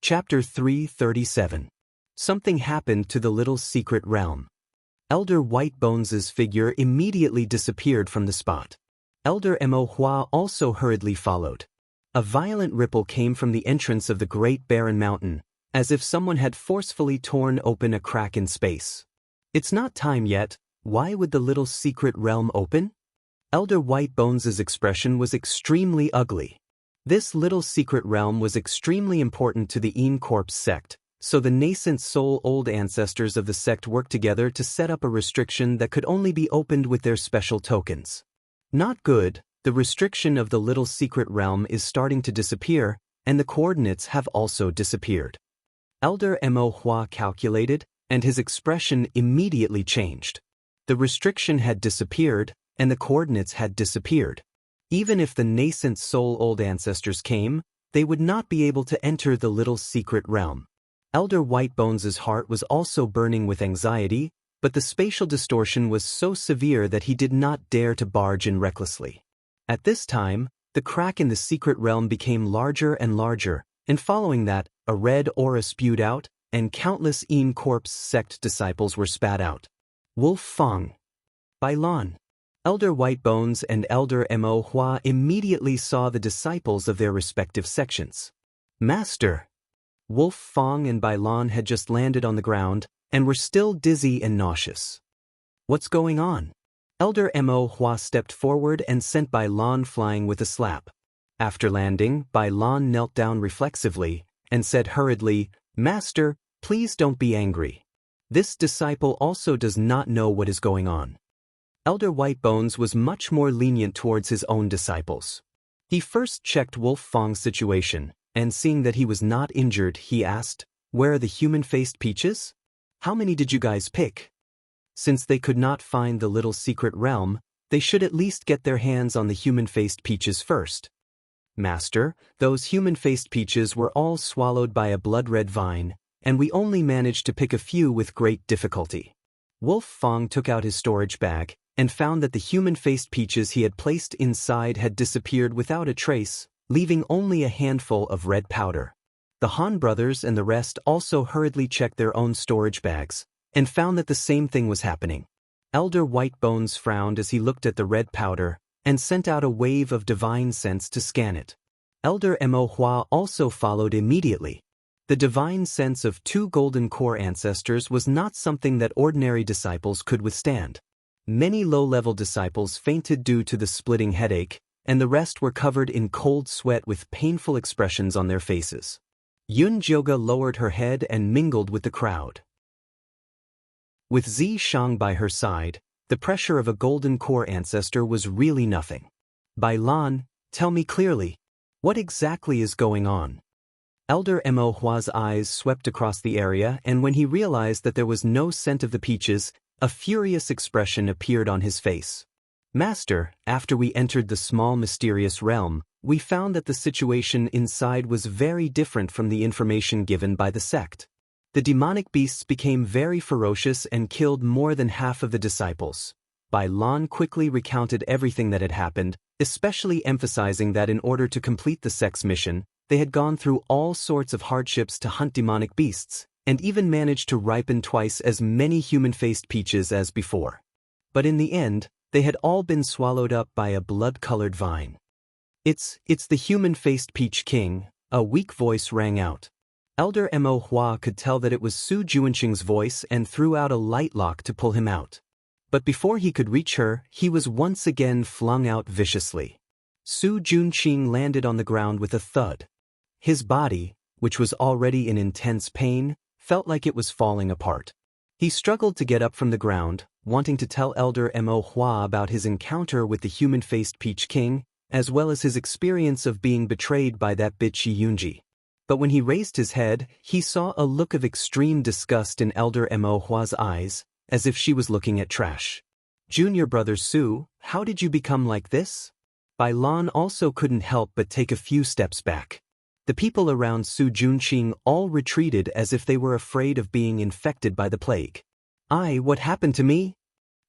Chapter 337. Something happened to the little secret realm. Elder Whitebones's figure immediately disappeared from the spot. Elder Mo Hua also hurriedly followed. A violent ripple came from the entrance of the great barren mountain, as if someone had forcefully torn open a crack in space. It's not time yet. Why would the little secret realm open? Elder Whitebones's expression was extremely ugly. This little secret realm was extremely important to the Corps sect, so the nascent soul-old ancestors of the sect worked together to set up a restriction that could only be opened with their special tokens. Not good. The restriction of the little secret realm is starting to disappear, and the coordinates have also disappeared. Elder Mo Hua calculated, and his expression immediately changed. The restriction had disappeared, and the coordinates had disappeared. Even if the nascent soul-old ancestors came, they would not be able to enter the little secret realm. Elder Whitebones's heart was also burning with anxiety, but the spatial distortion was so severe that he did not dare to barge in recklessly. At this time, the crack in the secret realm became larger and larger, and following that, a red aura spewed out, and countless Corps sect disciples were spat out. Wolf Fang. By Lan. Elder Whitebones and Elder Mo Hua immediately saw the disciples of their respective sections. Master! Wolf Fang and Bai Lan had just landed on the ground, and were still dizzy and nauseous. What's going on? Elder Mo Hua stepped forward and sent Bai Lan flying with a slap. After landing, Bai Lan knelt down reflexively, and said hurriedly, Master, please don't be angry. This disciple also does not know what is going on. Elder Whitebones was much more lenient towards his own disciples. He first checked Wolf Fang's situation, and seeing that he was not injured, he asked, Where are the human-faced peaches? How many did you guys pick? Since they could not find the little secret realm, they should at least get their hands on the human-faced peaches first. Master, those human-faced peaches were all swallowed by a blood-red vine, and we only managed to pick a few with great difficulty. Wolf Fang took out his storage bag, and found that the human-faced peaches he had placed inside had disappeared without a trace, leaving only a handful of red powder. The Han brothers and the rest also hurriedly checked their own storage bags, and found that the same thing was happening. Elder Whitebones frowned as he looked at the red powder, and sent out a wave of divine sense to scan it. Elder Mo Hua also followed immediately. The divine sense of 2 golden core ancestors was not something that ordinary disciples could withstand. Many low-level disciples fainted due to the splitting headache, and the rest were covered in cold sweat with painful expressions on their faces. Yun Jioga lowered her head and mingled with the crowd. With Zi Shang by her side, the pressure of a golden core ancestor was really nothing. Bai Lan, tell me clearly, what exactly is going on? Elder Mo Hua's eyes swept across the area, and when he realized that there was no scent of the peaches, a furious expression appeared on his face. Master, after we entered the small mysterious realm, we found that the situation inside was very different from the information given by the sect. The demonic beasts became very ferocious and killed more than half of the disciples. Bai Lan quickly recounted everything that had happened, especially emphasizing that in order to complete the sect's mission, they had gone through all sorts of hardships to hunt demonic beasts, and even managed to ripen twice as many human-faced peaches as before. But in the end, they had all been swallowed up by a blood-colored vine. It's the human-faced peach king, a weak voice rang out. Elder Mo Hua could tell that it was Su Junqing's voice and threw out a light lock to pull him out. But before he could reach her, he was once again flung out viciously. Su Junqing landed on the ground with a thud. His body, which was already in intense pain, felt like it was falling apart. He struggled to get up from the ground, wanting to tell Elder Mo Hua about his encounter with the human-faced Peach King, as well as his experience of being betrayed by that bitch Yunji. But when he raised his head, he saw a look of extreme disgust in Elder Mo Hua's eyes, as if she was looking at trash. Junior brother Su, how did you become like this? Bai Lan also couldn't help but take a few steps back. The people around Su Junqing all retreated as if they were afraid of being infected by the plague. What happened to me?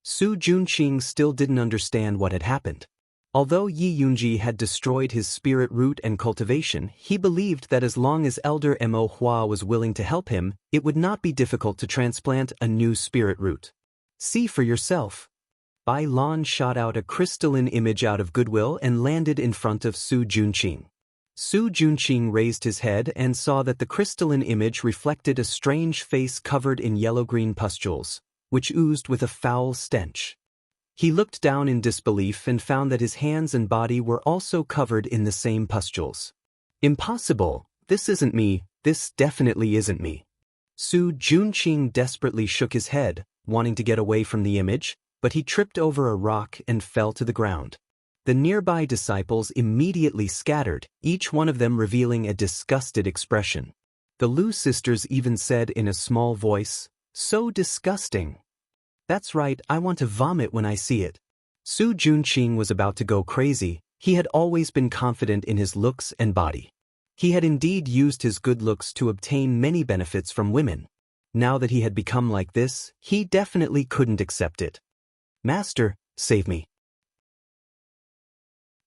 Su Junqing still didn't understand what had happened. Although Yi Yunji had destroyed his spirit root and cultivation, he believed that as long as Elder Mo Hua was willing to help him, it would not be difficult to transplant a new spirit root. See for yourself. Bai Lan shot out a crystalline image out of goodwill and landed in front of Su Junqing. Su Junqing raised his head and saw that the crystalline image reflected a strange face covered in yellow-green pustules, which oozed with a foul stench. He looked down in disbelief and found that his hands and body were also covered in the same pustules. Impossible, this isn't me, this definitely isn't me. Su Junqing desperately shook his head, wanting to get away from the image, but he tripped over a rock and fell to the ground. The nearby disciples immediately scattered, each one of them revealing a disgusted expression. The Lu sisters even said in a small voice, "So disgusting." "That's right, I want to vomit when I see it." Su Junqing was about to go crazy. He had always been confident in his looks and body. He had indeed used his good looks to obtain many benefits from women. Now that he had become like this, he definitely couldn't accept it. "Master, save me."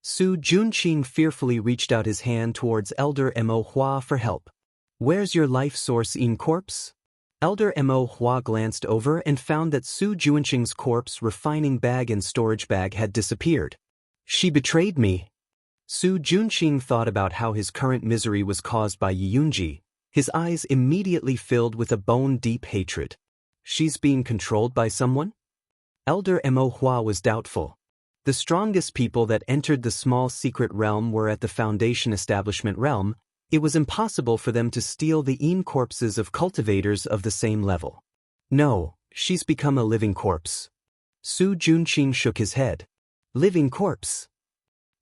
Su Junqing fearfully reached out his hand towards Elder Mo Hua for help. "Where's your life source in corpse?" Elder Mo Hua glanced over and found that Su Junqing's corpse refining bag and storage bag had disappeared. "She betrayed me." Su Junqing thought about how his current misery was caused by Yi Yunji. His eyes immediately filled with a bone-deep hatred. "She's being controlled by someone?" Elder Mo Hua was doubtful. The strongest people that entered the small secret realm were at the Foundation Establishment realm. It was impossible for them to steal the corpses of cultivators of the same level. "No, she's become a living corpse." Su Junqing shook his head. "Living corpse?"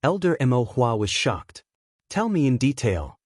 Elder Mo Hua was shocked. "Tell me in detail."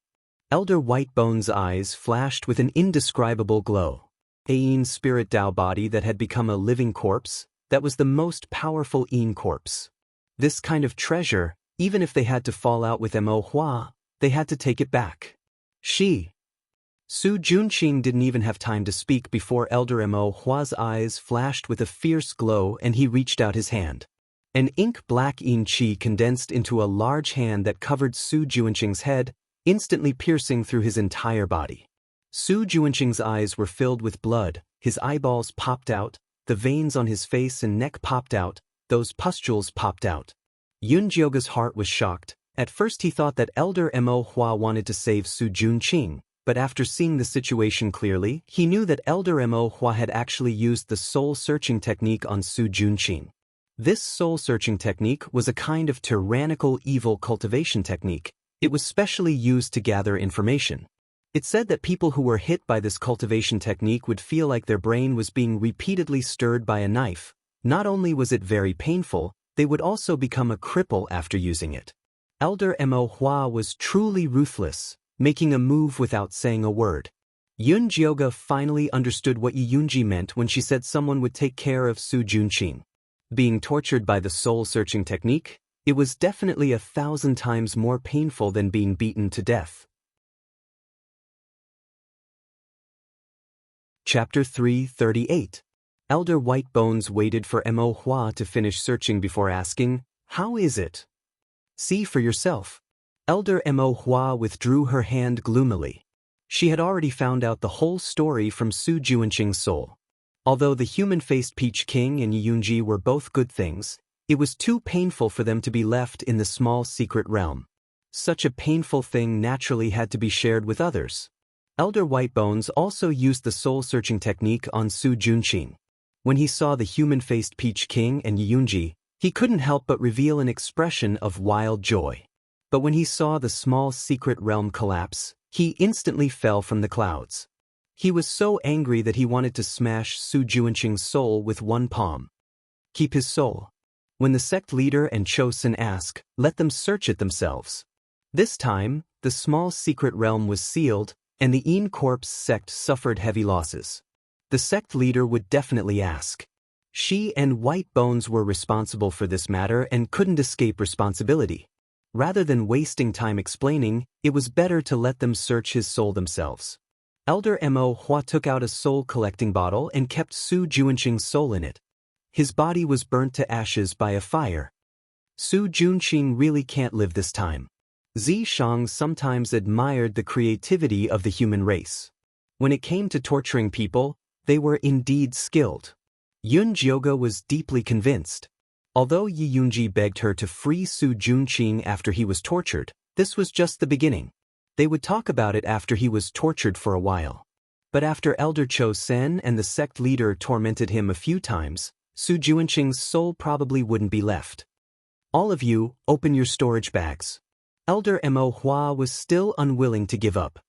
Elder Whitebone's eyes flashed with an indescribable glow. A spirit Dao body that had become a living corpse, that was the most powerful corpse. This kind of treasure, even if they had to fall out with Mo Hua, they had to take it back. Su Junqing didn't even have time to speak before Elder Mo Hua's eyes flashed with a fierce glow and he reached out his hand. An ink-black qi condensed into a large hand that covered Su Junqing's head, instantly piercing through his entire body. Su Junqing's eyes were filled with blood, his eyeballs popped out, the veins on his face and neck popped out, those pustules popped out. Yunjioga's heart was shocked. At first he thought that Elder Mo Hua wanted to save Su Junqing, but after seeing the situation clearly, he knew that Elder Mo Hua had actually used the soul-searching technique on Su Junqing. This soul-searching technique was a kind of tyrannical evil cultivation technique. It was specially used to gather information. It said that people who were hit by this cultivation technique would feel like their brain was being repeatedly stirred by a knife. Not only was it very painful, they would also become a cripple after using it. Elder Mo Hua was truly ruthless, making a move without saying a word. Yunjioga finally understood what Yi Yunji meant when she said someone would take care of Su Junqing. Being tortured by the soul-searching technique, it was definitely 1,000 times more painful than being beaten to death. Chapter 338. Elder Whitebones waited for Mo Hua to finish searching before asking, "How is it?" "See for yourself." Elder Mo Hua withdrew her hand gloomily. She had already found out the whole story from Su Junqing's soul. Although the human-faced Peach King and Yi Yunji were both good things, it was too painful for them to be left in the small secret realm. Such a painful thing naturally had to be shared with others. Elder Whitebones also used the soul-searching technique on Su Junqing. When he saw the human-faced Peach King and Yi Yunji, he couldn't help but reveal an expression of wild joy. But when he saw the small secret realm collapse, he instantly fell from the clouds. He was so angry that he wanted to smash Su Junqing's soul with one palm. Keep his soul. When the sect leader and Chosen asked, let them search it themselves. This time, the small secret realm was sealed, and the Corpse sect suffered heavy losses. The sect leader would definitely ask. She and Whitebones were responsible for this matter and couldn't escape responsibility. Rather than wasting time explaining, it was better to let them search his soul themselves. Elder Mo Hua took out a soul-collecting bottle and kept Su Junqing's soul in it. His body was burnt to ashes by a fire. Su Junqing really can't live this time. Zishang sometimes admired the creativity of the human race. When it came to torturing people, they were indeed skilled. Yun Jioge was deeply convinced. Although Yi Yunji begged her to free Su Junqing after he was tortured, this was just the beginning. They would talk about it after he was tortured for a while. But after Elder Cho Sen and the sect leader tormented him a few times, Su Junqing's soul probably wouldn't be left. All of you, open your storage bags. Elder Mo Hua was still unwilling to give up.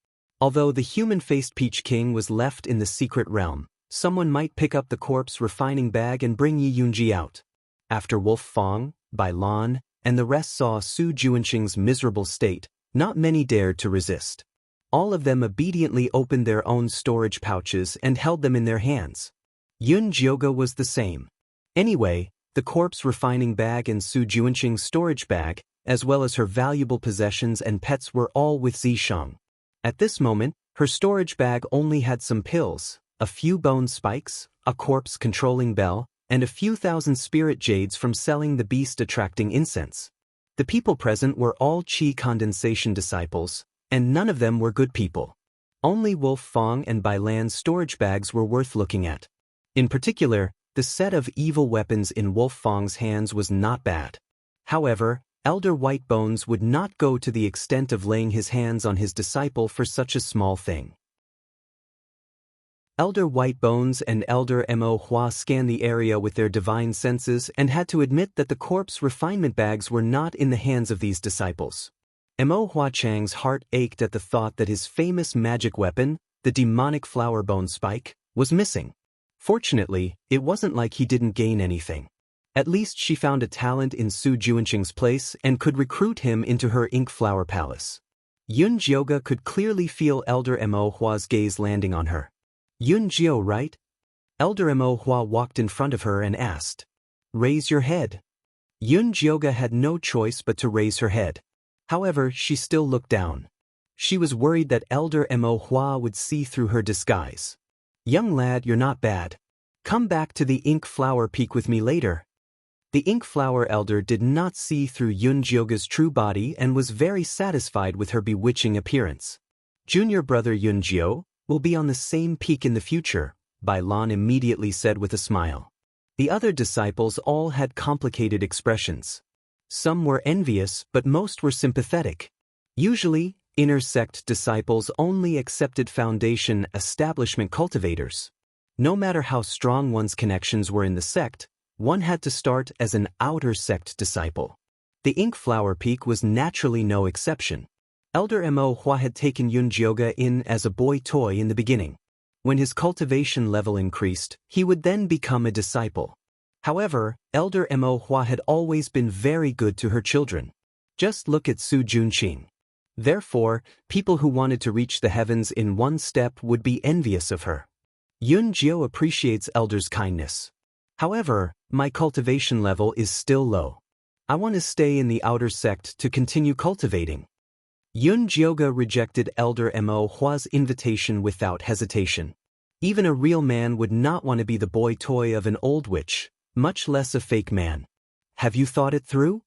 Although the human-faced Peach King was left in the secret realm, someone might pick up the corpse refining bag and bring Yi Yunji out. After Wolf Fong, Bai Lan, and the rest saw Su Junqing's miserable state, not many dared to resist. All of them obediently opened their own storage pouches and held them in their hands. Yun Jioge was the same. Anyway, the corpse refining bag and Su Junqing's storage bag, as well as her valuable possessions and pets, were all with Zishang. At this moment, her storage bag only had some pills, a few bone spikes, a corpse-controlling bell, and a few thousand spirit jades from selling the beast-attracting incense. The people present were all Qi condensation disciples, and none of them were good people. Only Wolf Fong and Bai Lan's storage bags were worth looking at. In particular, the set of evil weapons in Wolf Fong's hands was not bad. However, Elder White Bones would not go to the extent of laying his hands on his disciple for such a small thing. Elder White Bones and Elder Mo Hua scanned the area with their divine senses and had to admit that the corpse refinement bags were not in the hands of these disciples. Mo Hua Chang's heart ached at the thought that his famous magic weapon, the demonic flower bone spike, was missing. Fortunately, it wasn't like he didn't gain anything. At least she found a talent in Su Junqing's place and could recruit him into her ink flower palace. Yun Jioge could clearly feel Elder Mo Hua's gaze landing on her. Yun Jio, right? Elder Mo Hua walked in front of her and asked. Raise your head. Yun Jioge had no choice but to raise her head. However, she still looked down. She was worried that Elder Mo Hua would see through her disguise. Young lad, you're not bad. Come back to the ink flower peak with me later. The ink flower elder did not see through Yun Jioge's true body and was very satisfied with her bewitching appearance. Junior brother Yun Jio will be on the same peak in the future, Bai Lan immediately said with a smile. The other disciples all had complicated expressions. Some were envious, but most were sympathetic. Usually, inner sect disciples only accepted foundation establishment cultivators. No matter how strong one's connections were in the sect, one had to start as an outer sect disciple. The ink flower peak was naturally no exception. Elder Mo Hua had taken Yun Jioge in as a boy toy in the beginning. When his cultivation level increased, he would then become a disciple. However, Elder Mo Hua had always been very good to her children. Just look at Su Junqing. Therefore, people who wanted to reach the heavens in one step would be envious of her. Yun Jio appreciates Elder's kindness. However, my cultivation level is still low. I want to stay in the outer sect to continue cultivating. Yun Jioge rejected Elder Mo Hua's invitation without hesitation. Even a real man would not want to be the boy toy of an old witch, much less a fake man. Have you thought it through?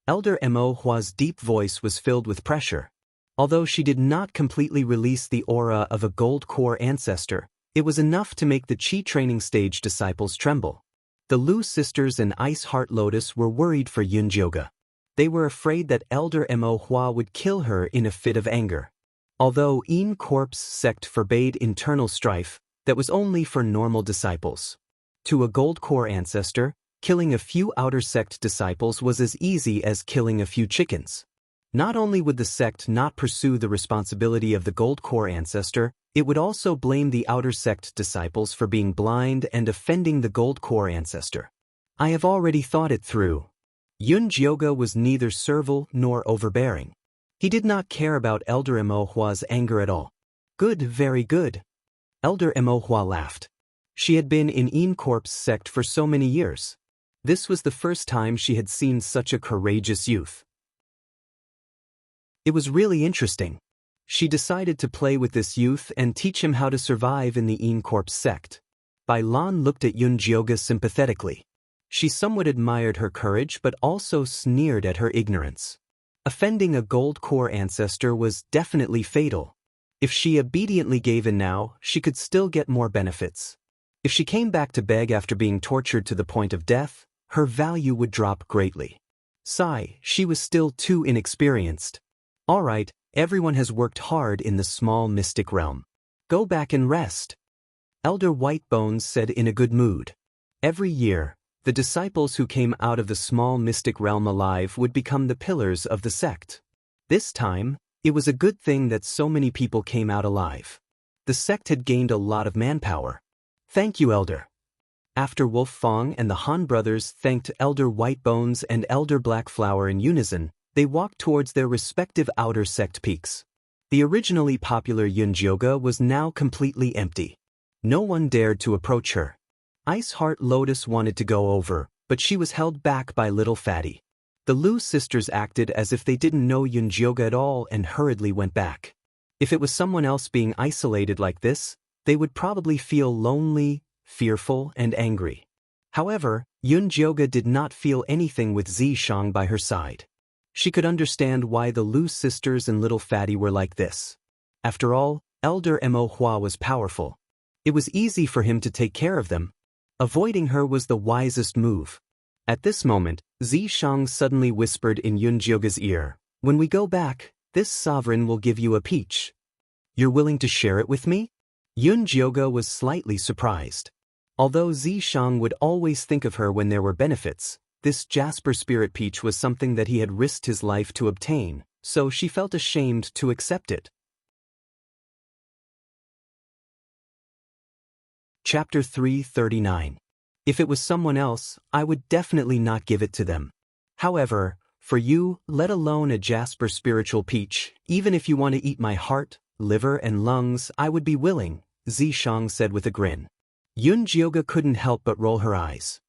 Elder Mo Hua's deep voice was filled with pressure. Although she did not completely release the aura of a gold core ancestor, it was enough to make the Qi training stage disciples tremble. The Lu sisters and Ice Heart Lotus were worried for Yun Jioge. They were afraid that Elder Mo Hua would kill her in a fit of anger. Although Yin Corp's sect forbade internal strife, that was only for normal disciples. To a gold core ancestor, killing a few outer sect disciples was as easy as killing a few chickens. Not only would the sect not pursue the responsibility of the gold core ancestor, it would also blame the outer sect disciples for being blind and offending the gold core ancestor. I have already thought it through. Yun Jioge was neither servile nor overbearing. He did not care about Elder Mo Hua's anger at all. Good, very good. Elder Mo Hua laughed. She had been in Yin Corp's sect for so many years. This was the first time she had seen such a courageous youth. It was really interesting. She decided to play with this youth and teach him how to survive in the Yin Corp's sect. Bai Lan looked at Yun Jioge sympathetically. She somewhat admired her courage but also sneered at her ignorance. Offending a gold core ancestor was definitely fatal. If she obediently gave in now, she could still get more benefits. If she came back to beg after being tortured to the point of death, her value would drop greatly. Sigh, she was still too inexperienced. Alright, everyone has worked hard in the small mystic realm. Go back and rest. Elder Whitebones said in a good mood. Every year, the disciples who came out of the small mystic realm alive would become the pillars of the sect. This time, it was a good thing that so many people came out alive. The sect had gained a lot of manpower. Thank you, Elder. After Wolf Fong and the Han brothers thanked Elder Whitebones and Elder Blackflower in unison, they walked towards their respective outer sect peaks. The originally popular Yunjioga was now completely empty. No one dared to approach her. Ice Heart Lotus wanted to go over, but she was held back by Little Fatty. The Lu sisters acted as if they didn't know Yunjioga at all and hurriedly went back. If it was someone else being isolated like this, they would probably feel lonely, fearful, and angry. However, Yunjioga did not feel anything with Zishang by her side. She could understand why the Lu sisters and Little Fatty were like this. After all, Elder Mo Hua was powerful. It was easy for him to take care of them. Avoiding her was the wisest move. At this moment, Zishang suddenly whispered in Yunjioga's ear, "When we go back, this sovereign will give you a peach. You're willing to share it with me?" Yunjioga was slightly surprised. Although Zishang would always think of her when there were benefits, this Jasper Spirit Peach was something that he had risked his life to obtain, so she felt ashamed to accept it. Chapter 339. If it was someone else, I would definitely not give it to them. However, for you, let alone a Jasper Spiritual Peach, even if you want to eat my heart, liver and lungs, I would be willing, Zishang said with a grin. Yunjioga couldn't help but roll her eyes.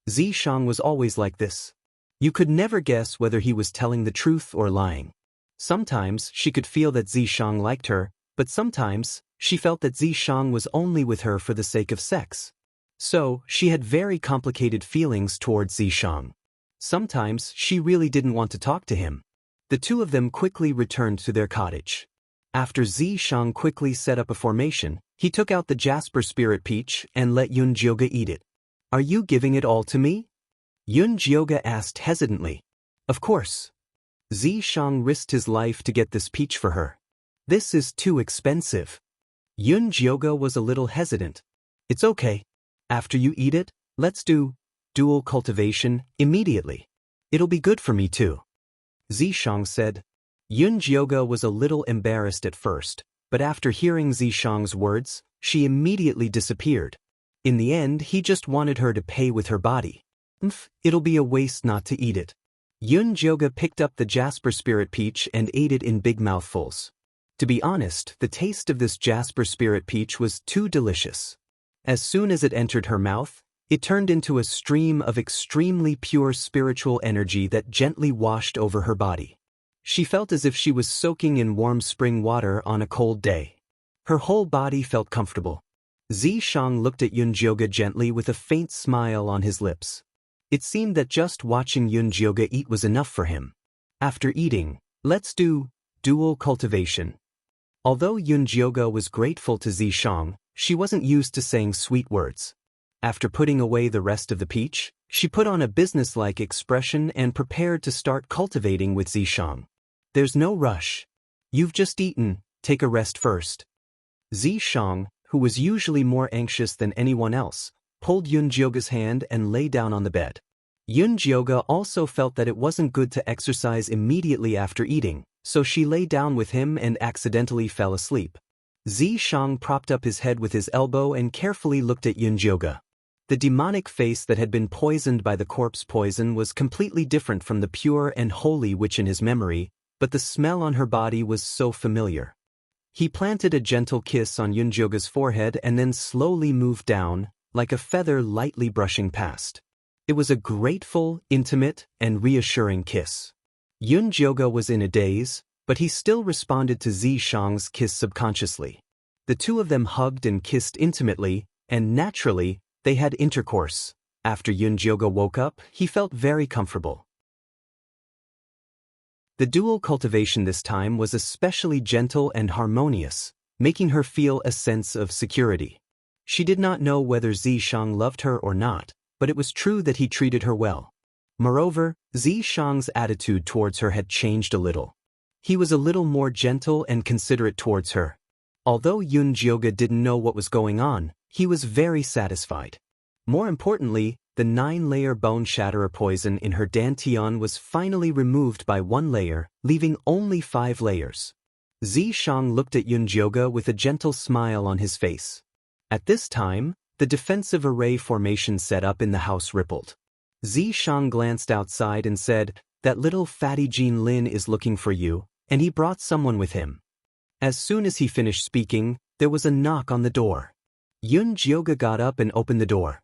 Zishang was always like this. You could never guess whether he was telling the truth or lying. Sometimes she could feel that Zishang liked her, but sometimes she felt that Zishang was only with her for the sake of sex. So, she had very complicated feelings towards Zishang. Sometimes she really didn't want to talk to him. The two of them quickly returned to their cottage. After Zishang quickly set up a formation, he took out the Jasper Spirit Peach and let Yunjioga eat it. Are you giving it all to me? Yunjioga asked hesitantly. Of course. Zishang risked his life to get this peach for her. This is too expensive. Yunjioga was a little hesitant. It's okay. After you eat it, let's do dual cultivation immediately. It'll be good for me too. Zishang said. Yunjioga was a little embarrassed at first, but after hearing Zishang's words, she immediately disappeared. In the end, he just wanted her to pay with her body. It'll be a waste not to eat it. Yunjioga picked up the Jasper Spirit Peach and ate it in big mouthfuls. To be honest, the taste of this Jasper Spirit Peach was too delicious. As soon as it entered her mouth, it turned into a stream of extremely pure spiritual energy that gently washed over her body. She felt as if she was soaking in warm spring water on a cold day. Her whole body felt comfortable. Zishang looked at Yunjioga gently with a faint smile on his lips. It seemed that just watching Yunjioga eat was enough for him. After eating, let's do dual cultivation. Although Yunjioga was grateful to Zishang, she wasn't used to saying sweet words. After putting away the rest of the peach, she put on a businesslike expression and prepared to start cultivating with Zishang. There's no rush. You've just eaten, take a rest first. Zishang, who was usually more anxious than anyone else, pulled Yunjioga's hand and lay down on the bed. Yunjioga also felt that it wasn't good to exercise immediately after eating, so she lay down with him and accidentally fell asleep. Zishang propped up his head with his elbow and carefully looked at Yunjioga. The demonic face that had been poisoned by the corpse poison was completely different from the pure and holy witch in his memory, but the smell on her body was so familiar. He planted a gentle kiss on Yunjioga's forehead and then slowly moved down, like a feather lightly brushing past. It was a grateful, intimate, and reassuring kiss. Yunjioga was in a daze, but he still responded to Zishang's kiss subconsciously. The two of them hugged and kissed intimately, and naturally, they had intercourse. After Yunjioge woke up, he felt very comfortable. The dual cultivation this time was especially gentle and harmonious, making her feel a sense of security. She did not know whether Zishang loved her or not, but it was true that he treated her well. Moreover, Zishang's attitude towards her had changed a little. He was a little more gentle and considerate towards her. Although Yunjioge didn't know what was going on, he was very satisfied. More importantly, the 9-layer bone shatterer poison in her dantian was finally removed by 1 layer, leaving only 5 layers. Zishang looked at Yunjioge with a gentle smile on his face. At this time, the defensive array formation set up in the house rippled. Zishang glanced outside and said, "That little fatty Wang Lin is looking for you," and he brought someone with him. As soon as he finished speaking, there was a knock on the door. Yunjioge got up and opened the door.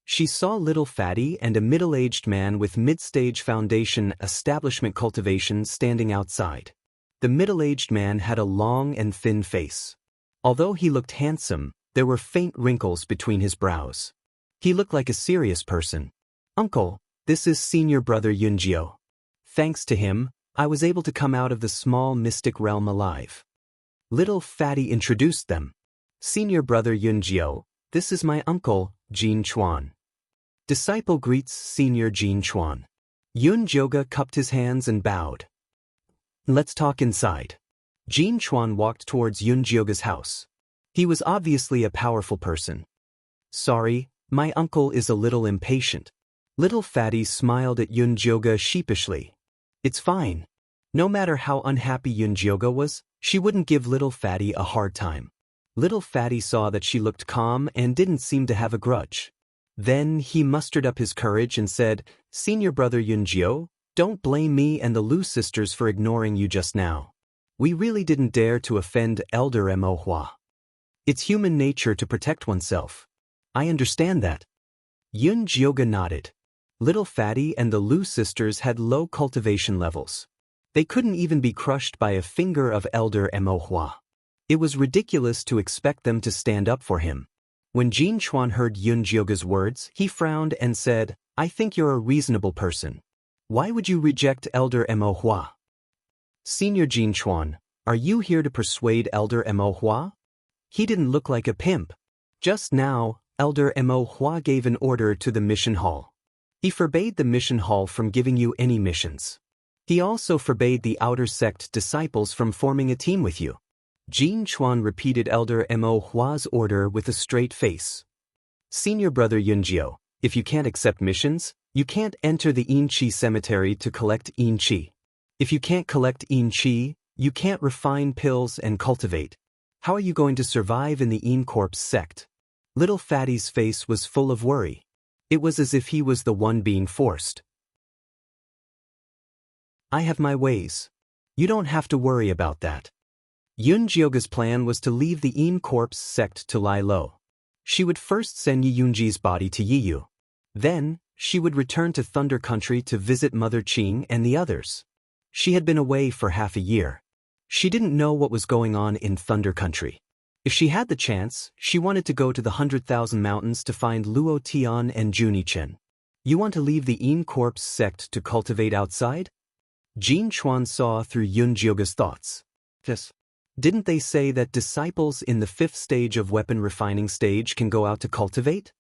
She saw little fatty and a middle-aged man with mid-stage foundation establishment cultivation standing outside. The middle-aged man had a long and thin face. Although he looked handsome, there were faint wrinkles between his brows. He looked like a serious person. "Uncle, this is senior brother Yunjio. Thanks to him, I was able to come out of the small mystic realm alive." Little fatty introduced them. "Senior brother Yunjio, this is my uncle, Jin Chuan." Disciple greets senior Jin Chuan. Yunjioge cupped his hands and bowed. "Let's talk inside." Jin Chuan walked towards Yunjioge's house. He was obviously a powerful person. "Sorry, my uncle is a little impatient." Little fatty smiled at Yunjioge sheepishly. "It's fine." No matter how unhappy Yunjioge was, she wouldn't give little fatty a hard time. Little fatty saw that she looked calm and didn't seem to have a grudge. Then he mustered up his courage and said, "Senior brother Yunjio, don't blame me and the Lu sisters for ignoring you just now. We really didn't dare to offend Elder Mo Hua. It's human nature to protect oneself. I understand that." Yunjioge nodded. Little fatty and the Lu sisters had low cultivation levels. They couldn't even be crushed by a finger of Elder Mo Hua. It was ridiculous to expect them to stand up for him. When Jin Chuan heard Yunjioge's words, he frowned and said, "I think you're a reasonable person. Why would you reject Elder Mo Hua?" "Senior Jin Chuan, are you here to persuade Elder Mo Hua? He didn't look like a pimp." Just now, Elder Mo Hua gave an order to the mission hall. He forbade the mission hall from giving you any missions. He also forbade the outer sect disciples from forming a team with you. Jin Chuan repeated Elder Mo Hua's order with a straight face. "Senior brother Yunjio, if you can't accept missions, you can't enter the Yin Qi cemetery to collect Yin Qi. If you can't collect Yin Qi, you can't refine pills and cultivate. How are you going to survive in the Yin Corpse sect?" Little fatty's face was full of worry. It was as if he was the one being forced. "I have my ways. You don't have to worry about that." Yunjioge's plan was to leave the Yin Corpse sect to lie low. She would first send Yi Yunji's body to Yiyu. Then, she would return to Thunder Country to visit Mother Qing and the others. She had been away for half a year. She didn't know what was going on in Thunder Country. If she had the chance, she wanted to go to the 100,000 Mountains to find Luo Tian and Junichen. "You want to leave the Yin Corpse sect to cultivate outside?" Jin Chuan saw through Yunjioge's thoughts. "Yes. Didn't they say that disciples in the 5th stage of weapon refining stage can go out to cultivate?"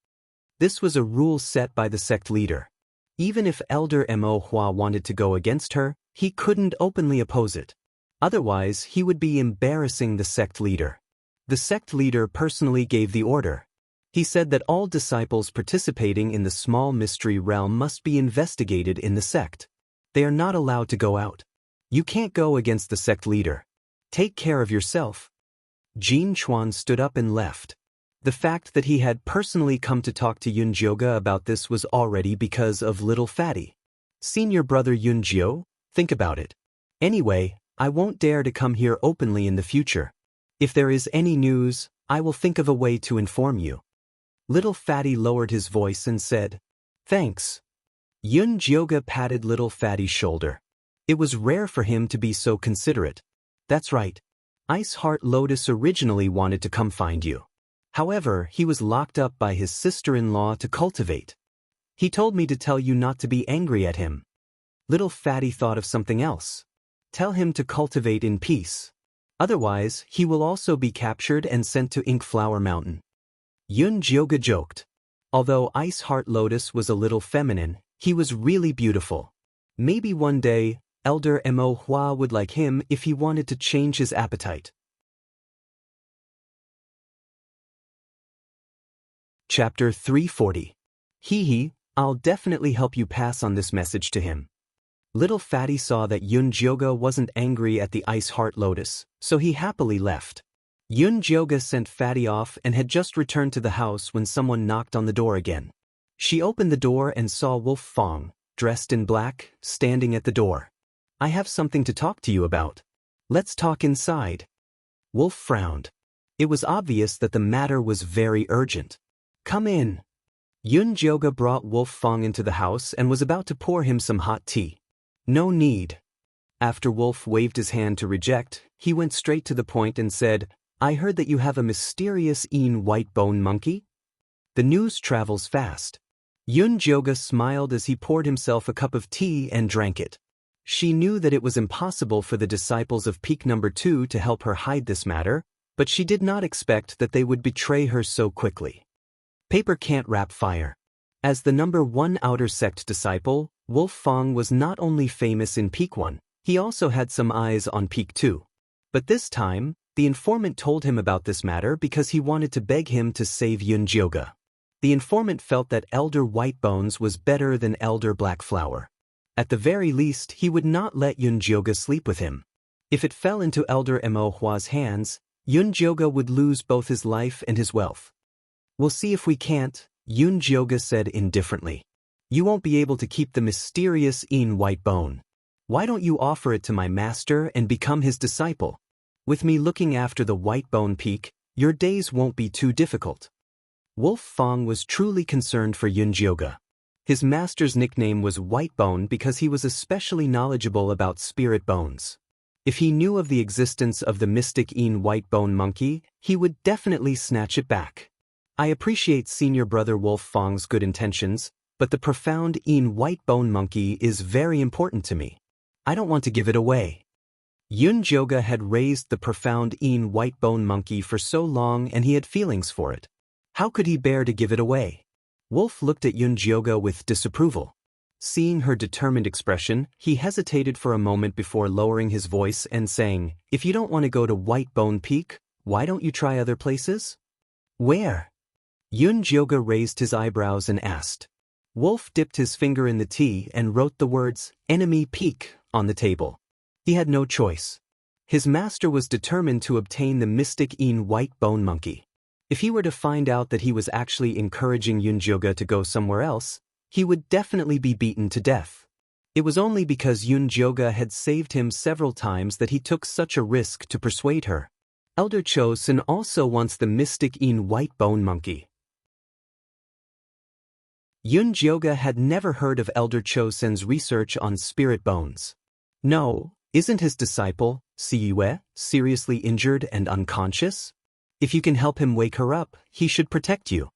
This was a rule set by the sect leader. Even if Elder Mo Hua wanted to go against her, he couldn't openly oppose it. Otherwise, he would be embarrassing the sect leader. The sect leader personally gave the order. He said that all disciples participating in the small mystery realm must be investigated in the sect. They are not allowed to go out. You can't go against the sect leader. Take care of yourself. Jin Chuan stood up and left. The fact that he had personally come to talk to Yunjioge about this was already because of little fatty. "Senior brother Yunjio, think about it. Anyway, I won't dare to come here openly in the future. If there is any news, I will think of a way to inform you." Little fatty lowered his voice and said, "Thanks." Yunjioge patted little fatty's shoulder. It was rare for him to be so considerate. "That's right. Ice Heart Lotus originally wanted to come find you. However, he was locked up by his sister-in-law to cultivate. He told me to tell you not to be angry at him. Little Fatty thought of something else. Tell him to cultivate in peace. Otherwise, he will also be captured and sent to Ink Flower Mountain. Yun Jioga joked. Although Ice Heart Lotus was a little feminine, he was really beautiful. Maybe one day, Elder Mo Hua would like him if he wanted to change his appetite. Chapter 340. Hee, I'll definitely help you pass on this message to him. Little Fatty saw that Yun Jioga wasn't angry at the Ice Heart Lotus, so he happily left. Yun Jioga sent Fatty off and had just returned to the house when someone knocked on the door again. She opened the door and saw Wolf Fong, dressed in black, standing at the door. I have something to talk to you about. Let's talk inside. Wolf frowned. It was obvious that the matter was very urgent. Come in. Yun Jioga brought Wolf Fong into the house and was about to pour him some hot tea. No need. After Wolf waved his hand to reject, he went straight to the point and said, I heard that you have a mysterious white bone monkey? The news travels fast. Yun Jioga smiled as he poured himself a cup of tea and drank it. She knew that it was impossible for the disciples of Peak No. 2 to help her hide this matter, but she did not expect that they would betray her so quickly. Paper can't wrap fire. As the No. 1 outer sect disciple, Wolf Fong was not only famous in Peak 1, he also had some eyes on Peak 2. But this time, the informant told him about this matter because he wanted to beg him to save Yun Jioga. The informant felt that Elder White Bones was better than Elder Black Flower. At the very least, he would not let Yun Jioga sleep with him. If it fell into Elder Mo Hua's hands, Yun Jioga would lose both his life and his wealth. We'll see if we can't, Yun Jioga said indifferently. You won't be able to keep the mysterious white bone. Why don't you offer it to my master and become his disciple? With me looking after the White Bone Peak, your days won't be too difficult. Wolf Fong was truly concerned for Yun Jioga. His master's nickname was White Bone because he was especially knowledgeable about spirit bones. If he knew of the existence of the mystic white bone monkey, he would definitely snatch it back. I appreciate Senior Brother Wolf Fong's good intentions, but the profound white bone monkey is very important to me. I don't want to give it away. Yun Jioga had raised the profound white bone monkey for so long and he had feelings for it. How could he bear to give it away? Wolf looked at Yun Jioga with disapproval. Seeing her determined expression, he hesitated for a moment before lowering his voice and saying, If you don't want to go to White Bone Peak, why don't you try other places? Where? Yun Jioga raised his eyebrows and asked. Wolf dipped his finger in the tea and wrote the words, Enemy Peak, on the table. He had no choice. His master was determined to obtain the mystic white bone monkey. If he were to find out that he was actually encouraging Yun Jioga to go somewhere else, he would definitely be beaten to death. It was only because Yun Jioga had saved him several times that he took such a risk to persuade her. Elder Chosen also wants the mystic white bone monkey. Yun Jioga had never heard of Elder Chosen's research on spirit bones. No, isn't his disciple, Siyue, seriously injured and unconscious? If you can help him wake her up, he should protect you.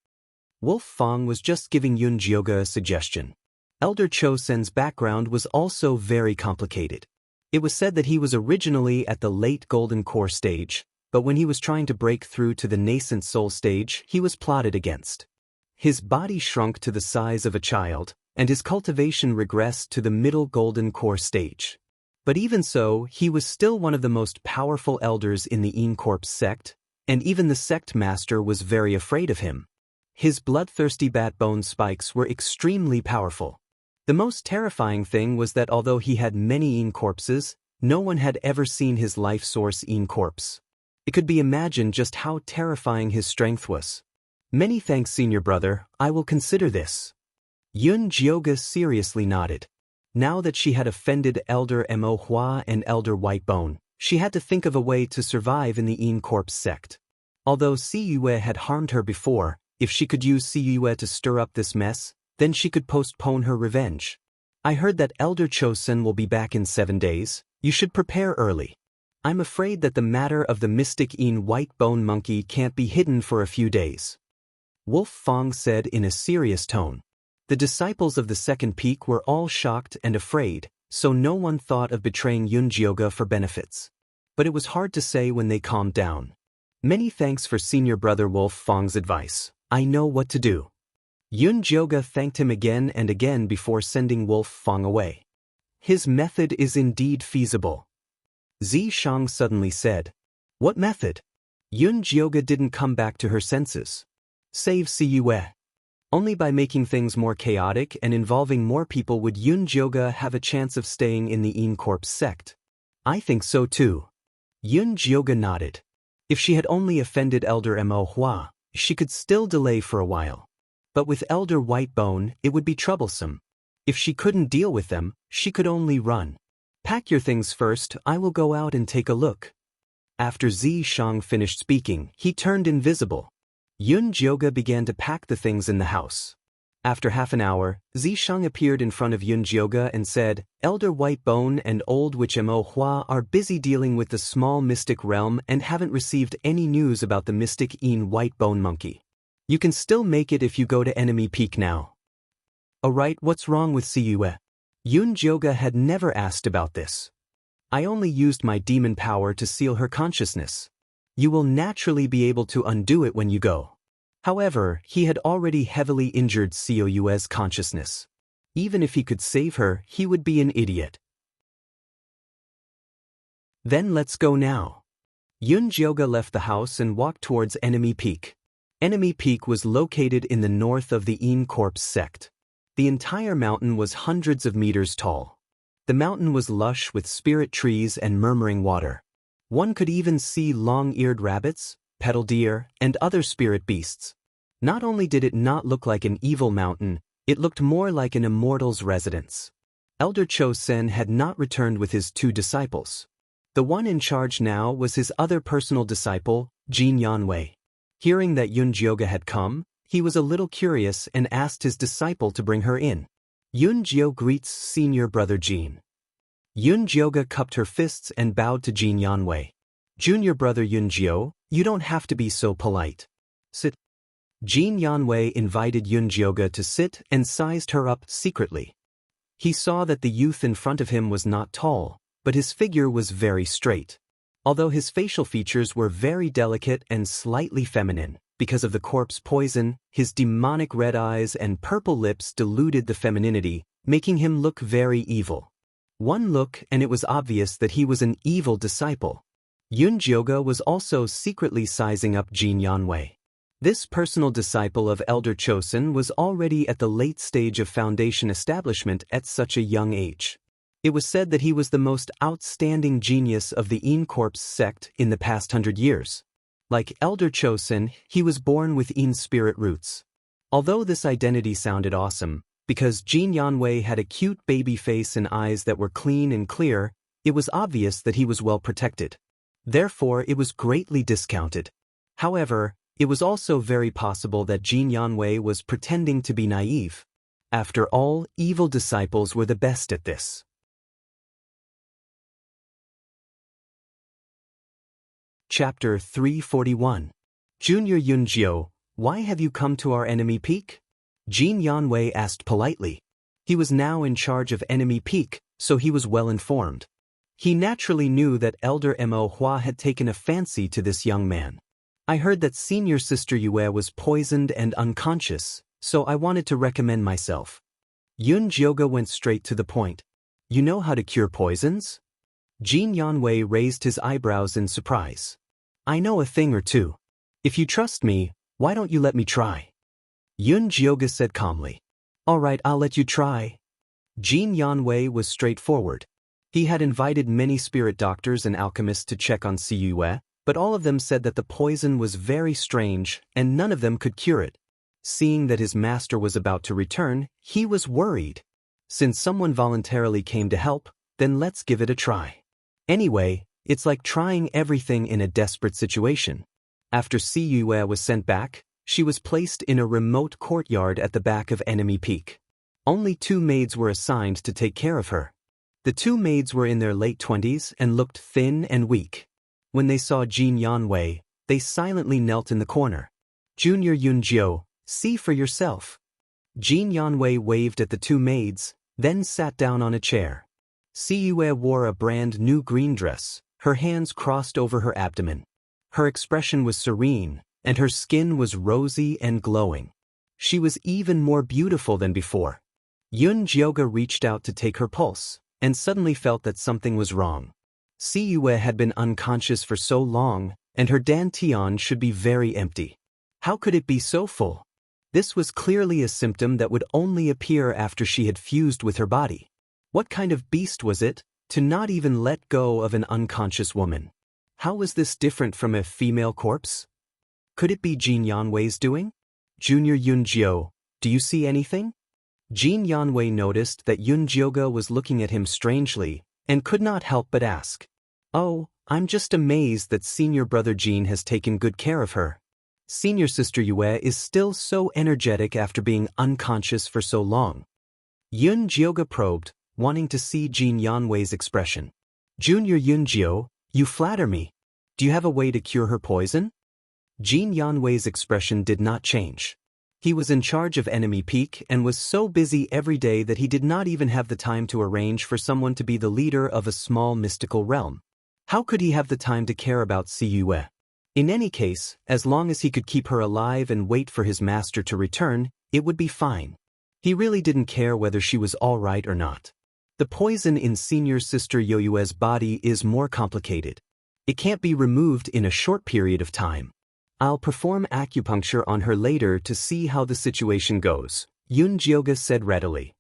Wolf Fong was just giving Yun Jioga a suggestion. Elder Chosen's background was also very complicated. It was said that he was originally at the late Golden Core stage, but when he was trying to break through to the nascent soul stage, he was plotted against. His body shrunk to the size of a child, and his cultivation regressed to the middle Golden Core stage. But even so, he was still one of the most powerful elders in the Corpse sect, and even the sect master was very afraid of him. His bloodthirsty bat bone spikes were extremely powerful. The most terrifying thing was that although he had many corpses, no one had ever seen his life source corpse. It could be imagined just how terrifying his strength was. Many thanks, Senior Brother, I will consider this. Yun Jioga seriously nodded. Now that she had offended Elder Mo Hua and Elder White Bone, she had to think of a way to survive in the Corpse sect. Although Siyue had harmed her before, if she could use Siyue to stir up this mess, then she could postpone her revenge. I heard that Elder Chosen will be back in 7 days. You should prepare early. I'm afraid that the matter of the mystic white bone monkey can't be hidden for a few days. Wolf Fong said in a serious tone. The disciples of the second peak were all shocked and afraid, so no one thought of betraying Yunjioge for benefits. But it was hard to say when they calmed down. Many thanks for senior brother Wolf Fang's advice. I know what to do. Yunjioge thanked him again and again before sending Wolf Fang away. His method is indeed feasible. Zishang suddenly said. What method? Yunjioge didn't come back to her senses. Save Siyue. Only by making things more chaotic and involving more people would Yunjioge have a chance of staying in the Corp's sect. I think so too. Yunjioge nodded. If she had only offended Elder Mo Hua, she could still delay for a while. But with Elder Whitebone, it would be troublesome. If she couldn't deal with them, she could only run. Pack your things first, I will go out and take a look. After Zishang finished speaking, he turned invisible. Yunjioge began to pack the things in the house. After half an hour, Zishang appeared in front of Yunjioge and said, Elder Whitebone and Old Witch Mo Hua are busy dealing with the small mystic realm and haven't received any news about the mystic Whitebone monkey. You can still make it if you go to enemy peak now. Alright, what's wrong with Siyue? Yunjioge had never asked about this. I only used my demon power to seal her consciousness. You will naturally be able to undo it when you go. However, he had already heavily injured Siyue's consciousness. Even if he could save her, he would be an idiot. Then let's go now. Yunjioge left the house and walked towards Enemy Peak. Enemy Peak was located in the north of the Corp's sect. The entire mountain was hundreds of meters tall. The mountain was lush with spirit trees and murmuring water. One could even see long-eared rabbits, petal deer, and other spirit beasts. Not only did it not look like an evil mountain, it looked more like an immortal's residence. Elder Cho Sen had not returned with his 2 disciples. The one in charge now was his other personal disciple, Jin Yanwei. Hearing that Yunjioge had come, he was a little curious and asked his disciple to bring her in. Yunjio greets senior brother Jin. Yunjioge cupped her fists and bowed to Jin Yanwei. Junior brother Yunjio, you don't have to be so polite. Sit. Jin Yanwei invited Yunjioge to sit and sized her up secretly. He saw that the youth in front of him was not tall, but his figure was very straight. Although his facial features were very delicate and slightly feminine, because of the corpse poison, his demonic red eyes and purple lips diluted the femininity, making him look very evil. One look and it was obvious that he was an evil disciple. Yunjioge was also secretly sizing up Jin Yanwei. This personal disciple of Elder Chosen was already at the late stage of foundation establishment at such a young age. It was said that he was the most outstanding genius of the Corp's sect in the past 100 years. Like Elder Chosen, he was born with spirit roots. Although this identity sounded awesome, because Jin Yanwei had a cute baby face and eyes that were clean and clear, it was obvious that he was well protected. Therefore, it was greatly discounted. However, it was also very possible that Jin Yanwei was pretending to be naive. After all, evil disciples were the best at this. Chapter 341. Junior Yunjio, why have you come to our enemy peak? Jin Yanwei asked politely. He was now in charge of enemy peak, so he was well informed. He naturally knew that Elder Mo Hua had taken a fancy to this young man. I heard that senior sister Yue was poisoned and unconscious, so I wanted to recommend myself. Yunjioge went straight to the point. You know how to cure poisons? Jin Yanwei raised his eyebrows in surprise. I know a thing or two. If you trust me, why don't you let me try? Yunjioge said calmly. All right, I'll let you try. Jin Yanwei was straightforward. He had invited many spirit doctors and alchemists to check on Siyue, but all of them said that the poison was very strange and none of them could cure it. Seeing that his master was about to return, he was worried. Since someone voluntarily came to help, then let's give it a try. Anyway, it's like trying everything in a desperate situation. After Siyue was sent back, she was placed in a remote courtyard at the back of enemy peak. Only 2 maids were assigned to take care of her. The 2 maids were in their late 20s and looked thin and weak. When they saw Jin Yanwei, they silently knelt in the corner. Junior Yunjio, see for yourself. Jin Yanwei waved at the two maids, then sat down on a chair. Siyue wore a brand new green dress, her hands crossed over her abdomen. Her expression was serene, and her skin was rosy and glowing. She was even more beautiful than before. Yun Jioga reached out to take her pulse, and suddenly felt that something was wrong. Siyue had been unconscious for so long, and her dantian should be very empty. How could it be so full? This was clearly a symptom that would only appear after she had fused with her body. What kind of beast was it, to not even let go of an unconscious woman? How was this different from a female corpse? Could it be Jin Yanwei's doing? Junior Yun Jiao, do you see anything? Jin Yanwei noticed that Yun Jioga was looking at him strangely, and could not help but ask. Oh, I'm just amazed that senior brother Jin has taken good care of her. Senior sister Yue is still so energetic after being unconscious for so long. Yun Jioga probed, wanting to see Jin Yanwei's expression. Junior Yun Jiao, you flatter me. Do you have a way to cure her poison? Jin Yanwei's expression did not change. He was in charge of Enemy Peak and was so busy every day that he did not even have the time to arrange for someone to be the leader of a small mystical realm. How could he have the time to care about Siyue? In any case, as long as he could keep her alive and wait for his master to return, it would be fine. He really didn't care whether she was all right or not. The poison in senior sister Yoyue's body is more complicated. It can't be removed in a short period of time. I'll perform acupuncture on her later to see how the situation goes, Yun Jioga said readily.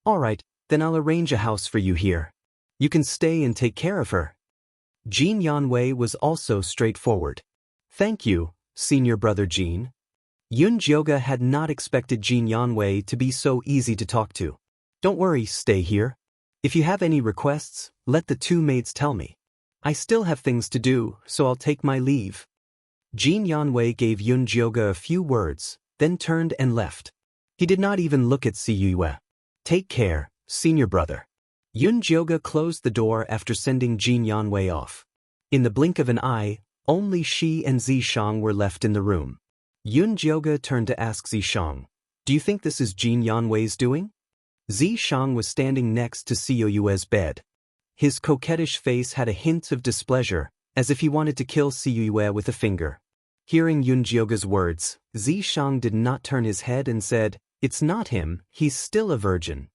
All right, then I'll arrange a house for you here. You can stay and take care of her. Jin Yanwei was also straightforward. Thank you, senior brother Jin. Yun Jioga had not expected Jin Yanwei to be so easy to talk to. Don't worry, stay here. If you have any requests, let the two maids tell me. I still have things to do, so I'll take my leave. Jin Yanwei gave Yun Jioga a few words, then turned and left. He did not even look at Siyue. Take care, senior brother. Yun Jioga closed the door after sending Jin Yanwei off. In the blink of an eye, only she and Zishang were left in the room. Yun Jioga turned to ask Zishang, do you think this is Jin Yanwei's doing? Zishang was standing next to Siyue's bed. His coquettish face had a hint of displeasure, as if he wanted to kill Siyue with a finger. Hearing Yun Jioga's words, Zishang did not turn his head and said, it's not him, he's still a virgin.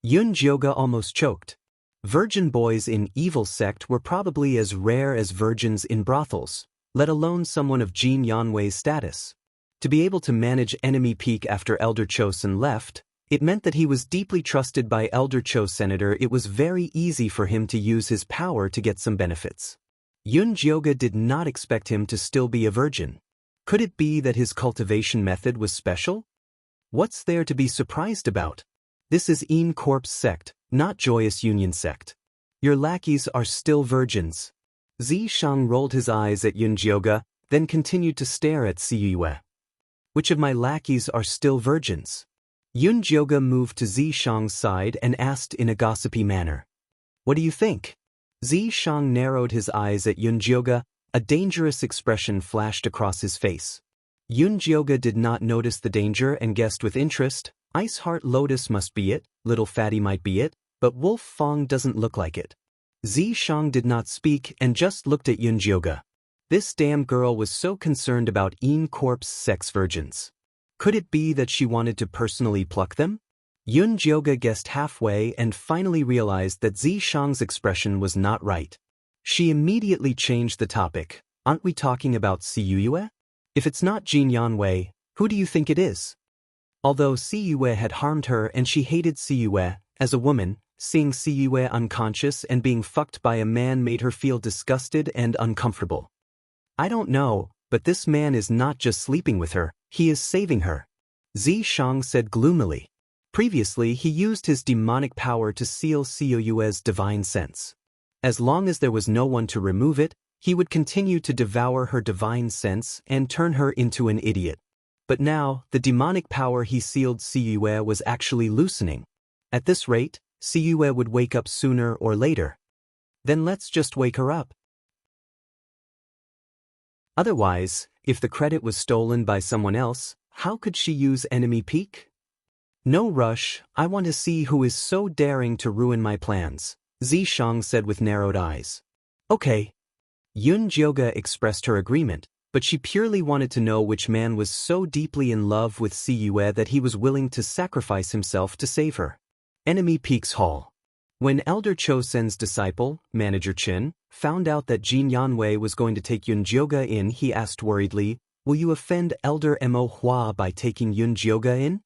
Yun Jioga almost choked. Virgin boys in evil sect were probably as rare as virgins in brothels, let alone someone of Jin Yanwei's status. To be able to manage Enemy Peak after Elder Chosen left, it meant that he was deeply trusted by Elder Cho Senator. It was very easy for him to use his power to get some benefits. Yun Jioga did not expect him to still be a virgin. Could it be that his cultivation method was special? What's there to be surprised about? This is Een Corp's sect, not Joyous Union sect. Your lackeys are still virgins. Zishang rolled his eyes at Yun Jioga, then continued to stare at Siyue. Which of my lackeys are still virgins? Yun Jioga moved to Zishang's side and asked in a gossipy manner. What do you think? Zishang narrowed his eyes at Yun Jioga, a dangerous expression flashed across his face. Yun Jioga did not notice the danger and guessed with interest, Ice Heart Lotus must be it, Little Fatty might be it, but Wolf Fong doesn't look like it. Zishang did not speak and just looked at Yun Jioga. This damn girl was so concerned about Een Corp's sex virgins. Could it be that she wanted to personally pluck them? Yun Jioga guessed halfway and finally realized that Zishang's expression was not right. She immediately changed the topic. Aren't we talking about Siyue? If it's not Jin Yanwei, who do you think it is? Although Siyue had harmed her and she hated Siyue, as a woman, seeing Siyue unconscious and being fucked by a man made her feel disgusted and uncomfortable. I don't know, but this man is not just sleeping with her, he is saving her. Zishang said gloomily. Previously he used his demonic power to seal Siyue's divine sense. As long as there was no one to remove it, he would continue to devour her divine sense and turn her into an idiot. But now, the demonic power he sealed Siyue was actually loosening. At this rate, Siyue would wake up sooner or later. Then let's just wake her up. Otherwise, If the credit was stolen by someone else, how could she use enemy peak? No rush, I want to see who is so daring to ruin my plans, Zishang said with narrowed eyes. Okay. Yun Jioga expressed her agreement, but she purely wanted to know which man was so deeply in love with Si Yue that he was willing to sacrifice himself to save her. Enemy Peaks Hall. When Elder Cho Sen's disciple, Manager Chen, found out that Jin Yanwei was going to take Yun Jioga in, he asked worriedly, "Will you offend Elder Mo Hua by taking Yun Jioga in?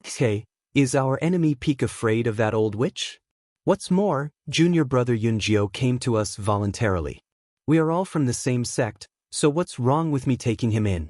Hey, is our enemy Peak afraid of that old witch? What's more, junior brother Yun Jio came to us voluntarily. We are all from the same sect, so what's wrong with me taking him in?"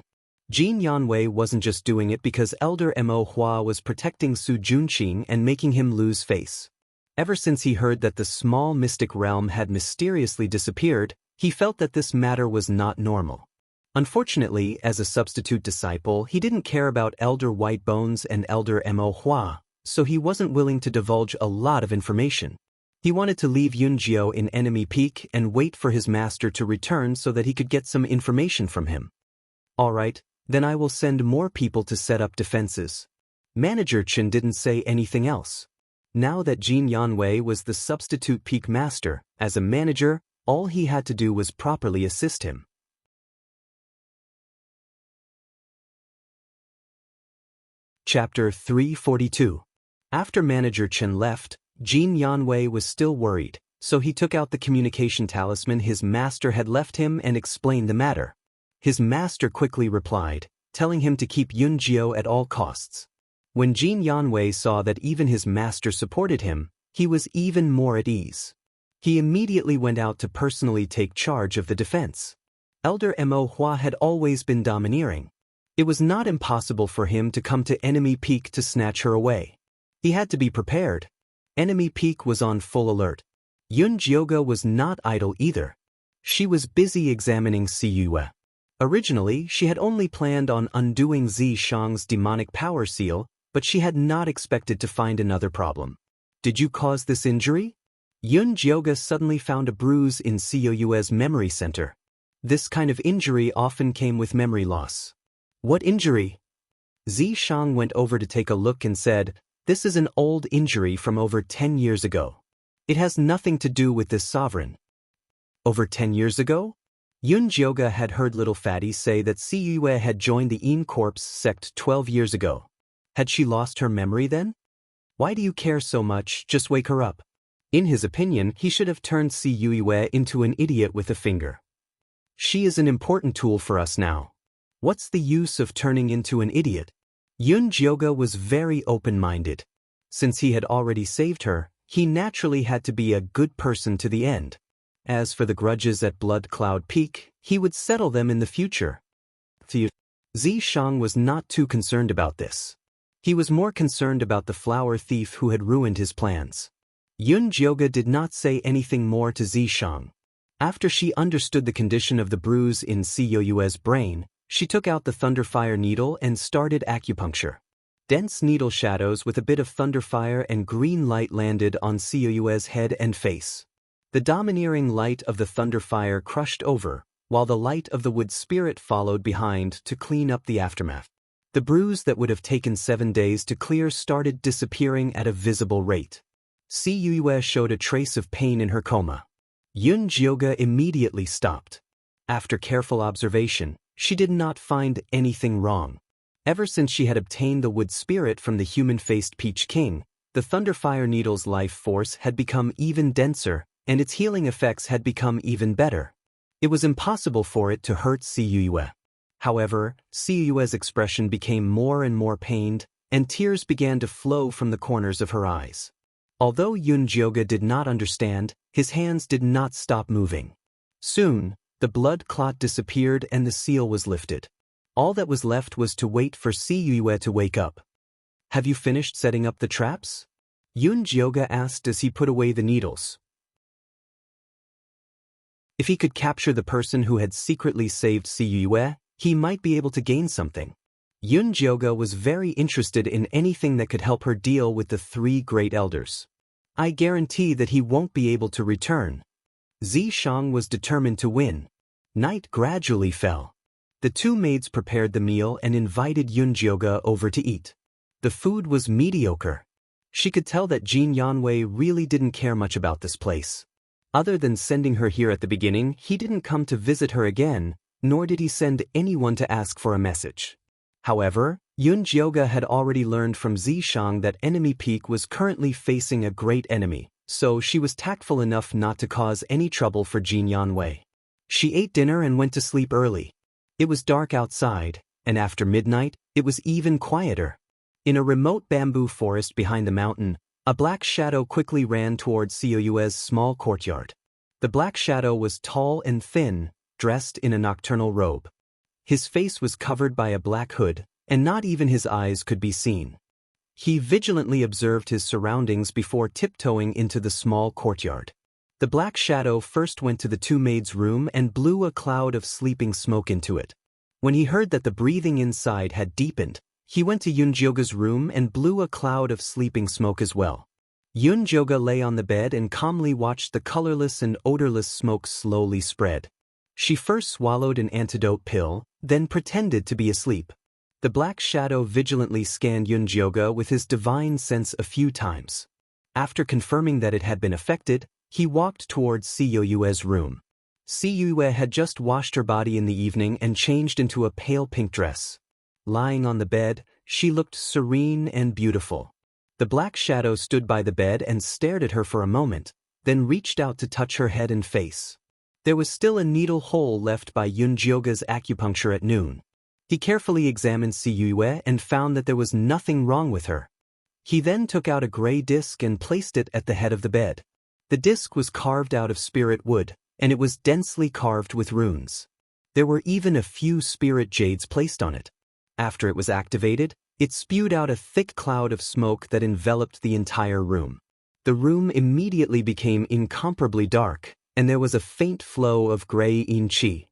Jin Yanwei wasn't just doing it because Elder Mo Hua was protecting Su Junqing and making him lose face. Ever since he heard that the small mystic realm had mysteriously disappeared, he felt that this matter was not normal. Unfortunately, as a substitute disciple, he didn't care about Elder White Bones and Elder Mo Hua, so he wasn't willing to divulge a lot of information. He wanted to leave Yun Jio in enemy peak and wait for his master to return so that he could get some information from him. Alright, then I will send more people to set up defenses. Manager Chen didn't say anything else. Now that Jin Yanwei was the substitute peak master, as a manager, all he had to do was properly assist him. Chapter 342. After Manager Chen left, Jin Yanwei was still worried, so he took out the communication talisman his master had left him and explained the matter. His master quickly replied, telling him to keep Yun Jio at all costs. When Jin Yanwei saw that even his master supported him, he was even more at ease. He immediately went out to personally take charge of the defense. Elder Mo Hua had always been domineering. It was not impossible for him to come to enemy peak to snatch her away. He had to be prepared. Enemy peak was on full alert. Yun Jioga was not idle either. She was busy examining Si Yue. Originally, she had only planned on undoing Zishang's demonic power seal, but she had not expected to find another problem. Did you cause this injury? Yun Jioga suddenly found a bruise in Si Yue's memory center. This kind of injury often came with memory loss. What injury? Zishang went over to take a look and said, "This is an old injury from over 10 years ago. It has nothing to do with this sovereign." Over 10 years ago? Yun Jioga had heard Little Fatty say that Si Yue had joined the In Corps sect 12 years ago. Had she lost her memory then? Why do you care so much? Just wake her up. In his opinion, he should have turned Si Yue into an idiot with a finger. She is an important tool for us now. What's the use of turning into an idiot? Yun Jioga was very open-minded. Since he had already saved her, he naturally had to be a good person to the end. As for the grudges at Blood Cloud Peak, he would settle them in the future. Zishang was not too concerned about this. He was more concerned about the flower thief who had ruined his plans. Yun Jioga did not say anything more to Zishang. After she understood the condition of the bruise in Si Yue's brain, she took out the Thunderfire needle and started acupuncture. Dense needle shadows with a bit of thunderfire and green light landed on Si Yue's head and face. The domineering light of the thunderfire crushed over, while the light of the wood spirit followed behind to clean up the aftermath. The bruise that would have taken 7 days to clear started disappearing at a visible rate. Si Yue showed a trace of pain in her coma. Yun Jioga immediately stopped. After careful observation, she did not find anything wrong. Ever since she had obtained the wood spirit from the human-faced Peach King, the Thunderfire Needle's life force had become even denser, and its healing effects had become even better. It was impossible for it to hurt Si Yue. However, Si Yue's expression became more and more pained, and tears began to flow from the corners of her eyes. Although Yun Jioga did not understand, his hands did not stop moving. Soon, the blood clot disappeared and the seal was lifted. All that was left was to wait for Si Yue to wake up. "Have you finished setting up the traps?" Yun Jioga asked as he put away the needles. If he could capture the person who had secretly saved Si Yue, he might be able to gain something. Yun Jioga was very interested in anything that could help her deal with the 3 great elders. "I guarantee that he won't be able to return." Zishang was determined to win. Night gradually fell. The two maids prepared the meal and invited Yunjioge over to eat. The food was mediocre. She could tell that Jin Yanwei really didn't care much about this place. Other than sending her here at the beginning, he didn't come to visit her again, nor did he send anyone to ask for a message. However, Yunjioge had already learned from Zishang that enemy Peak was currently facing a great enemy, so she was tactful enough not to cause any trouble for Jin Yanwei. She ate dinner and went to sleep early. It was dark outside, and after midnight, it was even quieter. In a remote bamboo forest behind the mountain, a black shadow quickly ran towards Xiaoyue's small courtyard. The black shadow was tall and thin, dressed in a nocturnal robe. His face was covered by a black hood, and not even his eyes could be seen. He vigilantly observed his surroundings before tiptoeing into the small courtyard. The black shadow first went to the two maids' room and blew a cloud of sleeping smoke into it. When he heard that the breathing inside had deepened, he went to Yunjioge's room and blew a cloud of sleeping smoke as well. Yunjioge lay on the bed and calmly watched the colorless and odorless smoke slowly spread. She first swallowed an antidote pill, then pretended to be asleep. The black shadow vigilantly scanned Yunjioge with his divine sense a few times. After confirming that it had been affected, he walked towards Xiaoyue's room. Xiaoyue had just washed her body in the evening and changed into a pale pink dress. Lying on the bed, she looked serene and beautiful. The black shadow stood by the bed and stared at her for a moment, then reached out to touch her head and face. There was still a needle hole left by Yunjioge's acupuncture at noon. He carefully examined Xiaoyue and found that there was nothing wrong with her. He then took out a gray disc and placed it at the head of the bed. The disc was carved out of spirit wood, and it was densely carved with runes. There were even a few spirit jades placed on it. After it was activated, it spewed out a thick cloud of smoke that enveloped the entire room. The room immediately became incomparably dark, and there was a faint flow of gray yin qi.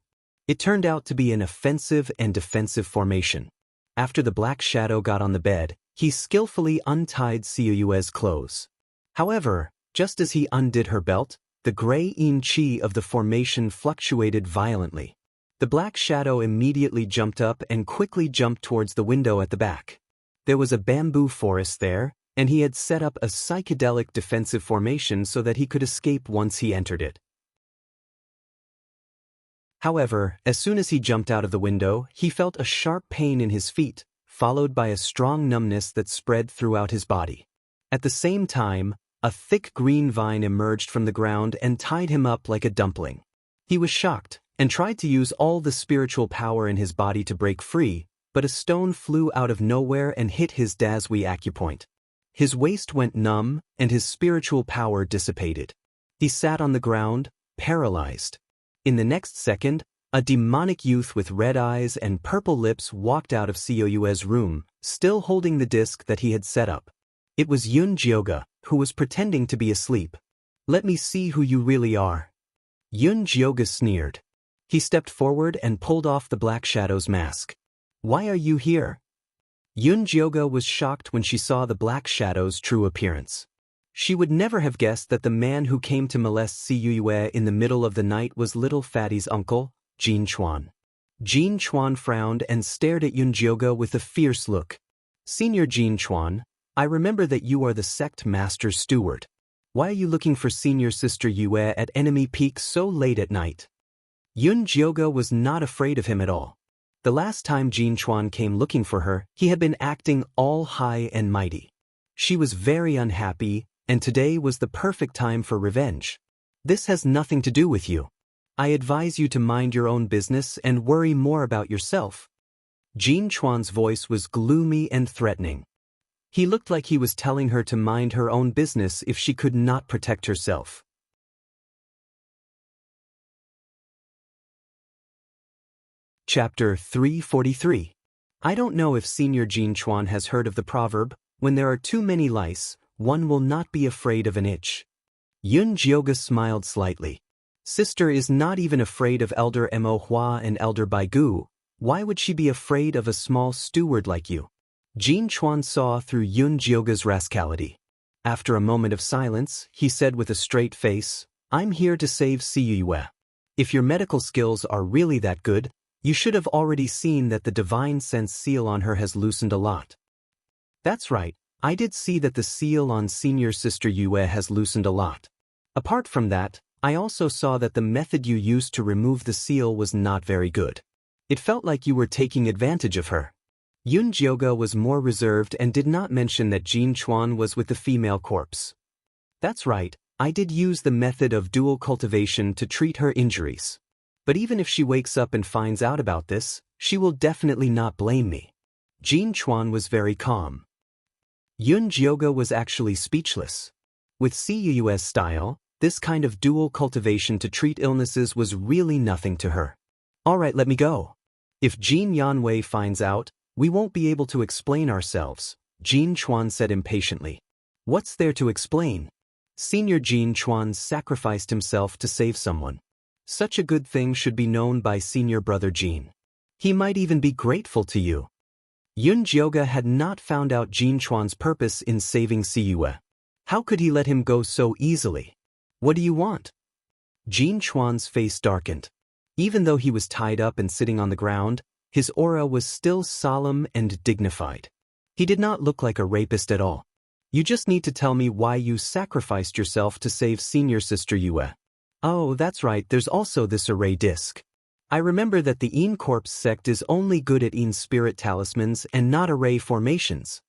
It turned out to be an offensive and defensive formation. After the black shadow got on the bed, he skillfully untied Xiaoyue's clothes. However, just as he undid her belt, the gray yin qi of the formation fluctuated violently. The black shadow immediately jumped up and quickly jumped towards the window at the back. There was a bamboo forest there, and he had set up a psychedelic defensive formation so that he could escape once he entered it. However, as soon as he jumped out of the window, he felt a sharp pain in his feet, followed by a strong numbness that spread throughout his body. At the same time, a thick green vine emerged from the ground and tied him up like a dumpling. He was shocked, and tried to use all the spiritual power in his body to break free, but a stone flew out of nowhere and hit his Dazui acupoint. His waist went numb, and his spiritual power dissipated. He sat on the ground, paralyzed. In the next second, a demonic youth with red eyes and purple lips walked out of Xiaoyue's room, still holding the disc that he had set up. It was Yunjioge, who was pretending to be asleep. "Let me see who you really are." Yunjioge sneered. He stepped forward and pulled off the black shadow's mask. "Why are you here?" Yunjioge was shocked when she saw the black shadow's true appearance. She would never have guessed that the man who came to molest Xiaoyue in the middle of the night was little Fatty's uncle, Jin Chuan. Jin Chuan frowned and stared at Yunjioge with a fierce look. "Senior Jin Chuan, I remember that you are the sect master's steward. Why are you looking for Senior Sister Yue at enemy peak so late at night?" Yunjioge was not afraid of him at all. The last time Jin Chuan came looking for her, he had been acting all high and mighty. She was very unhappy, and today was the perfect time for revenge. "This has nothing to do with you. I advise you to mind your own business and worry more about yourself." Jin Chuan's voice was gloomy and threatening. He looked like he was telling her to mind her own business if she could not protect herself. Chapter 343. I don't know if Senior Jin Chuan has heard of the proverb, "When there are too many lice, one will not be afraid of an itch." Yunjioge smiled slightly. "Sister is not even afraid of Elder Mo Hua and Elder Baigu. Why would she be afraid of a small steward like you?" Jin Chuan saw through Yunjioge's rascality. After a moment of silence, he said with a straight face, "I'm here to save Xiaoyue. If your medical skills are really that good, You should have already seen that the divine sense seal on her has loosened a lot. That's right, I did see that the seal on senior sister Yue has loosened a lot. Apart from that, I also saw that the method you used to remove the seal was not very good. It felt like you were taking advantage of her. Yun Jioga was more reserved and did not mention that Jin Chuan was with the female corpse. That's right, I did use the method of dual cultivation to treat her injuries. But even if she wakes up and finds out about this, she will definitely not blame me. Jin Chuan was very calm. Yun Jioga was actually speechless. With Cu's style, this kind of dual cultivation to treat illnesses was really nothing to her. Alright, let me go. If Jin Yanwei finds out, we won't be able to explain ourselves, Jin Chuan said impatiently. What's there to explain? Senior Jin Chuan sacrificed himself to save someone. Such a good thing should be known by senior brother Jin. He might even be grateful to you. Yun Jioga had not found out Jin Chuan's purpose in saving Cue. How could he let him go so easily? What do you want? Jin Chuan's face darkened. Even though he was tied up and sitting on the ground, his aura was still solemn and dignified. He did not look like a rapist at all. You just need to tell me why you sacrificed yourself to save senior sister Yue. Oh, that's right, there's also this array disc. I remember that the Yin Corpse sect is only good at Yin spirit talismans and not array formations.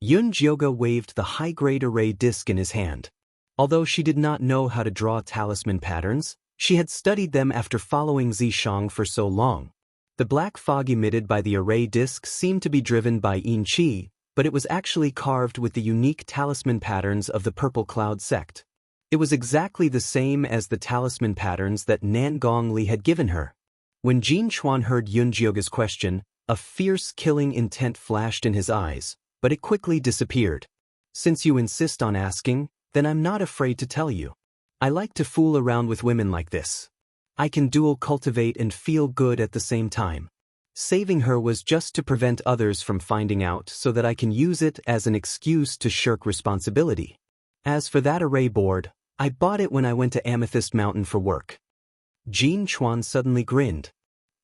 Yun Jioga waved the high-grade array disc in his hand. Although she did not know how to draw talisman patterns, she had studied them after following Zishang for so long. The black fog emitted by the array disc seemed to be driven by Yin Qi, but it was actually carved with the unique talisman patterns of the Purple Cloud sect. It was exactly the same as the talisman patterns that Nan Gongli had given her. When Jin Chuan heard Yun Jioga's question, a fierce killing intent flashed in his eyes, but it quickly disappeared. Since you insist on asking, then I'm not afraid to tell you. I like to fool around with women like this. I can dual cultivate and feel good at the same time. Saving her was just to prevent others from finding out so that I can use it as an excuse to shirk responsibility. As for that array board, I bought it when I went to Amethyst Mountain for work. Jin Chuan suddenly grinned.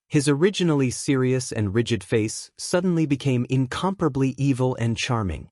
His originally serious and rigid face suddenly became incomparably evil and charming.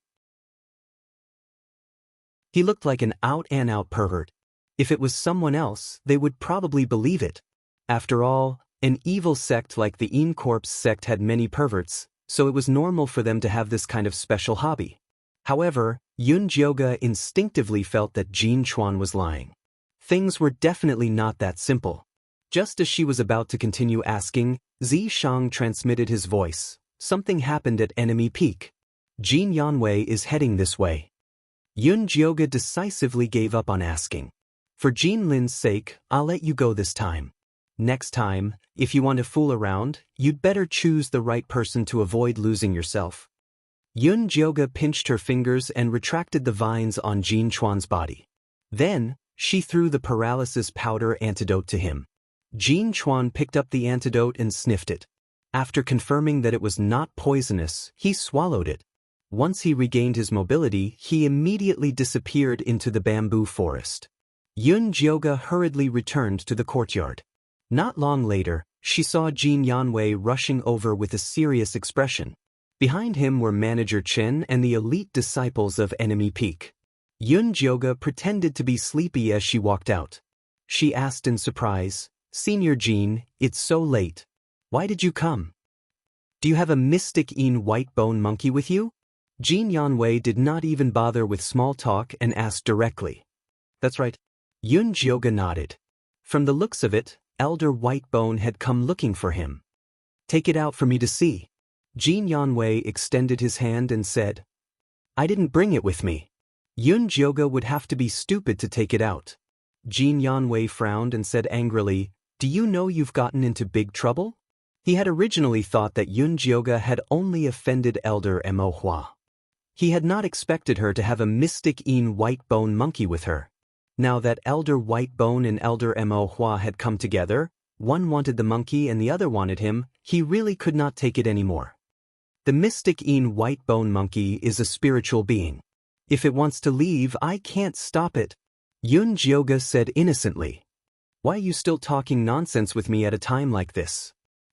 He looked like an out-and-out pervert. If it was someone else, they would probably believe it. After all, an evil sect like the Yin Corpse sect had many perverts, so it was normal for them to have this kind of special hobby. However, Yun Jioga instinctively felt that Jin Chuan was lying. Things were definitely not that simple. Just as she was about to continue asking, Zishang transmitted his voice. Something happened at Enemy Peak. Jin Yanwei is heading this way. Yun Jioga decisively gave up on asking. For Jin Lin's sake, I'll let you go this time. Next time, if you want to fool around, you'd better choose the right person to avoid losing yourself. Yun Jioga pinched her fingers and retracted the vines on Jin Chuan's body. Then, she threw the paralysis powder antidote to him. Jin Chuan picked up the antidote and sniffed it. After confirming that it was not poisonous, he swallowed it. Once he regained his mobility, he immediately disappeared into the bamboo forest. Yun Jioga hurriedly returned to the courtyard. Not long later, she saw Jin Yanwei rushing over with a serious expression. Behind him were Manager Chen and the elite disciples of Enemy Peak. Yun Jioga pretended to be sleepy as she walked out. She asked in surprise, "Senior Jin, it's so late. Why did you come? Do you have a mystic Yin white bone monkey with you?" Jin Yanwei did not even bother with small talk and asked directly. That's right. Yun Jioga nodded. From the looks of it, Elder Whitebone had come looking for him. "Take it out for me to see." Jin Yanwei extended his hand and said, "I didn't bring it with me." Yun Jioga would have to be stupid to take it out. Jin Yanwei frowned and said angrily, "Do you know you've gotten into big trouble?" He had originally thought that Yun Jioga had only offended Elder Mo Hua. He had not expected her to have a mystic Yin white bone monkey with her. Now that Elder Whitebone and Elder Mo Hua had come together, one wanted the monkey and the other wanted him, he really could not take it anymore. The mystic Yin Whitebone monkey is a spiritual being. If it wants to leave, I can't stop it. Yun Jioga said innocently. "Why are you still talking nonsense with me at a time like this?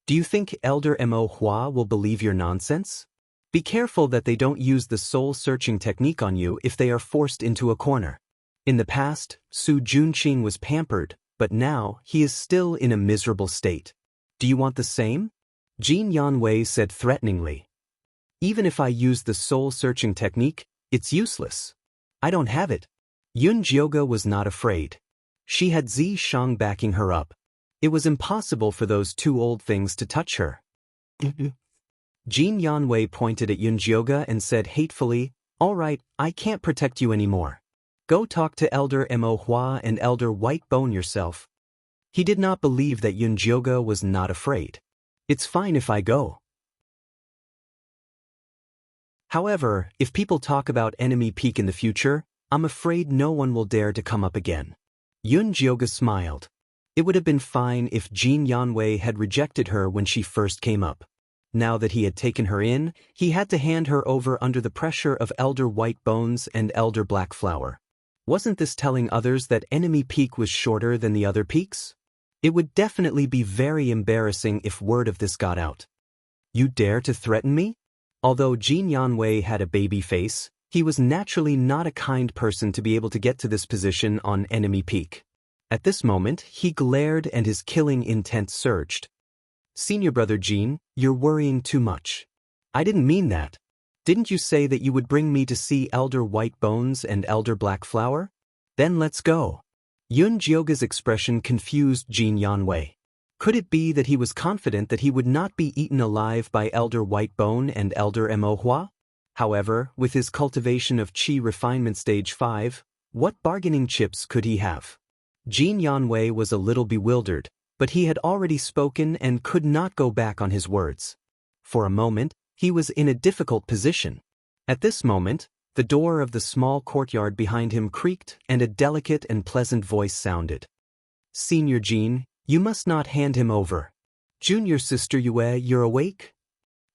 Do you think Elder Mo Hua will believe your nonsense? Be careful that they don't use the soul-searching technique on you if they are forced into a corner. In the past, Su Junqing was pampered, but now he is still in a miserable state. Do you want the same? Jin Yanwei said threateningly. Even if I use the soul-searching technique, it's useless. I don't have it. Yun Jioga was not afraid. She had Zi Shang backing her up. It was impossible for those two old things to touch her. Jin Yanwei pointed at Yun Jioga and said hatefully, "All right, I can't protect you anymore. Go talk to Elder Mo Hua and Elder Whitebone yourself." He did not believe that Yun Jioga was not afraid. "It's fine if I go. However, if people talk about enemy peak in the future, I'm afraid no one will dare to come up again." Yun Jioga smiled. It would have been fine if Jin Yanwei had rejected her when she first came up. Now that he had taken her in, he had to hand her over under the pressure of Elder Whitebones and Elder Blackflower. Wasn't this telling others that enemy peak was shorter than the other peaks? It would definitely be very embarrassing if word of this got out. "You dare to threaten me?" Although Jin Yanwei had a baby face, he was naturally not a kind person to be able to get to this position on enemy peak. At this moment, he glared and his killing intent surged. "Senior brother Jin, you're worrying too much. I didn't mean that. Didn't you say that you would bring me to see Elder Whitebones and Elder Blackflower? Then let's go." Yun Jioga's expression confused Jin Yanwei. Could it be that he was confident that he would not be eaten alive by Elder Whitebone and Elder Mo Hua? However, with his cultivation of Qi refinement stage 5, what bargaining chips could he have? Jin Yanwei was a little bewildered, but he had already spoken and could not go back on his words. For a moment, he was in a difficult position. At this moment, the door of the small courtyard behind him creaked and a delicate and pleasant voice sounded. "Senior Jin, you must not hand him over. Junior sister Yue, you're awake?"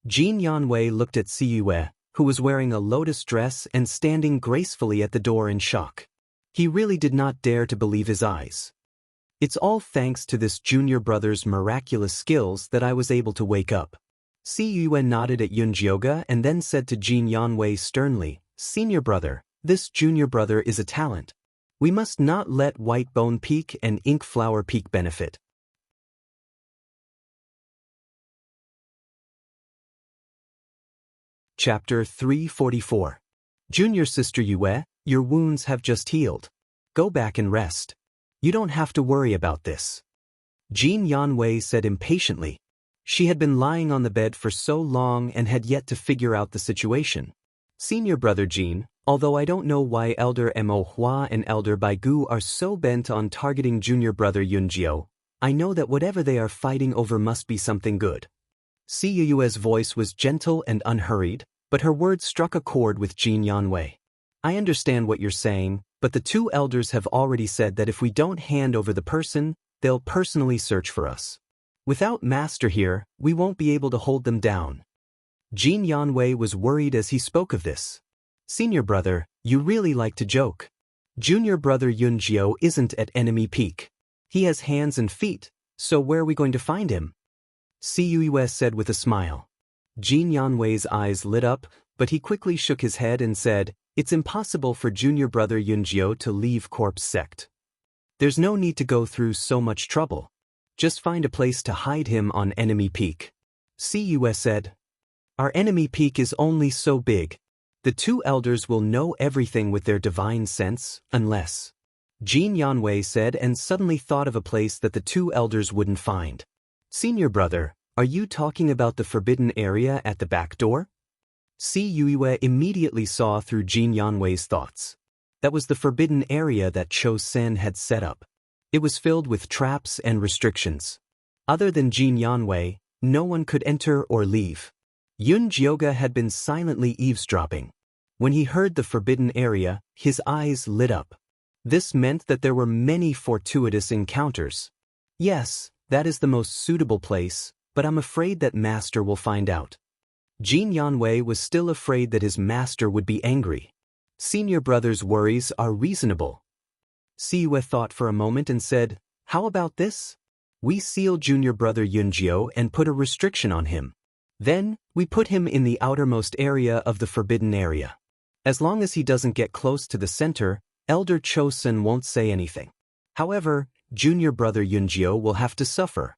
Jin Yanwei looked at Si Yue, who was wearing a lotus dress and standing gracefully at the door in shock. He really did not dare to believe his eyes. "It's all thanks to this junior brother's miraculous skills that I was able to wake up." Si Yue nodded at Yun Jioga and then said to Jin Yanwei sternly, "Senior brother, this junior brother is a talent. We must not let Whitebone Peak and Ink Flower Peak benefit." Chapter 344. Junior sister Yue, your wounds have just healed. Go back and rest. You don't have to worry about this. Jin Yanwei said impatiently. She had been lying on the bed for so long and had yet to figure out the situation. "Senior brother Jin, although I don't know why Elder Mo Hua and Elder Baigu are so bent on targeting junior brother Yun Jio, I know that whatever they are fighting over must be something good." Si Yue's voice was gentle and unhurried, but her words struck a chord with Jin Yanwei. "I understand what you're saying, but the two elders have already said that if we don't hand over the person, they'll personally search for us. Without Master here, we won't be able to hold them down." Jin Yanwei was worried as he spoke of this. "Senior brother, you really like to joke. Junior brother Yun Jio isn't at enemy peak. He has hands and feet, so where are we going to find him?" Si Yue said with a smile. Jin Yanwei's eyes lit up, but he quickly shook his head and said, "It's impossible for junior brother Yun Jio to leave Corpse Sect. There's no need to go through so much trouble. Just find a place to hide him on enemy peak." Si Yue said, "Our enemy peak is only so big. The two elders will know everything with their divine sense, unless..." Jin Yanwei said and suddenly thought of a place that the two elders wouldn't find. "Senior brother, are you talking about the forbidden area at the back door?" Si Yue immediately saw through Jin Yanwei's thoughts. That was the forbidden area that Cho Sen had set up. It was filled with traps and restrictions. Other than Jin Yanwei, no one could enter or leave. Yun Jioga had been silently eavesdropping. When he heard the forbidden area, his eyes lit up. This meant that there were many fortuitous encounters. "Yes, that is the most suitable place, but I'm afraid that Master will find out." Jin Yanwei was still afraid that his master would be angry. Senior brother's worries are reasonable. Si Yue thought for a moment and said, "How about this? We seal junior brother Yunjiu and put a restriction on him. Then, we put him in the outermost area of the forbidden area. As long as he doesn't get close to the center, Elder Chosun won't say anything. However, junior brother Yunjiu will have to suffer.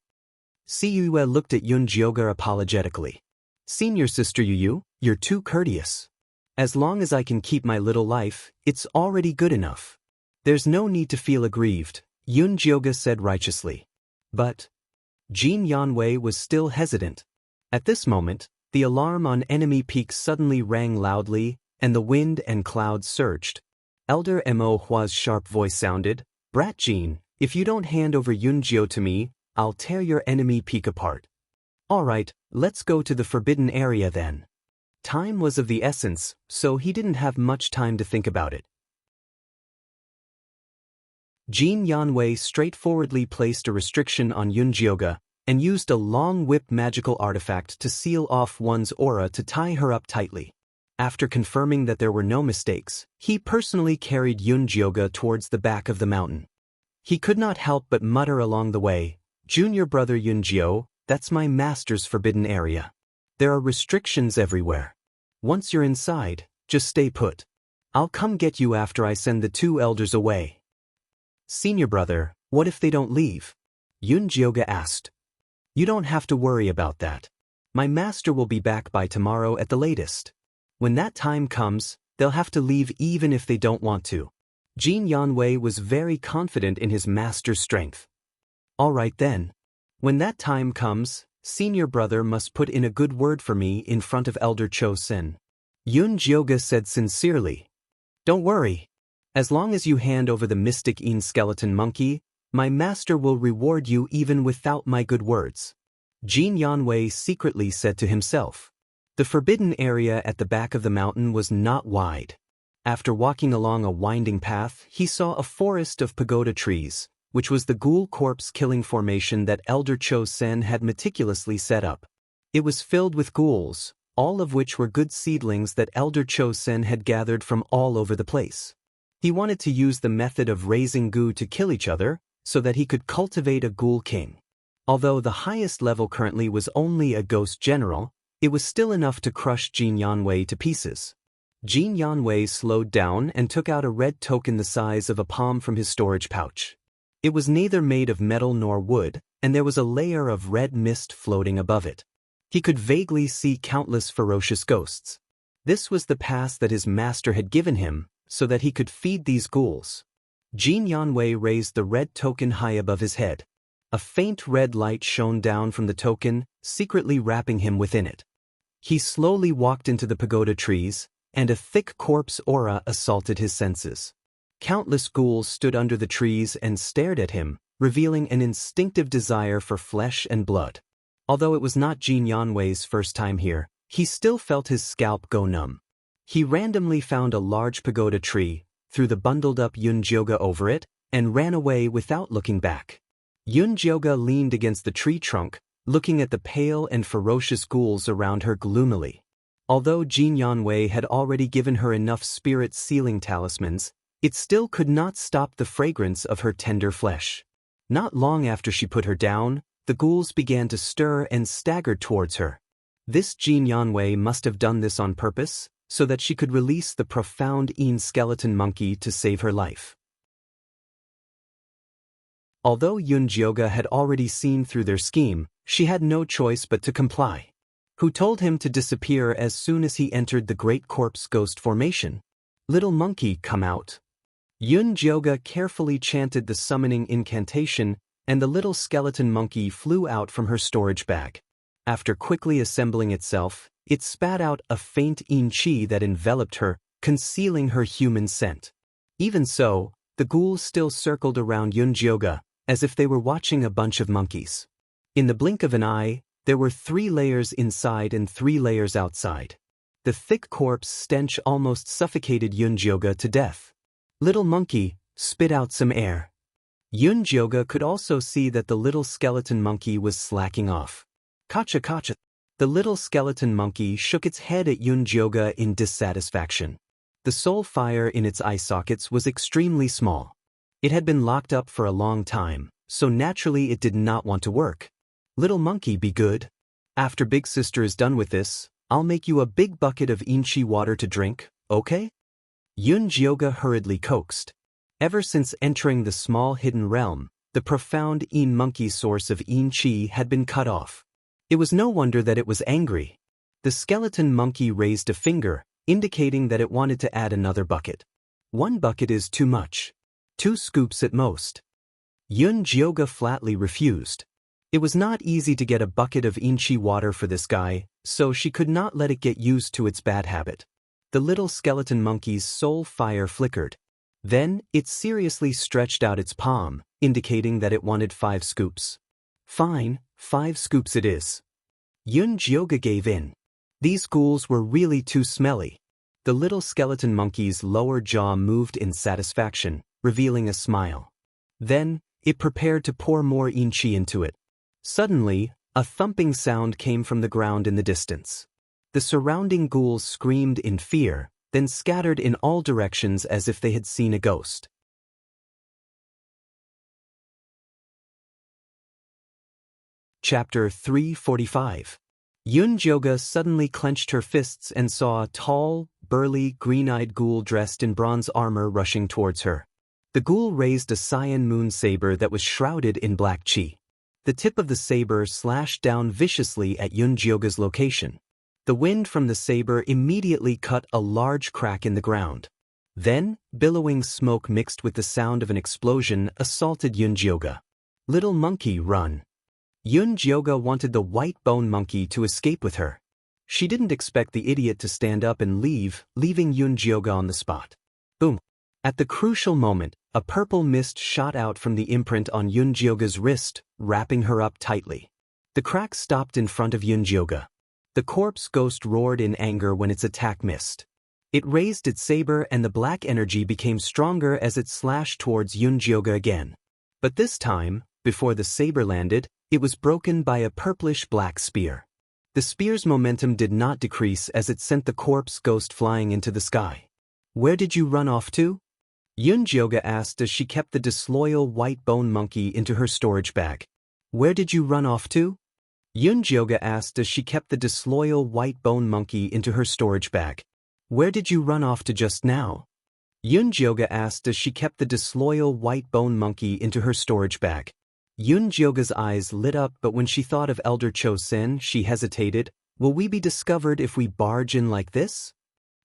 Siyue looked at Yunjioga apologetically. Senior sister Yu, you're too courteous. As long as I can keep my little life, it's already good enough. There's no need to feel aggrieved, Yunjioga said righteously. But Jin Yanwei was still hesitant. At this moment, the alarm on enemy peaks suddenly rang loudly, and the wind and clouds surged. Elder Mo Hua's sharp voice sounded, "Brat Jin, if you don't hand over Yunjiu to me, I'll tear your enemy peak apart." Alright, let's go to the forbidden area then. Time was of the essence, so he didn't have much time to think about it. Jin Yanwei straightforwardly placed a restriction on Yunjioga, and used a long whip magical artifact to seal off one's aura to tie her up tightly. After confirming that there were no mistakes, he personally carried Yunjioga towards the back of the mountain. He could not help but mutter along the way, "Junior brother Yunjiu, that's my master's forbidden area. There are restrictions everywhere. Once you're inside, just stay put. I'll come get you after I send the two elders away." "Senior brother, what if they don't leave?" Yunjioga asked. "You don't have to worry about that. My master will be back by tomorrow at the latest. When that time comes, they'll have to leave even if they don't want to." Jin Yanwei was very confident in his master's strength. "Alright then. When that time comes, senior brother must put in a good word for me in front of Elder Chosun," Yunjioga said sincerely. "Don't worry. As long as you hand over the mystic skeleton monkey, my master will reward you even without my good words," Jin Yanwei secretly said to himself. The forbidden area at the back of the mountain was not wide. After walking along a winding path, he saw a forest of pagoda trees, which was the ghoul corpse killing formation that Elder Chosun had meticulously set up. It was filled with ghouls, all of which were good seedlings that Elder Chosun had gathered from all over the place. He wanted to use the method of raising goo to kill each other, so that he could cultivate a ghoul king. Although the highest level currently was only a ghost general, it was still enough to crush Jin Yanwei to pieces. Jin Yanwei slowed down and took out a red token the size of a palm from his storage pouch. It was neither made of metal nor wood, and there was a layer of red mist floating above it. He could vaguely see countless ferocious ghosts. This was the pass that his master had given him, so that he could feed these ghouls. Jin Yanwei raised the red token high above his head. A faint red light shone down from the token, secretly wrapping him within it. He slowly walked into the pagoda trees, and a thick corpse aura assaulted his senses. Countless ghouls stood under the trees and stared at him, revealing an instinctive desire for flesh and blood. Although it was not Jin Yanwei's first time here, he still felt his scalp go numb. He randomly found a large pagoda tree, threw the bundled-up Yunjioga over it, and ran away without looking back. Yunjioga leaned against the tree trunk, looking at the pale and ferocious ghouls around her gloomily. Although Jin Yanwei had already given her enough spirit-sealing talismans, it still could not stop the fragrance of her tender flesh. Not long after she put her down, the ghouls began to stir and staggered towards her. This Jin Yanwei must have done this on purpose, so that she could release the profound skeleton monkey to save her life. Although Yunjioga had already seen through their scheme, she had no choice but to comply. Who told him to disappear as soon as he entered the great corpse ghost formation? "Little monkey, come out." Yunjioga carefully chanted the summoning incantation, and the little skeleton monkey flew out from her storage bag. After quickly assembling itself, it spat out a faint chi that enveloped her, concealing her human scent. Even so, the ghouls still circled around Yunjioga, as if they were watching a bunch of monkeys. In the blink of an eye, there were 3 layers inside and 3 layers outside. The thick corpse stench almost suffocated Yunjioga to death. "Little monkey, spit out some air." Yunjioga could also see that the little skeleton monkey was slacking off. "Kacha kacha." The little skeleton monkey shook its head at Yunjioga in dissatisfaction. The soul fire in its eye sockets was extremely small. It had been locked up for a long time, so naturally it did not want to work. Little monkey, be good. After big sister is done with this, I'll make you a big bucket of inchi water to drink, okay? Yun Jioga hurriedly coaxed. Ever since entering the small hidden realm, the profound In monkey source of In Chi had been cut off. It was no wonder that it was angry. The skeleton monkey raised a finger, indicating that it wanted to add another bucket. 1 bucket is too much. 2 scoops at most. Yun Jioga flatly refused. It was not easy to get a bucket of inchi water for this guy, so she could not let it get used to its bad habit. The little skeleton monkey's soul fire flickered. Then, it seriously stretched out its palm, indicating that it wanted 5 scoops. Fine, 5 scoops it is. Yun Jioga gave in. These ghouls were really too smelly. The little skeleton monkey's lower jaw moved in satisfaction, revealing a smile. Then, it prepared to pour more inchi into it. Suddenly, a thumping sound came from the ground in the distance. The surrounding ghouls screamed in fear, then scattered in all directions as if they had seen a ghost. Chapter 345. Yun Jioga suddenly clenched her fists and saw a tall, burly, green-eyed ghoul dressed in bronze armor rushing towards her. The ghoul raised a cyan moon saber that was shrouded in black chi. The tip of the saber slashed down viciously at Yun Jioga's location. The wind from the saber immediately cut a large crack in the ground. Then, billowing smoke mixed with the sound of an explosion assaulted Yun Jioga. Little monkey, run. Yun Jioga wanted the white bone monkey to escape with her. She didn't expect the idiot to stand up and leave, leaving Yun Jioga on the spot. Boom. At the crucial moment, a purple mist shot out from the imprint on Yun Jioga's wrist, wrapping her up tightly. The crack stopped in front of Yun Jioga. The corpse ghost roared in anger when its attack missed. It raised its saber and the black energy became stronger as it slashed towards Yun Jioga again. But this time, before the saber landed, it was broken by a purplish-black spear. The spear's momentum did not decrease as it sent the corpse ghost flying into the sky. Where did you run off to? Yun Jioga asked as she kept the disloyal white bone monkey into her storage bag. Where did you run off to? Yun Jioga asked as she kept the disloyal white bone monkey into her storage bag. Where did you run off to just now? Yun Jioga asked as she kept the disloyal white bone monkey into her storage bag. Yun Jioga's eyes lit up, but when she thought of Elder Cho Sen, she hesitated. Will we be discovered if we barge in like this?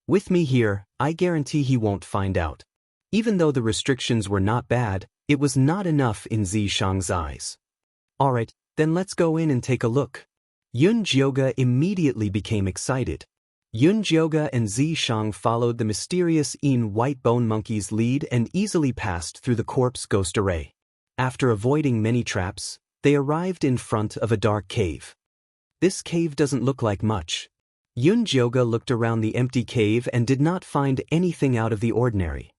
With me here, I guarantee he won't find out. Even though the restrictions were not bad, it was not enough in Zishang's eyes. Alright, then let's go in and take a look. Yun Jioga immediately became excited. Yun Jioga and Zishang followed the mysterious In white bone monkey's lead and easily passed through the corpse ghost array. After avoiding many traps, they arrived in front of a dark cave. This cave doesn't look like much. Yun Jioga looked around the empty cave and did not find anything out of the ordinary.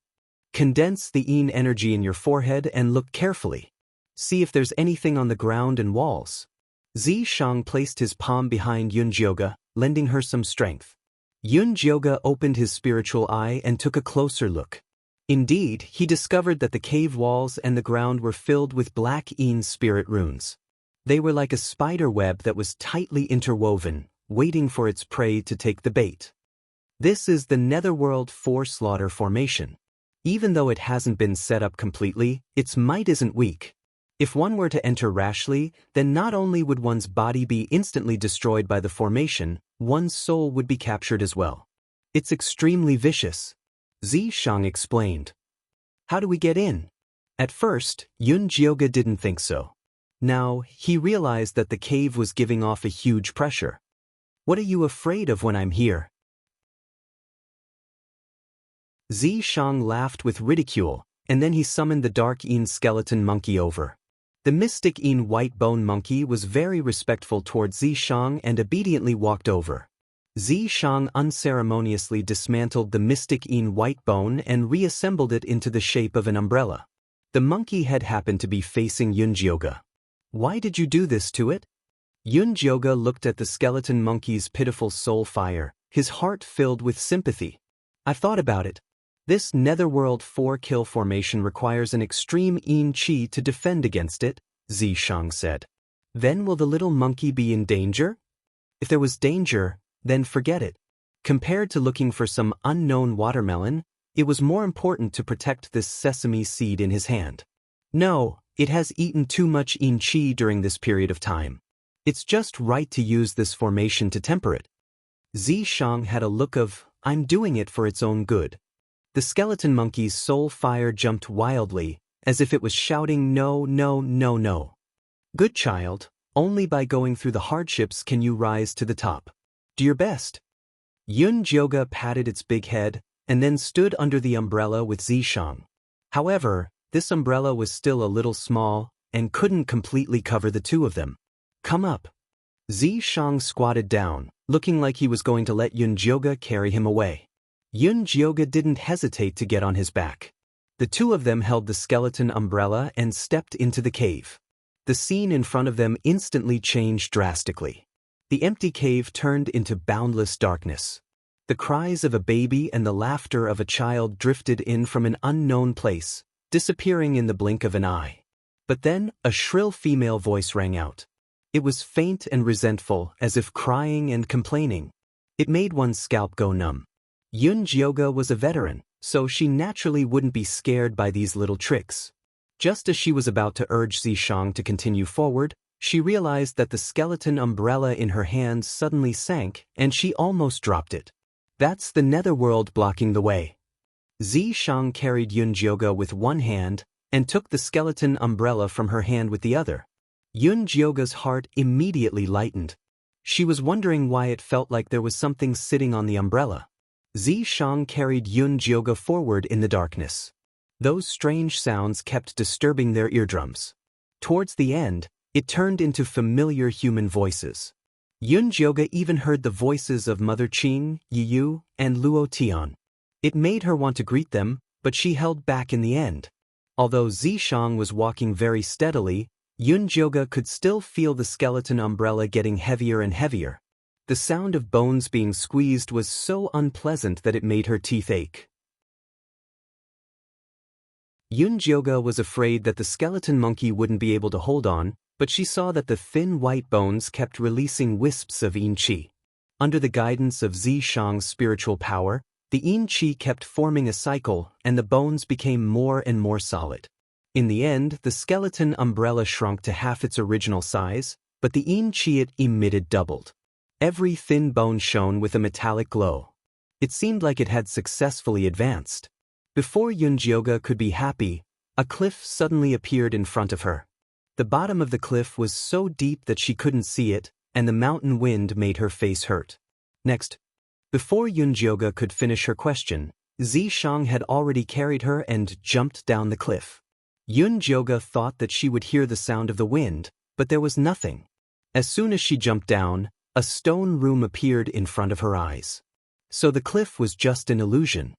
Condense the In energy in your forehead and look carefully. See if there's anything on the ground and walls. Zishang placed his palm behind Yun Jioga, lending her some strength. Yun Jioga opened his spiritual eye and took a closer look. Indeed, he discovered that the cave walls and the ground were filled with black In spirit runes. They were like a spider web that was tightly interwoven, waiting for its prey to take the bait. This is the Netherworld 4 Slaughter formation. Even though it hasn't been set up completely, its might isn't weak. If one were to enter rashly, then not only would one's body be instantly destroyed by the formation, one's soul would be captured as well. It's extremely vicious. Zishang explained. How do we get in? At first, Yun Jioga didn't think so. Now, he realized that the cave was giving off a huge pressure. What are you afraid of when I'm here? Zishang laughed with ridicule, and then he summoned the dark In skeleton monkey over. The mystic In white bone monkey was very respectful toward Zishang and obediently walked over. Zishang unceremoniously dismantled the mystic In white bone and reassembled it into the shape of an umbrella. The monkey head happened to be facing Yun Jioga. Why did you do this to it? Yun Jioga looked at the skeleton monkey's pitiful soul fire, his heart filled with sympathy. I've thought about it. This Netherworld 4-kill formation requires an extreme yin chi to defend against it, Xianxia said. Then will the little monkey be in danger? If there was danger, then forget it. Compared to looking for some unknown watermelon, it was more important to protect this sesame seed in his hand. No, it has eaten too much yin chi during this period of time. It's just right to use this formation to temper it. Xianxia had a look of, I'm doing it for its own good. The skeleton monkey's soul fire jumped wildly, as if it was shouting no, no, no, no. Good child, only by going through the hardships can you rise to the top. Do your best. Yunjioga patted its big head, and then stood under the umbrella with Xianxia. However, this umbrella was still a little small, and couldn't completely cover the two of them. Come up. Xianxia squatted down, looking like he was going to let Yunjioga carry him away. Yunjioga didn't hesitate to get on his back. The two of them held the skeleton umbrella and stepped into the cave. The scene in front of them instantly changed drastically. The empty cave turned into boundless darkness. The cries of a baby and the laughter of a child drifted in from an unknown place, disappearing in the blink of an eye. But then, a shrill female voice rang out. It was faint and resentful, as if crying and complaining. It made one's scalp go numb. Yunjioga was a veteran, so she naturally wouldn't be scared by these little tricks. Just as she was about to urge Xianxia to continue forward, she realized that the skeleton umbrella in her hand suddenly sank, and she almost dropped it. That's the netherworld blocking the way. Xianxia carried Yunjioga with one hand, and took the skeleton umbrella from her hand with the other. Yunjioga's heart immediately lightened. She was wondering why it felt like there was something sitting on the umbrella. Xianxia carried Yunjioga forward in the darkness. Those strange sounds kept disturbing their eardrums. Towards the end, it turned into familiar human voices. Yunjioga even heard the voices of Mother Qing, Yiyu, and Luo Tian. It made her want to greet them, but she held back in the end. Although Xianxia was walking very steadily, Yunjioga could still feel the skeleton umbrella getting heavier and heavier. The sound of bones being squeezed was so unpleasant that it made her teeth ache. Yunjioga was afraid that the skeleton monkey wouldn't be able to hold on, but she saw that the thin white bones kept releasing wisps of yin chi. Under the guidance of Xianxia's spiritual power, the yin chi kept forming a cycle, and the bones became more and more solid. In the end, the skeleton umbrella shrunk to half its original size, but the yin chi it emitted doubled. Every thin bone shone with a metallic glow. It seemed like it had successfully advanced. Before Yunjioga could be happy, a cliff suddenly appeared in front of her. The bottom of the cliff was so deep that she couldn't see it, and the mountain wind made her face hurt. Next, before Yunjioga could finish her question, Xianxia had already carried her and jumped down the cliff. Yunjioga thought that she would hear the sound of the wind, but there was nothing. As soon as she jumped down, a stone room appeared in front of her eyes. So the cliff was just an illusion.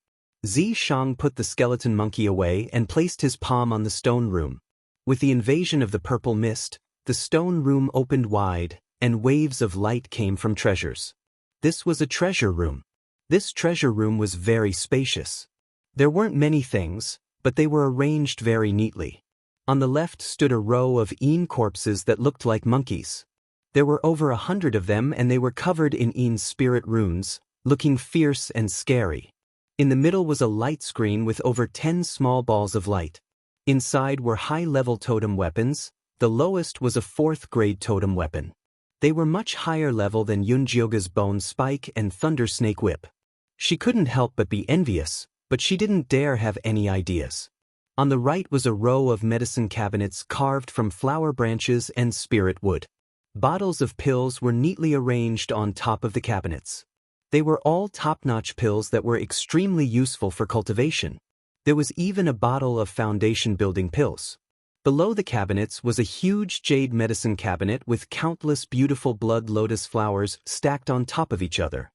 Xianxia put the skeleton monkey away and placed his palm on the stone room. With the invasion of the purple mist, the stone room opened wide, and waves of light came from treasures. This was a treasure room. This treasure room was very spacious. There weren't many things, but they were arranged very neatly. On the left stood a row of yin corpses that looked like monkeys. There were over 100 of them, and they were covered in yin spirit runes, looking fierce and scary. In the middle was a light screen with over 10 small balls of light. Inside were high-level totem weapons. The lowest was a 4th-grade totem weapon. They were much higher level than Yunjioga's bone spike and thunder snake whip. She couldn't help but be envious, but she didn't dare have any ideas. On the right was a row of medicine cabinets carved from flower branches and spirit wood. Bottles of pills were neatly arranged on top of the cabinets. They were all top-notch pills that were extremely useful for cultivation. There was even a bottle of foundation-building pills. Below the cabinets was a huge jade medicine cabinet with countless beautiful blood lotus flowers stacked on top of each other.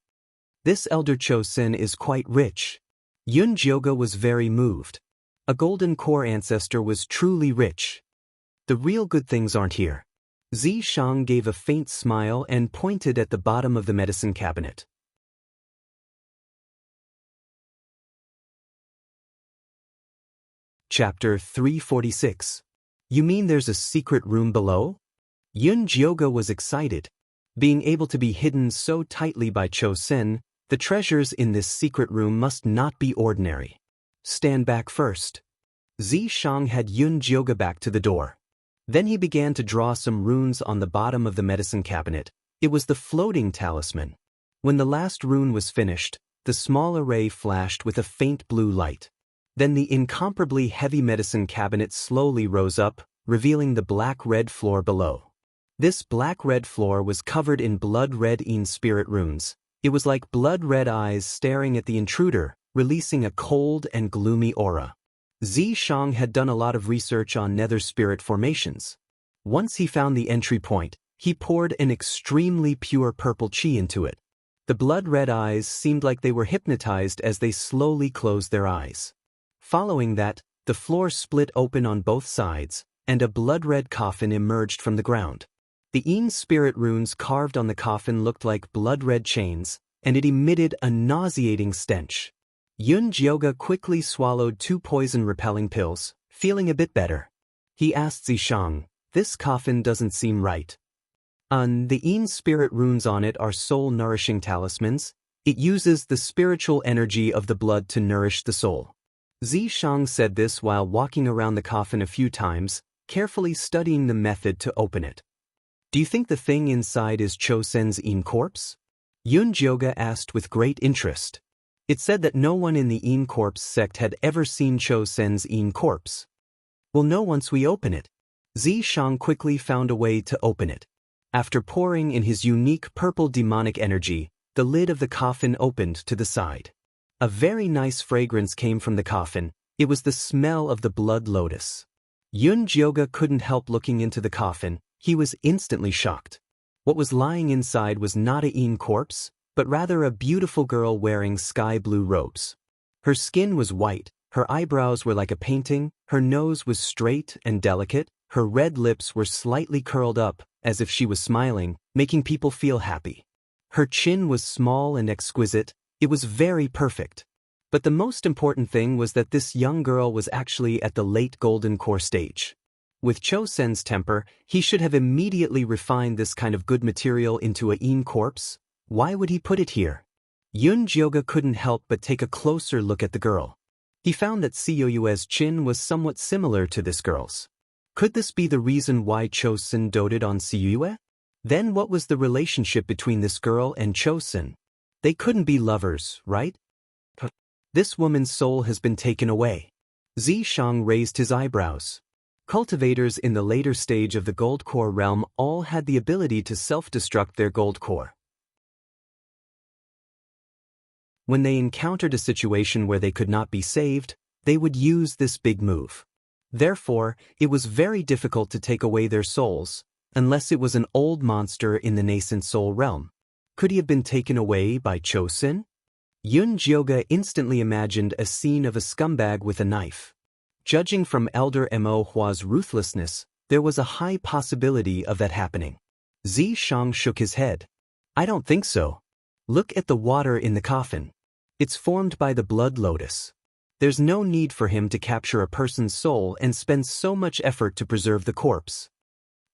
This elder Chosin is quite rich. Yunjioga was very moved. A golden core ancestor was truly rich. The real good things aren't here. Xianxia gave a faint smile and pointed at the bottom of the medicine cabinet. Chapter 346. You mean there's a secret room below? Yun Jioga was excited. Being able to be hidden so tightly by Cho Sen, the treasures in this secret room must not be ordinary. Stand back first. Zi Shang had Yun Jioga back to the door. Then he began to draw some runes on the bottom of the medicine cabinet. It was the floating talisman. When the last rune was finished, the small array flashed with a faint blue light. Then the incomparably heavy medicine cabinet slowly rose up, revealing the black-red floor below. This black-red floor was covered in blood-red spirit runes. It was like blood-red eyes staring at the intruder, releasing a cold and gloomy aura. Zi Shang had done a lot of research on nether spirit formations. Once he found the entry point, he poured an extremely pure purple chi into it. The blood-red eyes seemed like they were hypnotized as they slowly closed their eyes. Following that, the floor split open on both sides, and a blood-red coffin emerged from the ground. The spirit runes carved on the coffin looked like blood-red chains, and it emitted a nauseating stench. Yun Jioga quickly swallowed 2 poison-repelling pills, feeling a bit better. He asked Zi Shang, "This coffin doesn't seem right." The spirit runes on it are soul-nourishing talismans. It uses the spiritual energy of the blood to nourish the soul. Zi Shang said this while walking around the coffin a few times, carefully studying the method to open it. "Do you think the thing inside is Cho Sen's corpse?" Yun Jioga asked with great interest. It said that no one in the corpse sect had ever seen Cho Sen's corpse. "We'll know once we open it." Zi Shang quickly found a way to open it. After pouring in his unique purple demonic energy, the lid of the coffin opened to the side. A very nice fragrance came from the coffin. It was the smell of the blood lotus. Yun Jioga couldn't help looking into the coffin. He was instantly shocked. What was lying inside was not a corpse, but rather a beautiful girl wearing sky-blue robes. Her skin was white, her eyebrows were like a painting, her nose was straight and delicate, her red lips were slightly curled up, as if she was smiling, making people feel happy. Her chin was small and exquisite. It was very perfect. But the most important thing was that this young girl was actually at the late golden core stage. With Cho Sen's temper, he should have immediately refined this kind of good material into a corpse. Why would he put it here? Yun Jioga couldn't help but take a closer look at the girl. He found that Sioyue's chin was somewhat similar to this girl's. Could this be the reason why Cho Sen doted on Sioyue? Then what was the relationship between this girl and Cho Sen? They couldn't be lovers, right? This woman's soul has been taken away. Zi Shang raised his eyebrows. Cultivators in the later stage of the gold core realm all had the ability to self-destruct their gold core. When they encountered a situation where they could not be saved, they would use this big move. Therefore, it was very difficult to take away their souls, unless it was an old monster in the nascent soul realm. Could he have been taken away by Cho Sen? Yun Jioga instantly imagined a scene of a scumbag with a knife. Judging from Elder Mo Hua's ruthlessness, there was a high possibility of that happening. Zi Shang shook his head. "I don't think so. Look at the water in the coffin. It's formed by the blood lotus. There's no need for him to capture a person's soul and spend so much effort to preserve the corpse."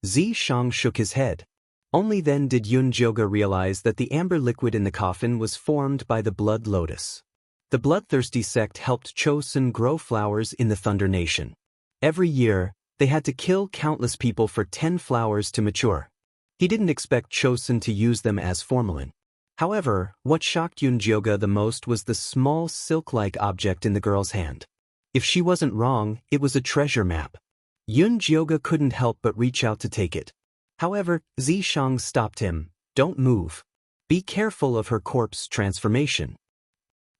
Zi Shang shook his head. Only then did Yun Jioga realize that the amber liquid in the coffin was formed by the blood lotus. The bloodthirsty sect helped Cho Sen grow flowers in the Thunder Nation. Every year, they had to kill countless people for 10 flowers to mature. He didn't expect Cho Sen to use them as formalin. However, what shocked Yun Jioga the most was the small silk-like object in the girl's hand. If she wasn't wrong, it was a treasure map. Yun Jioga couldn't help but reach out to take it. However, Zi Shang stopped him. "Don't move. Be careful of her corpse transformation."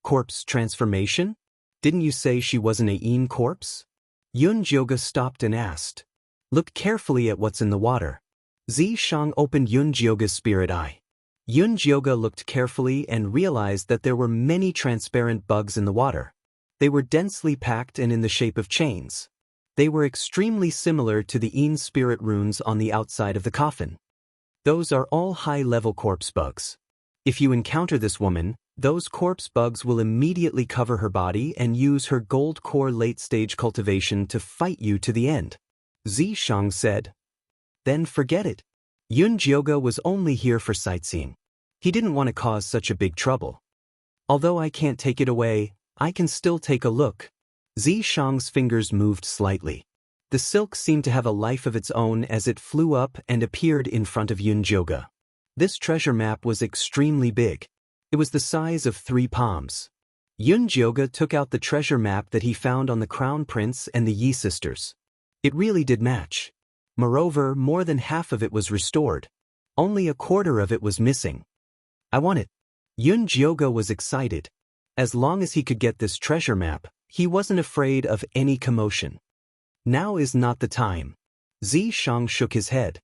"Corpse transformation? Didn't you say she wasn't a corpse?" Yun Jioga stopped and asked. "Look carefully at what's in the water." Zi Shang opened Yun Jioga's spirit eye. Yun Jioga looked carefully and realized that there were many transparent bugs in the water. They were densely packed and in the shape of chains. They were extremely similar to the spirit runes on the outside of the coffin. Those are all high-level corpse bugs. If you encounter this woman, Those corpse bugs will immediately cover her body and use her gold core late-stage cultivation to fight you to the end. Xianxia said. Then forget it. Yun Jioge was only here for sightseeing. He didn't want to cause such a big trouble. Although I can't take it away, I can still take a look. Xianxia's fingers moved slightly. The silk seemed to have a life of its own as it flew up and appeared in front of Yun Jioge. This treasure map was extremely big. It was the size of 3 palms. Yun Jioge took out the treasure map that he found on the Crown Prince and the Yi sisters. It really did match. Moreover, more than half of it was restored. Only a quarter of it was missing. I want it. Yun Jioge was excited. As long as he could get this treasure map, he wasn't afraid of any commotion. Now is not the time. Xianxia shook his head.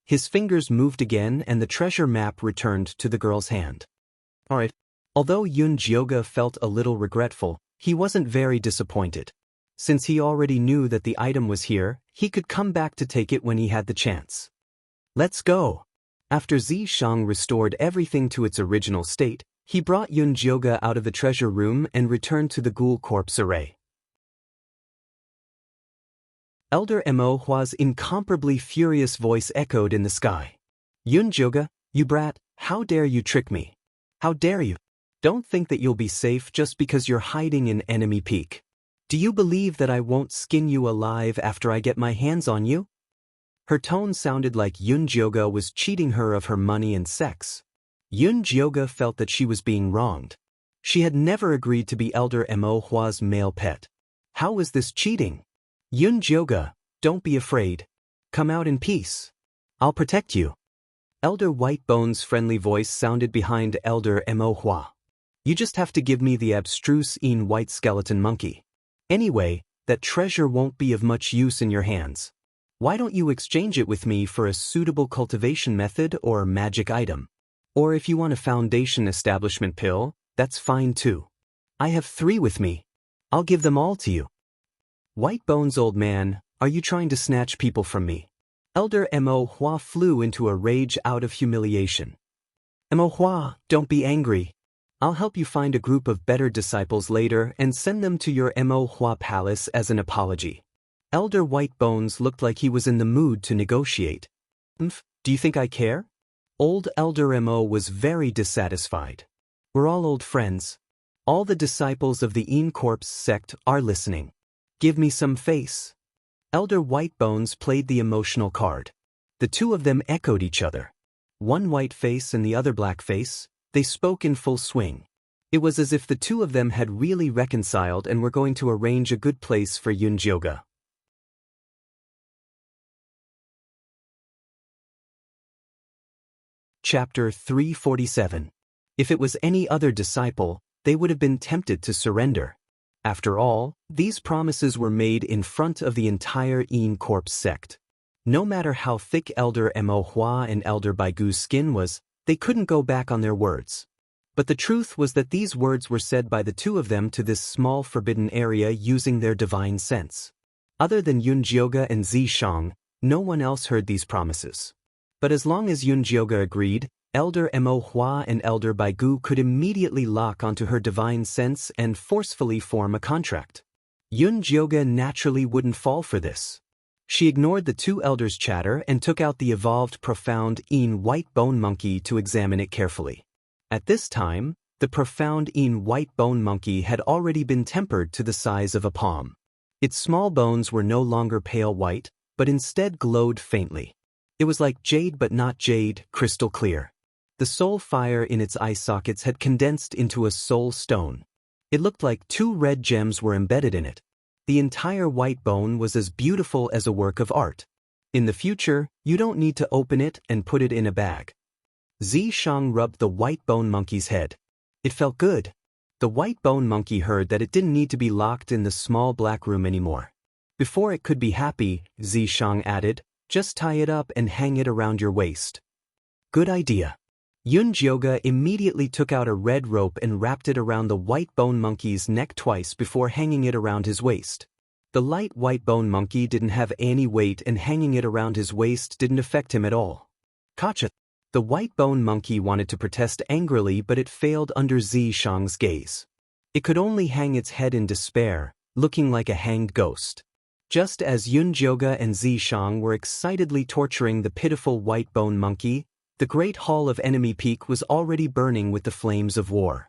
His fingers moved again and the treasure map returned to the girl's hand. Alright. Although Yun Jioge felt a little regretful, he wasn't very disappointed. Since he already knew that the item was here, he could come back to take it when he had the chance. Let's go. After Xianxia restored everything to its original state, he brought Yun Jioge out of the treasure room and returned to the ghoul corpse array. Elder Mo Hua's incomparably furious voice echoed in the sky. Yun Jioge, you brat, how dare you trick me? How dare you? Don't think that you'll be safe just because you're hiding in enemy peak. Do you believe that I won't skin you alive after I get my hands on you? Her tone sounded like Yun Jioge was cheating her of her money and sex. Yun Jioge felt that she was being wronged. She had never agreed to be Elder Mo Hua's male pet. How was this cheating? Yun Jioge, don't be afraid. Come out in peace. I'll protect you. Elder Whitebone's friendly voice sounded behind Elder Mo Hua. You just have to give me the abstruse white skeleton monkey. Anyway, that treasure won't be of much use in your hands. Why don't you exchange it with me for a suitable cultivation method or magic item? Or if you want a foundation establishment pill, that's fine too. I have 3 with me. I'll give them all to you. Whitebone's old man, are you trying to snatch people from me? Elder Mo Hua flew into a rage out of humiliation. Mo Hua, don't be angry. I'll help you find a group of better disciples later and send them to your Mo Hua palace as an apology. Elder Whitebones looked like he was in the mood to negotiate. Do you think I care? Old Elder Mo was very dissatisfied. We're all old friends. All the disciples of the Corpse sect are listening. Give me some face. Elder Whitebones played the emotional card. The 2 of them echoed each other. One white face and the other black face, they spoke in full swing. It was as if the 2 of them had really reconciled and were going to arrange a good place for Yun Jioge. Chapter 347. If it was any other disciple, they would have been tempted to surrender. After all, these promises were made in front of the entire Corpse sect. No matter how thick Elder Mo Hua and Elder Baigu's skin was, they couldn't go back on their words. But the truth was that these words were said by the 2 of them to this small forbidden area using their divine sense. Other than Yun Jioge and Xianxia, no one else heard these promises. But as long as Yun Jioge agreed, Elder Mo Hua and Elder Baigu could immediately lock onto her divine sense and forcefully form a contract. Yun Jioge naturally wouldn't fall for this. She ignored the 2 elders' chatter and took out the evolved profound white bone monkey to examine it carefully. At this time, the profound white bone monkey had already been tempered to the size of a palm. Its small bones were no longer pale white, but instead glowed faintly. It was like jade but not jade, crystal clear. The soul fire in its eye sockets had condensed into a soul stone. It looked like 2 red gems were embedded in it. The entire white bone was as beautiful as a work of art. In the future, you don't need to open it and put it in a bag. Xianxia rubbed the white bone monkey's head. It felt good. The white bone monkey heard that it didn't need to be locked in the small black room anymore. Before it could be happy, Xianxia added, just tie it up and hang it around your waist. Good idea. Yun Jioge immediately took out a red rope and wrapped it around the white bone monkey's neck twice before hanging it around his waist. The light white bone monkey didn't have any weight and hanging it around his waist didn't affect him at all. Gotcha. The white-bone monkey wanted to protest angrily, but it failed under Zishang's gaze. It could only hang its head in despair, looking like a hanged ghost. Just as Yunjioga and Zishang were excitedly torturing the pitiful white-bone monkey, the great hall of Enemy Peak was already burning with the flames of war.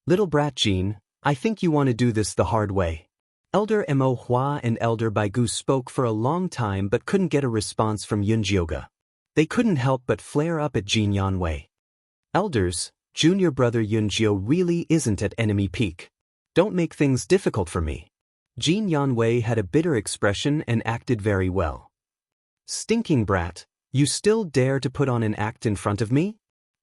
Little brat Jean, I think you want to do this the hard way. Elder Mo Hua and Elder Baigu spoke for a long time but couldn't get a response from Yunjioga. They couldn't help but flare up at Jin Yanwei. Elders, junior brother Yunjio really isn't at Enemy Peak. Don't make things difficult for me. Jin Yanwei had a bitter expression and acted very well. Stinking brat, you still dare to put on an act in front of me?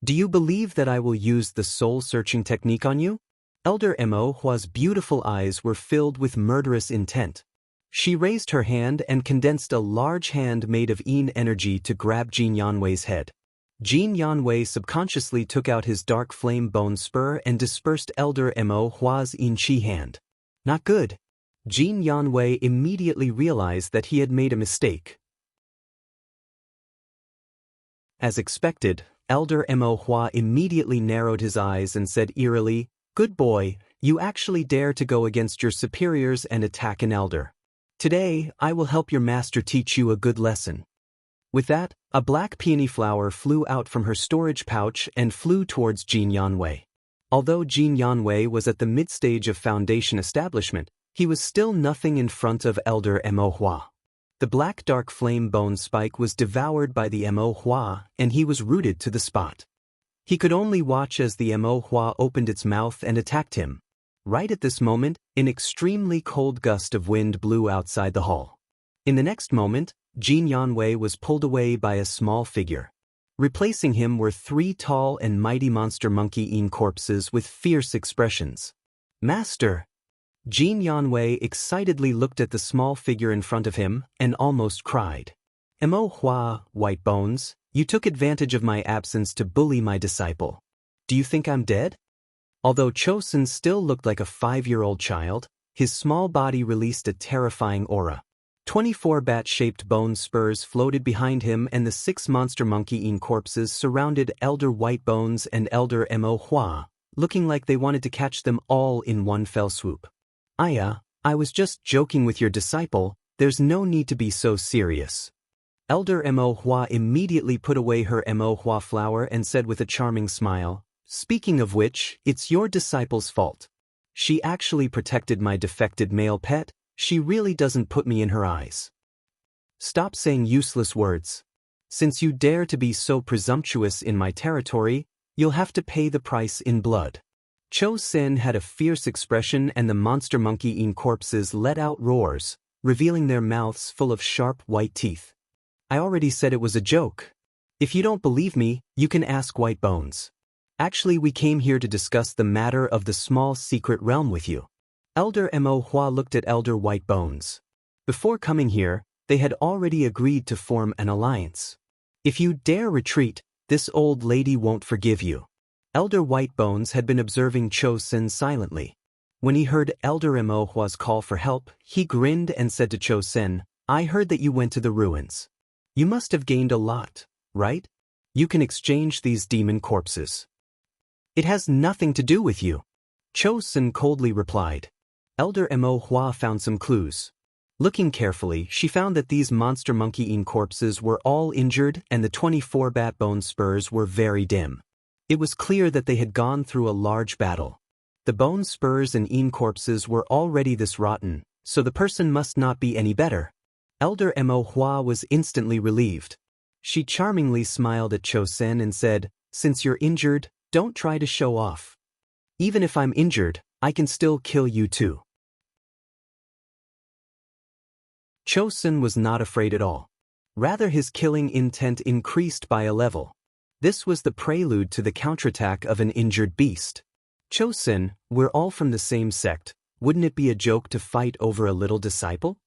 Do you believe that I will use the soul-searching technique on you? Elder Mo Hua's beautiful eyes were filled with murderous intent. She raised her hand and condensed a large hand made of yin energy to grab Jin Yanwei's head. Jin Yanwei subconsciously took out his dark flame bone spur and dispersed Elder Mo Hua's yin chi hand. Not good. Jin Yanwei immediately realized that he had made a mistake. As expected, Elder Mo Hua immediately narrowed his eyes and said eerily, "Good boy, you actually dare to go against your superiors and attack an elder. Today, I will help your master teach you a good lesson." With that, a black peony flower flew out from her storage pouch and flew towards Jin Yanwei. Although Jin Yanwei was at the mid-stage of foundation establishment, he was still nothing in front of Elder Mo Hua. The black dark flame bone spike was devoured by the Mo Hua, and he was rooted to the spot. He could only watch as the Mo Hua opened its mouth and attacked him. Right at this moment, an extremely cold gust of wind blew outside the hall. In the next moment, Jin Yanwei was pulled away by a small figure. Replacing him were 3 tall and mighty monster monkey-yin corpses with fierce expressions. "Master!" Jin Yanwei excitedly looked at the small figure in front of him and almost cried. "Mo Hua, White Bones, you took advantage of my absence to bully my disciple. Do you think I'm dead?" Although Chosun still looked like a 5-year-old child, his small body released a terrifying aura. 24 bat-shaped bone spurs floated behind him, and the 6 monster monkey-yin corpses surrounded Elder White Bones and Elder Mo Hua, looking like they wanted to catch them all in one fell swoop. "Aya, I was just joking with your disciple, there's no need to be so serious." Elder Mo Hua immediately put away her Mo Hua flower and said with a charming smile, "Speaking of which, it's your disciple's fault. She actually protected my defected male pet, she really doesn't put me in her eyes. Stop saying useless words. Since you dare to be so presumptuous in my territory, you'll have to pay the price in blood." Cho Sen had a fierce expression, and the monster monkey-yin corpses let out roars, revealing their mouths full of sharp white teeth. "I already said it was a joke. If you don't believe me, you can ask White Bones. Actually, we came here to discuss the matter of the small secret realm with you." Elder Mo Hua looked at Elder White Bones. Before coming here, they had already agreed to form an alliance. "If you dare retreat, this old lady won't forgive you." Elder White Bones had been observing Cho Sen silently. When he heard Elder Mo Hua's call for help, he grinned and said to Cho Sen, "I heard that you went to the ruins. You must have gained a lot, right? You can exchange these demon corpses." "It has nothing to do with you," Cho Sen coldly replied. Elder Mo Hua found some clues. Looking carefully, she found that these monster monkey-yin corpses were all injured and the 24 bat bone spurs were very dim. It was clear that they had gone through a large battle. The bone spurs and yin corpses were already this rotten, so the person must not be any better. Elder Mo Hua was instantly relieved. She charmingly smiled at Cho Sen and said, "Since you're injured, don't try to show off. Even if I'm injured, I can still kill you too." Cho Sen was not afraid at all. Rather, his killing intent increased by a level. This was the prelude to the counterattack of an injured beast. Cho Sen, we're all from the same sect, wouldn't it be a joke to fight over a little disciple?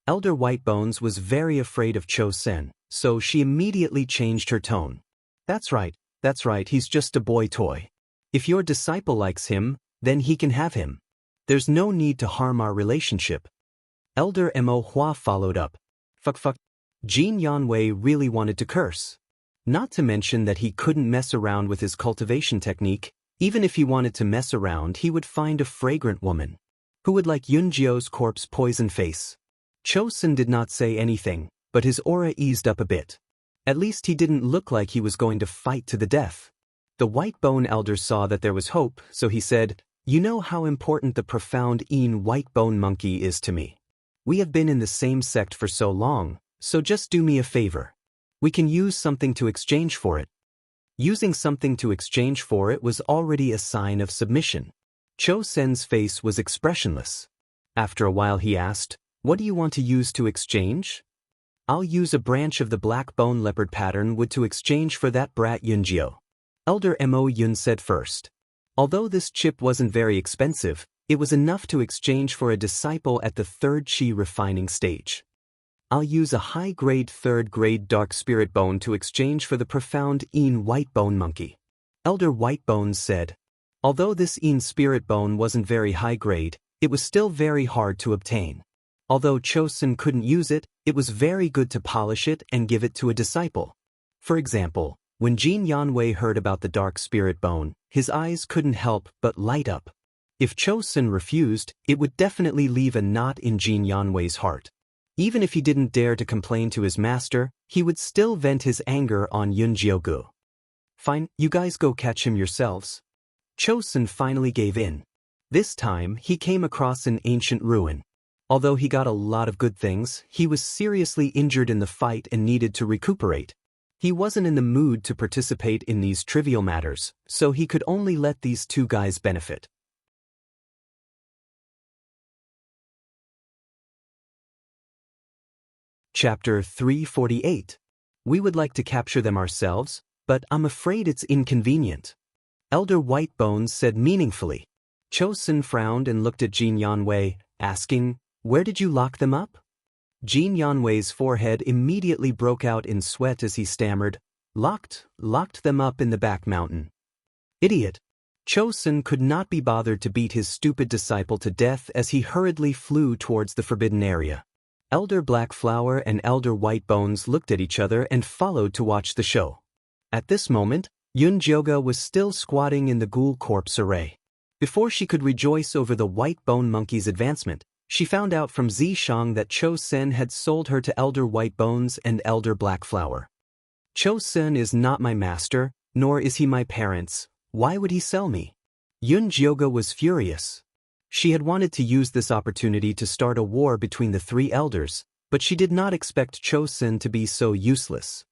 Elder White Bones was very afraid of Cho Sen, so she immediately changed her tone. That's right, he's just a boy toy. If your disciple likes him, then he can have him. There's no need to harm our relationship." Elder Mo Hua followed up. Fuck. Jin Yanwei really wanted to curse. Not to mention that he couldn't mess around with his cultivation technique. Even if he wanted to mess around, he would find a fragrant woman who would like Yunjio's corpse poison face. Chosun did not say anything, but his aura eased up a bit. At least he didn't look like he was going to fight to the death. The White Bone Elder saw that there was hope, so he said, "You know how important the profound White Bone Monkey is to me. We have been in the same sect for so long, so just do me a favor. We can use something to exchange for it." Using something to exchange for it was already a sign of submission. Cho Sen's face was expressionless. After a while he asked, "What do you want to use to exchange?" "I'll use a branch of the black bone leopard pattern wood to exchange for that brat Yunjio." Elder Mo Yun said first. Although this chip wasn't very expensive, it was enough to exchange for a disciple at the 3rd Qi refining stage. "I'll use a high-grade 3rd grade dark spirit bone to exchange for the profound White Bone Monkey." Elder White Bones said. Although this spirit bone wasn't very high-grade, it was still very hard to obtain. Although Chosun couldn't use it, it was very good to polish it and give it to a disciple. For example, when Jin Yanwei heard about the dark spirit bone, his eyes couldn't help but light up. If Chosun refused, it would definitely leave a knot in Jin Yanwei's heart. Even if he didn't dare to complain to his master, he would still vent his anger on Yunjiogu. "Fine, you guys go catch him yourselves." Chosun finally gave in. This time, he came across an ancient ruin. Although he got a lot of good things, he was seriously injured in the fight and needed to recuperate. He wasn't in the mood to participate in these trivial matters, so he could only let these two guys benefit. Chapter 348. We would like to capture them ourselves, but I'm afraid it's inconvenient. Elder White Bones said meaningfully. Chosun frowned and looked at Jin Yanwei, asking, "Where did you lock them up?" Jin Yanwei's forehead immediately broke out in sweat as he stammered, Locked them up in the back mountain." Idiot! Chosun could not be bothered to beat his stupid disciple to death as he hurriedly flew towards the forbidden area. Elder Black Flower and Elder White Bones looked at each other and followed to watch the show. At this moment, Yunjioga was still squatting in the ghoul corpse array. Before she could rejoice over the White Bone Monkey's advancement, she found out from Zishang that Cho Sen had sold her to Elder White Bones and Elder Black Flower. "Cho Sen is not my master, nor is he my parents. Why would he sell me?" Yunjioga was furious. She had wanted to use this opportunity to start a war between the 3 elders, but she did not expect Chosun to be so useless.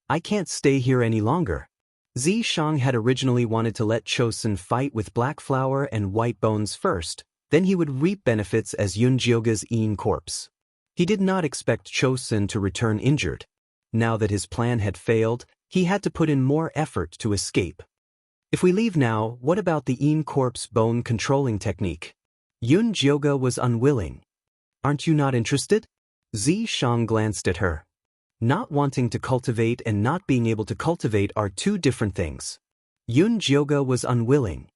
"I can't stay here any longer." Zishang had originally wanted to let Chosun fight with Black Flower and White Bones first, then he would reap benefits as Yunjioga's corpse. He did not expect Chosun to return injured. Now that his plan had failed, he had to put in more effort to escape. "If we leave now, what about the corpse bone controlling technique?" Yunjioga was unwilling. "Aren't you not interested?" Zishang glanced at her. Not wanting to cultivate and not being able to cultivate are two different things. Yunjioga was unwilling.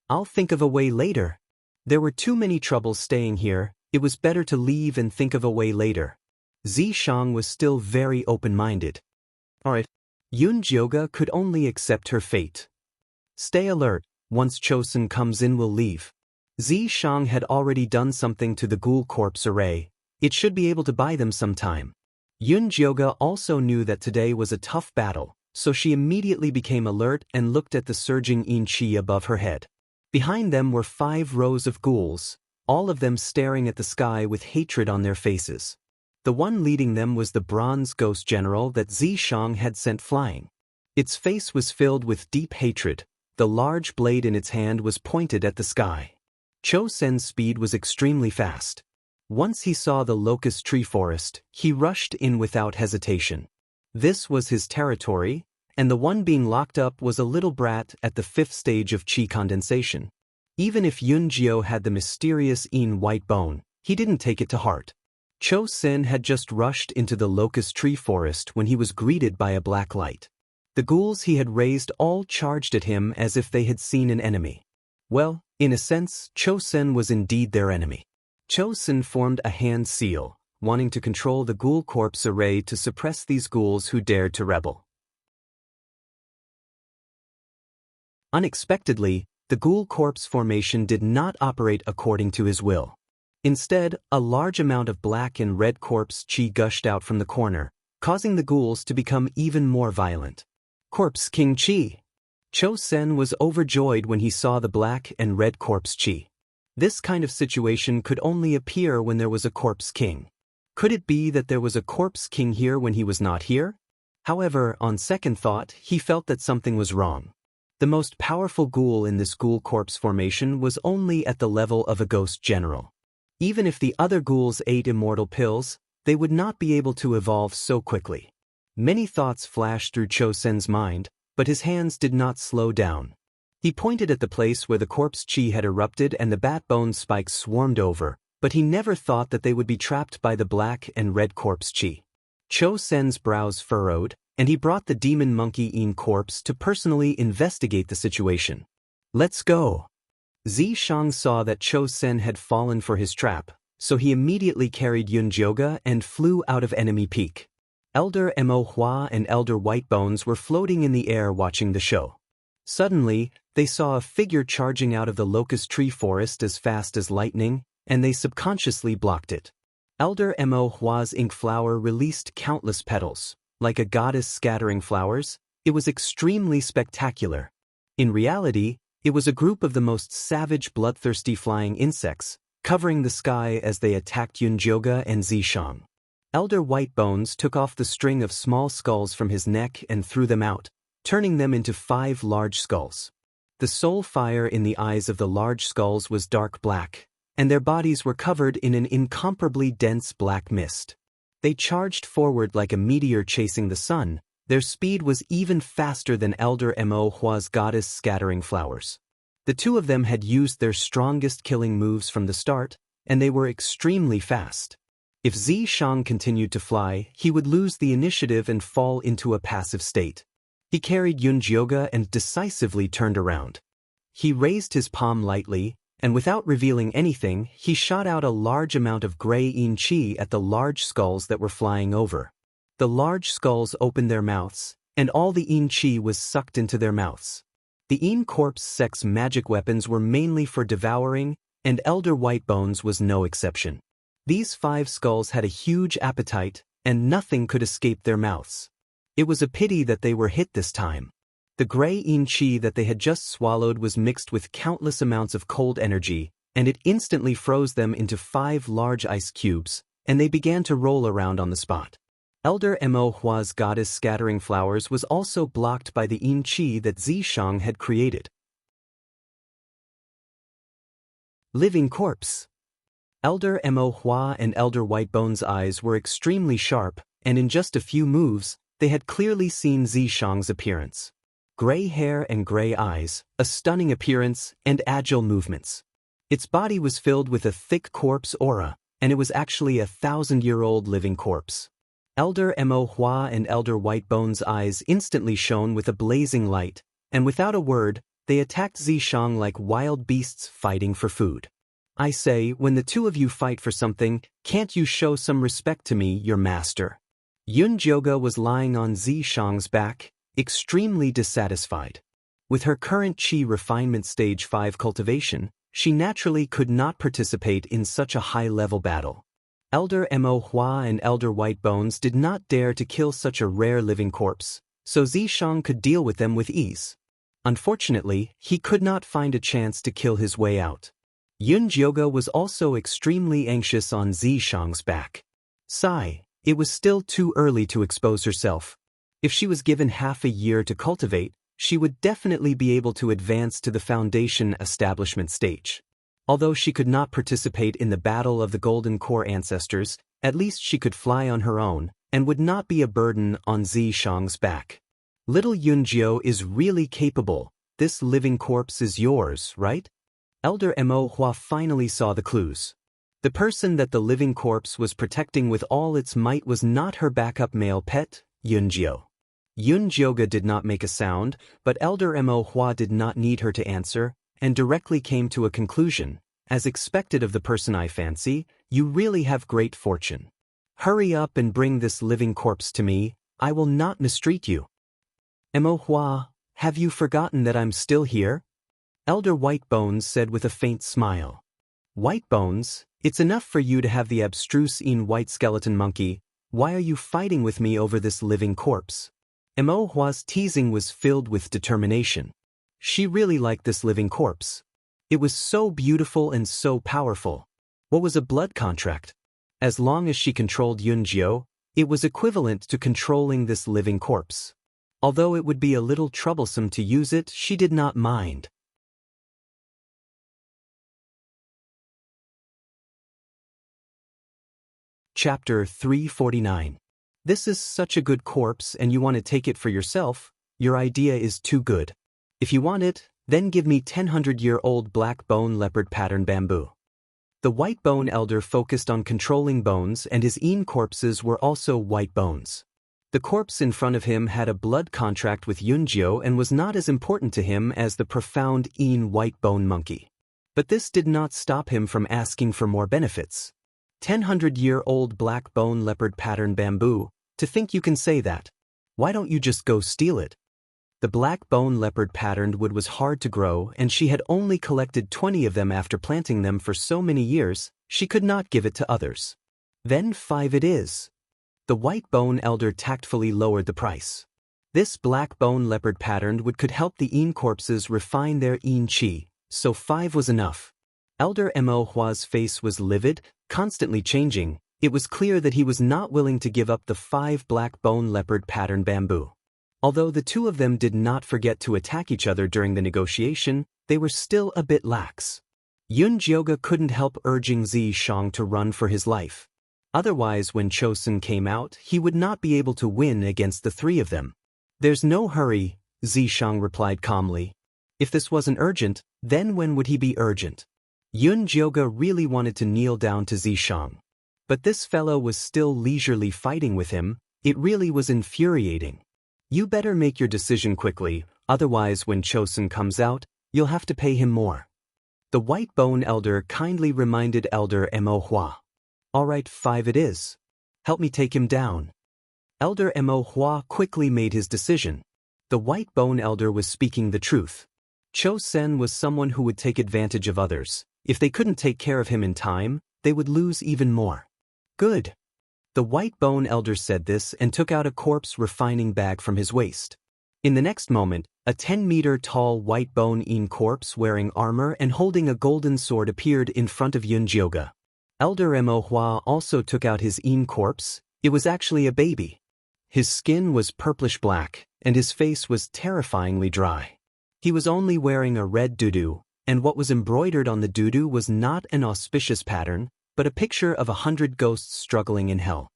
"I'll think of a way later. There were too many troubles staying here, it was better to leave and think of a way later." Zishang was still very open-minded. Alright. Yunjioga could only accept her fate. "Stay alert, once Chosun comes in we'll leave." Zishang had already done something to the ghoul corpse array. It should be able to buy them some time. Yunjioga also knew that today was a tough battle, so she immediately became alert and looked at the surging Qi above her head. Behind them were 5 rows of ghouls, all of them staring at the sky with hatred on their faces. The one leading them was the bronze ghost general that Zishang had sent flying. Its face was filled with deep hatred. The large blade in its hand was pointed at the sky. Cho Sen's speed was extremely fast. Once he saw the locust tree forest, he rushed in without hesitation. This was his territory, and the one being locked up was a little brat at the 5th stage of Qi condensation. Even if Yunjio had the mysterious White Bone, he didn't take it to heart. Cho Sen had just rushed into the locust tree forest when he was greeted by a black light. The ghouls he had raised all charged at him as if they had seen an enemy. Well, in a sense, Cho Sen was indeed their enemy. Cho Sen formed a hand seal, wanting to control the ghoul corpse array to suppress these ghouls who dared to rebel. Unexpectedly, the ghoul corpse formation did not operate according to his will. Instead, a large amount of black and red corpse chi gushed out from the corner, causing the ghouls to become even more violent. Corpse King Chi. Cho Sen was overjoyed when he saw the black and red corpse chi. This kind of situation could only appear when there was a corpse king. Could it be that there was a corpse king here when he was not here? However, on second thought, he felt that something was wrong. The most powerful ghoul in this ghoul corpse formation was only at the level of a ghost general. Even if the other ghouls ate immortal pills, they would not be able to evolve so quickly. Many thoughts flashed through Cho Sen's mind, but his hands did not slow down. He pointed at the place where the corpse chi had erupted and the bat bone spikes swarmed over, but he never thought that they would be trapped by the black and red corpse chi. Cho Sen's brows furrowed, and he brought the demon monkey in corpse to personally investigate the situation. Let's go. Xianxia saw that Cho Sen had fallen for his trap, so he immediately carried Yunjioga and flew out of enemy peak. Elder Mo Hua and Elder Whitebones were floating in the air watching the show. Suddenly, they saw a figure charging out of the locust tree forest as fast as lightning, and they subconsciously blocked it. Elder Mo Hua's ink flower released countless petals. Like a goddess scattering flowers, it was extremely spectacular. In reality, it was a group of the most savage bloodthirsty flying insects, covering the sky as they attacked Yunjioga and Xianxia. Elder Whitebones took off the string of small skulls from his neck and threw them out, turning them into 5 large skulls. The soul fire in the eyes of the large skulls was dark black, and their bodies were covered in an incomparably dense black mist. They charged forward like a meteor chasing the sun. Their speed was even faster than Elder Mo Hua's goddess scattering flowers. The two of them had used their strongest killing moves from the start, and they were extremely fast. If Xianxia continued to fly, he would lose the initiative and fall into a passive state. He carried Yunjioga and decisively turned around. He raised his palm lightly, and without revealing anything, he shot out a large amount of gray yin chi at the large skulls that were flying over. The large skulls opened their mouths, and all the yin chi was sucked into their mouths. The yin corpse sex magic weapons were mainly for devouring, and Elder Whitebones was no exception. These 5 skulls had a huge appetite, and nothing could escape their mouths. It was a pity that they were hit this time. The gray yin chi that they had just swallowed was mixed with countless amounts of cold energy, and it instantly froze them into 5 large ice cubes, and they began to roll around on the spot. Elder Mo Hua's goddess scattering flowers was also blocked by the yin chi that Xianxia had created. Living corpse. Elder Mo Hua and Elder Whitebone's eyes were extremely sharp, and in just a few moves, they had clearly seen Xianxia's appearance. Gray hair and gray eyes, a stunning appearance, and agile movements. Its body was filled with a thick corpse aura, and it was actually a 1,000-year-old living corpse. Elder Mo Hua and Elder Whitebone's eyes instantly shone with a blazing light, and without a word, they attacked Xianxia like wild beasts fighting for food. I say, when the two of you fight for something, can't you show some respect to me, your master? Yunjioga was lying on Xianxia's back, extremely dissatisfied. With her current chi refinement stage 5 cultivation, she naturally could not participate in such a high-level battle. Elder Mo Hua and Elder Whitebones did not dare to kill such a rare living corpse, so Xianxia could deal with them with ease. Unfortunately, he could not find a chance to kill his way out. Yunjioga was also extremely anxious on Xianxia's back. Sigh, it was still too early to expose herself. If she was given half a year to cultivate, she would definitely be able to advance to the foundation establishment stage. Although she could not participate in the battle of the Golden Core ancestors, at least she could fly on her own, and would not be a burden on Xianxia's back. Little Yunjio is really capable. This living corpse is yours, right? Elder Mo Hua finally saw the clues. The person that the living corpse was protecting with all its might was not her backup male pet, Yunjio. Yunjioga did not make a sound, but Elder Mo Hua did not need her to answer, and directly came to a conclusion. As expected of the person I fancy, you really have great fortune. Hurry up and bring this living corpse to me, I will not mistreat you. Mo Hua, Have you forgotten that I'm still here? Elder Whitebones said with a faint smile. Whitebones, it's enough for you to have the abstruse white skeleton monkey. Why are you fighting with me over this living corpse? Mo Hua's teasing was filled with determination. She really liked this living corpse. It was so beautiful and so powerful. What was a blood contract? As long as she controlled Yunjiu, it was equivalent to controlling this living corpse. Although it would be a little troublesome to use it, she did not mind. Chapter 349. This is such a good corpse and you want to take it for yourself. Your idea is too good. If you want it, then give me 1,000-year-old black bone leopard pattern bamboo. The white bone elder focused on controlling bones and his corpses were also white bones. The corpse in front of him had a blood contract with Yunjiu and was not as important to him as the profound white bone monkey. But this did not stop him from asking for more benefits. 1,000-year-old black bone leopard pattern bamboo, to think you can say that. Why don't you just go steal it? The black bone leopard patterned wood was hard to grow and she had only collected 20 of them after planting them for so many years, she could not give it to others. Then 5 it is. The white bone elder tactfully lowered the price. This black bone leopard patterned wood could help the corpses refine their qi, so 5 was enough. Elder Mo Hua's face was livid, constantly changing. It was clear that he was not willing to give up the 5 black bone leopard pattern bamboo. Although the two of them did not forget to attack each other during the negotiation, they were still a bit lax. Yunjiu couldn't help urging Xianxia to run for his life. Otherwise, when Chosun came out, he would not be able to win against the 3 of them. There's no hurry, Xianxia replied calmly. If this wasn't urgent, then when would he be urgent? Yunjiu really wanted to kneel down to Xianxia. But this fellow was still leisurely fighting with him. It really was infuriating. You better make your decision quickly, otherwise when Chosun comes out, you'll have to pay him more. The white bone elder kindly reminded Elder Mo Hua. All right, 5 it is. Help me take him down. Elder Mo Hua quickly made his decision. The white bone elder was speaking the truth. Chosun was someone who would take advantage of others. If they couldn't take care of him in time, they would lose even more. Good. The white bone elder said this and took out a corpse refining bag from his waist. In the next moment, a 10-meter-tall white bone corpse wearing armor and holding a golden sword appeared in front of Yunjiu. Elder Mo Hua also took out his corpse. It was actually a baby. His skin was purplish-black, and his face was terrifyingly dry. He was only wearing a red doo-doo, and what was embroidered on the doo-doo was not an auspicious pattern, but a picture of 100 ghosts struggling in hell.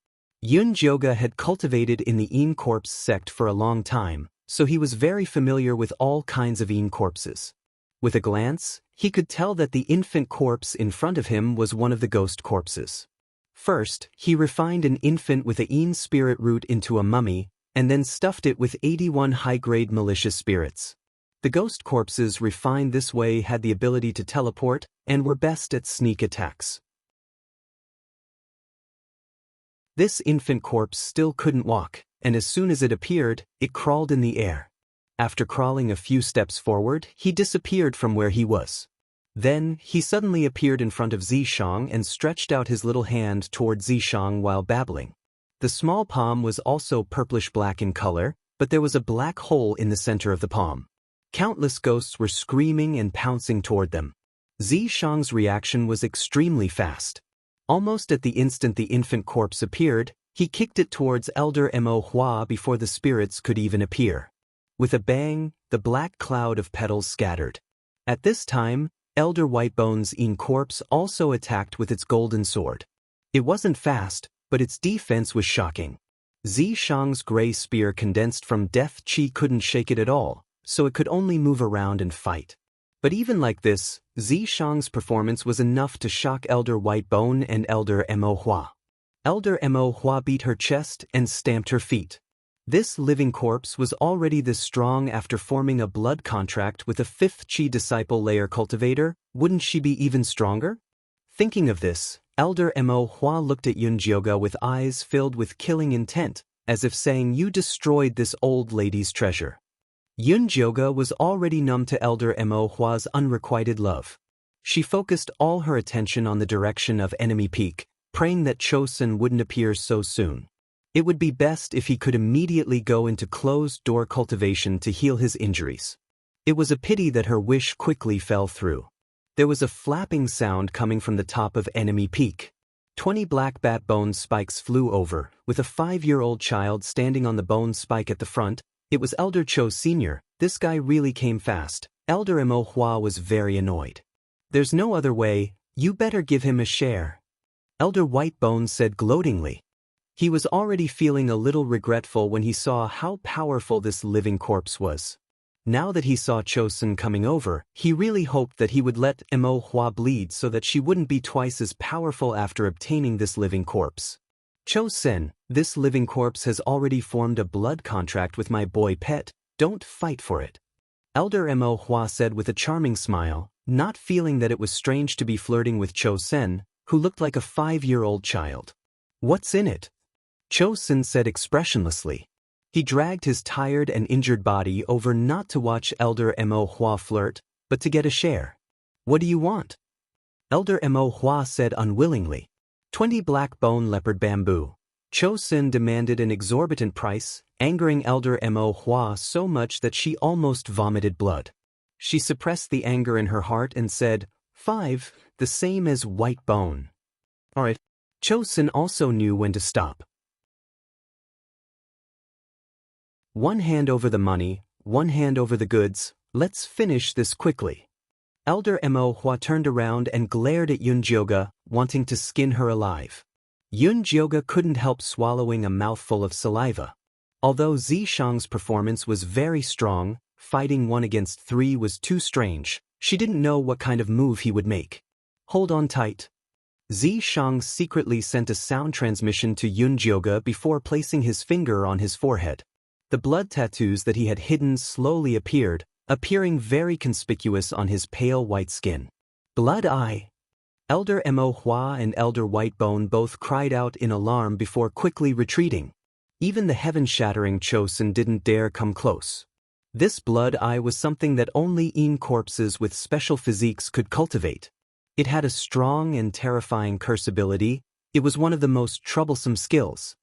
Yunjiu had cultivated in the corpse sect for a long time, so he was very familiar with all kinds of corpses. With a glance, he could tell that the infant corpse in front of him was one of the ghost corpses. First, he refined an infant with a spirit root into a mummy, and then stuffed it with 81 high-grade malicious spirits. The ghost corpses refined this way had the ability to teleport and were best at sneak attacks. This infant corpse still couldn't walk, and as soon as it appeared, it crawled in the air. After crawling a few steps forward, he disappeared from where he was. Then, he suddenly appeared in front of Xianxia and stretched out his little hand toward Xianxia while babbling. The small palm was also purplish-black in color, but there was a black hole in the center of the palm. Countless ghosts were screaming and pouncing toward them. Xianxia's reaction was extremely fast. Almost at the instant the infant corpse appeared, he kicked it towards Elder Mo Hua before the spirits could even appear. With a bang, the black cloud of petals scattered. At this time, Elder Whitebone's corpse also attacked with its golden sword. It wasn't fast, but its defense was shocking. Xianxia's gray spear condensed from death chi couldn't shake it at all, so it could only move around and fight. But even like this, Xianxia's performance was enough to shock Elder Whitebone and Elder Mo Hua. Elder Mo Hua beat her chest and stamped her feet. This living corpse was already this strong after forming a blood contract with a 5th Chi disciple layer cultivator. Wouldn't she be even stronger? Thinking of this, Elder Mo Hua looked at Yunjiu with eyes filled with killing intent, as if saying, "You destroyed this old lady's treasure." Yun Jioga was already numb to Elder Mo Hua's unrequited love. She focused all her attention on the direction of enemy peak, praying that Chosun wouldn't appear so soon. It would be best if he could immediately go into closed-door cultivation to heal his injuries. It was a pity that her wish quickly fell through. There was a flapping sound coming from the top of enemy peak. 20 black bat bone spikes flew over, with a 5-year-old child standing on the bone spike at the front. It was Elder Cho Sr. This guy really came fast. Elder Mo Hua was very annoyed. There's no other way, you better give him a share. Elder White Bones said gloatingly. He was already feeling a little regretful when he saw how powerful this living corpse was. Now that he saw Chosun coming over, he really hoped that he would let Mo Hua bleed so that she wouldn't be twice as powerful after obtaining this living corpse. Chosun, this living corpse has already formed a blood contract with my boy pet, don't fight for it. Elder Mo Hua said with a charming smile, not feeling that it was strange to be flirting with Chosun, who looked like a 5-year-old child. What's in it? Chosun said expressionlessly. He dragged his tired and injured body over not to watch Elder Mo Hua flirt, but to get a share. What do you want? Elder Mo Hua said unwillingly. 20 black bone leopard bamboo. Chosun demanded an exorbitant price, angering Elder Mo Hua so much that she almost vomited blood. She suppressed the anger in her heart and said, 5, the same as white bone. Alright. Chosun also knew when to stop. One hand over the money, one hand over the goods, let's finish this quickly. Elder Mo Hua turned around and glared at Yun Jioga, wanting to skin her alive. Yun Jioga couldn't help swallowing a mouthful of saliva. Although Zishang's performance was very strong, fighting 1 against 3 was too strange. She didn't know what kind of move he would make. Hold on tight. Zishang secretly sent a sound transmission to Yun Jioga before placing his finger on his forehead. The blood tattoos that he had hidden slowly appeared, appearing very conspicuous on his pale white skin. Blood eye. Elder Mo Hua and Elder Whitebone both cried out in alarm before quickly retreating. Even the heaven-shattering Chosun didn't dare come close. This blood eye was something that only Yin corpses with special physiques could cultivate. It had a strong and terrifying curse ability. It was one of the most troublesome skills.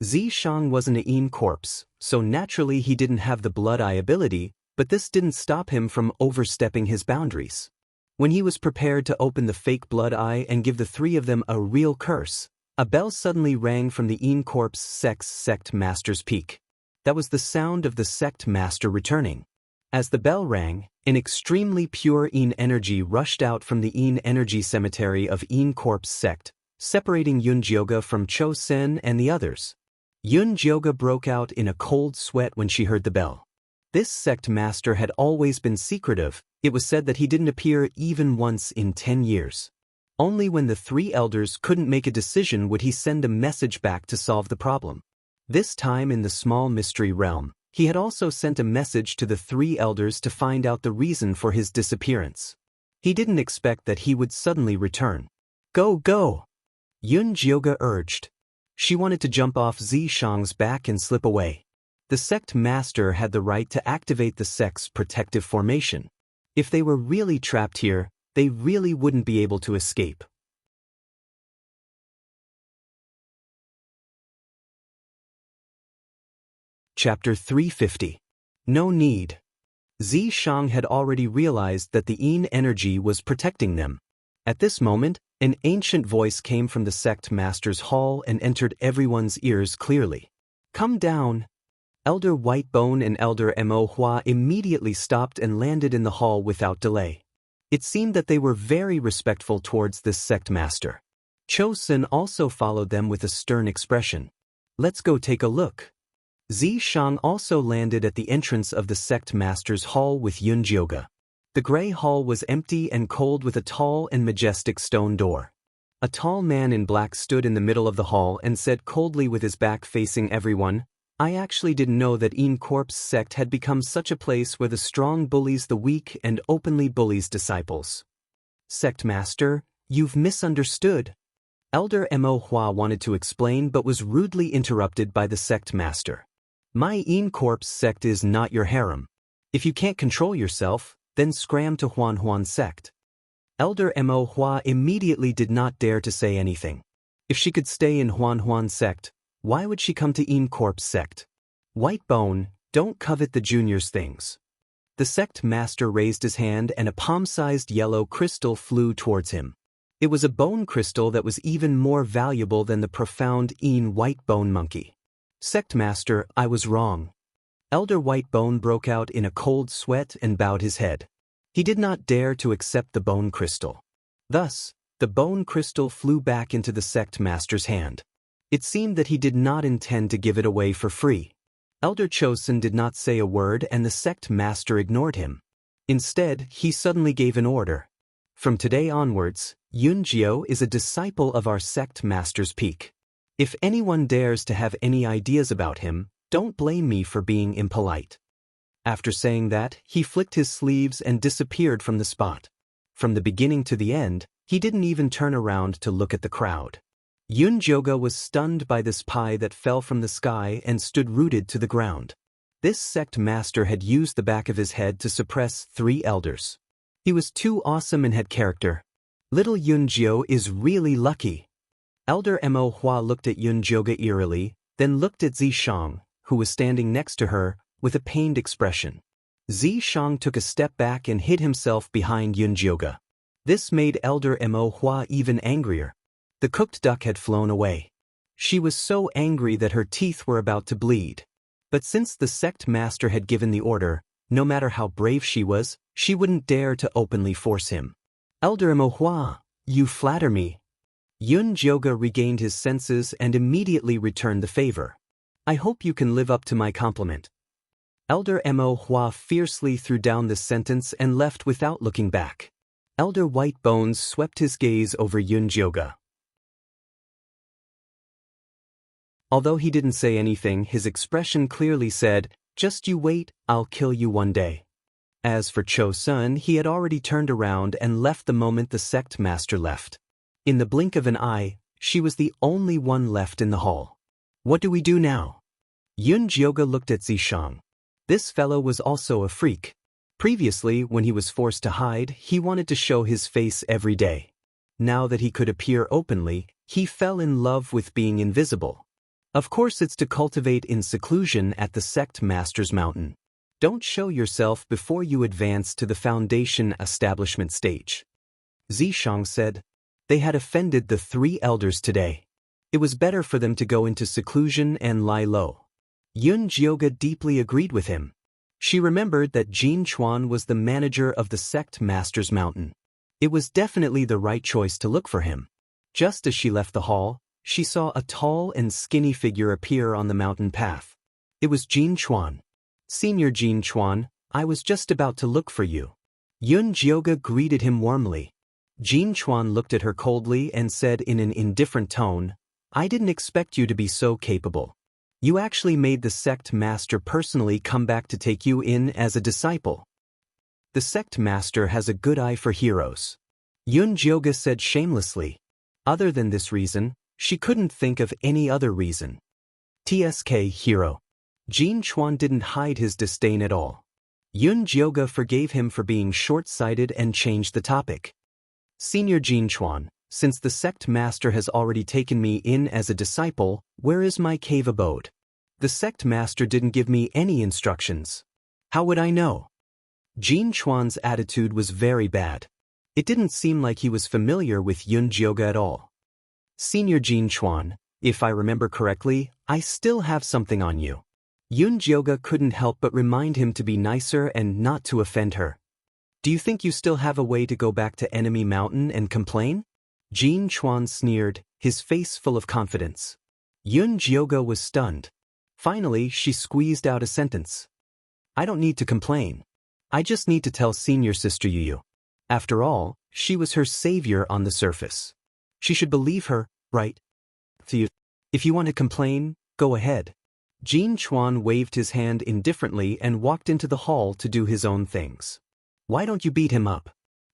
Zishang wasn't a Yin corpse, so naturally he didn't have the blood eye ability, but this didn't stop him from overstepping his boundaries. When he was prepared to open the fake blood eye and give the 3 of them a real curse, a bell suddenly rang from the Yin Corpse sect master's peak. That was the sound of the sect master returning. As the bell rang, an extremely pure Yin energy rushed out from the Yin energy cemetery of Yin Corpse sect, separating Yun Jioga from Chosun and the others. Yun Jioga broke out in a cold sweat when she heard the bell. This sect master had always been secretive. It was said that he didn't appear even once in 10 years. Only when the 3 elders couldn't make a decision would he send a message back to solve the problem. This time in the small mystery realm, he had also sent a message to the 3 elders to find out the reason for his disappearance. He didn't expect that he would suddenly return. Go, go! Yun Jioga urged. She wanted to jump off Zishang's back and slip away. The sect master had the right to activate the sect's protective formation. If they were really trapped here, they really wouldn't be able to escape. Chapter 350. No need. Zishang had already realized that the Yin energy was protecting them. At this moment, an ancient voice came from the sect master's hall and entered everyone's ears clearly. Come down. Elder Whitebone and Elder Mo Hua immediately stopped and landed in the hall without delay. It seemed that they were very respectful towards this sect master. Chosun also followed them with a stern expression. Let's go take a look. Zishang also landed at the entrance of the sect master's hall with Yun Jioga. The gray hall was empty and cold with a tall and majestic stone door. A tall man in black stood in the middle of the hall and said coldly with his back facing everyone, I actually didn't know that Yin Corpse sect had become such a place where the strong bullies the weak and openly bullies disciples. Sect master, you've misunderstood. Elder Mo Hua wanted to explain but was rudely interrupted by the sect master. My Yin Corpse sect is not your harem. If you can't control yourself, then scram to Huan Huan sect. Elder Mo Hua immediately did not dare to say anything. If she could stay in Huan Huan sect, why would she come to Corp's sect? White Bone, don't covet the junior's things. The sect master raised his hand and a palm-sized yellow crystal flew towards him. It was a bone crystal that was even more valuable than the profound white bone monkey. Sect master, I was wrong. Elder White Bone broke out in a cold sweat and bowed his head. He did not dare to accept the bone crystal. Thus, the bone crystal flew back into the sect master's hand. It seemed that he did not intend to give it away for free. Elder Chosun did not say a word and the sect master ignored him. Instead, he suddenly gave an order. From today onwards, Yunjiu is a disciple of our sect master's peak. If anyone dares to have any ideas about him, don't blame me for being impolite. After saying that, he flicked his sleeves and disappeared from the spot. From the beginning to the end, he didn't even turn around to look at the crowd. Yunjioga was stunned by this pie that fell from the sky and stood rooted to the ground. This sect master had used the back of his head to suppress 3 elders. He was too awesome and had character. Little Yunjiu is really lucky. Elder Mo Hua looked at Yunjioga eerily, then looked at Zishang, who was standing next to her, with a pained expression. Zishang took a step back and hid himself behind Yunjioga. This made Elder Mo Hua even angrier. The cooked duck had flown away. She was so angry that her teeth were about to bleed. But since the sect master had given the order, no matter how brave she was, she wouldn't dare to openly force him. Elder Mo Hua, you flatter me. Yunjioga regained his senses and immediately returned the favor. I hope you can live up to my compliment. Elder Mo Hua fiercely threw down this sentence and left without looking back. Elder White Bones swept his gaze over Yunjioga. Although he didn't say anything, his expression clearly said, "Just you wait, I'll kill you one day." As for Chosun, he had already turned around and left the moment the sect master left. In the blink of an eye, she was the only one left in the hall. What do we do now? Yunjioga looked at Zishang. This fellow was also a freak. Previously, when he was forced to hide, he wanted to show his face every day. Now that he could appear openly, he fell in love with being invisible. Of course, it's to cultivate in seclusion at the sect master's mountain. Don't show yourself before you advance to the foundation establishment stage. Zishang said. They had offended the 3 elders today. It was better for them to go into seclusion and lie low. Yunjioga deeply agreed with him. She remembered that Jin Chuan was the manager of the sect master's mountain. It was definitely the right choice to look for him. Just as she left the hall, she saw a tall and skinny figure appear on the mountain path. It was Jin Chuan. Senior Jin Chuan, I was just about to look for you. Yunjioga greeted him warmly. Jin Chuan looked at her coldly and said in an indifferent tone, I didn't expect you to be so capable. You actually made the sect master personally come back to take you in as a disciple. The sect master has a good eye for heroes. Yunjioga said shamelessly. Other than this reason, she couldn't think of any other reason. TSK hero. Jin Chuan didn't hide his disdain at all. Yunjioga forgave him for being short-sighted and changed the topic. Senior Jin Chuan, since the sect master has already taken me in as a disciple, where is my cave abode? The sect master didn't give me any instructions. How would I know? Jin Chuan's attitude was very bad. It didn't seem like he was familiar with Yunjioga at all. Senior Jin Chuan, if I remember correctly, I still have something on you. Yunjioga couldn't help but remind him to be nicer and not to offend her. Do you think you still have a way to go back to Enemy Mountain and complain? Jin Chuan sneered, his face full of confidence. Yunjioga was stunned. Finally, she squeezed out a sentence. I don't need to complain. I just need to tell Senior Sister Yu. After all, she was her savior on the surface. She should believe her, right? If you want to complain, go ahead. Jin Chuan waved his hand indifferently and walked into the hall to do his own things. Why don't you beat him up?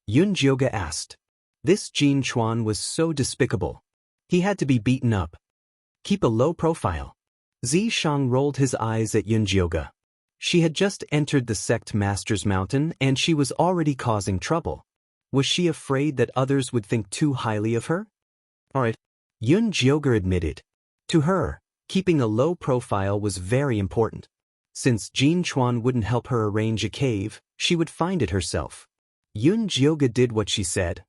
Yunjioga asked. This Jin Chuan was so despicable. He had to be beaten up. Keep a low profile. Zishang rolled his eyes at Yunjioga. She had just entered the sect master's mountain and she was already causing trouble. Was she afraid that others would think too highly of her? Alright, Yun Jioger admitted. To her, keeping a low profile was very important. Since Jin Chuan wouldn't help her arrange a cave, she would find it herself. Yun Jioga did what she said.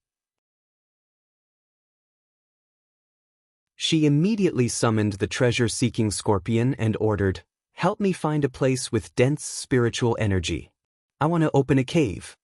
She immediately summoned the treasure-seeking scorpion and ordered, "Help me find a place with dense spiritual energy. I want to open a cave."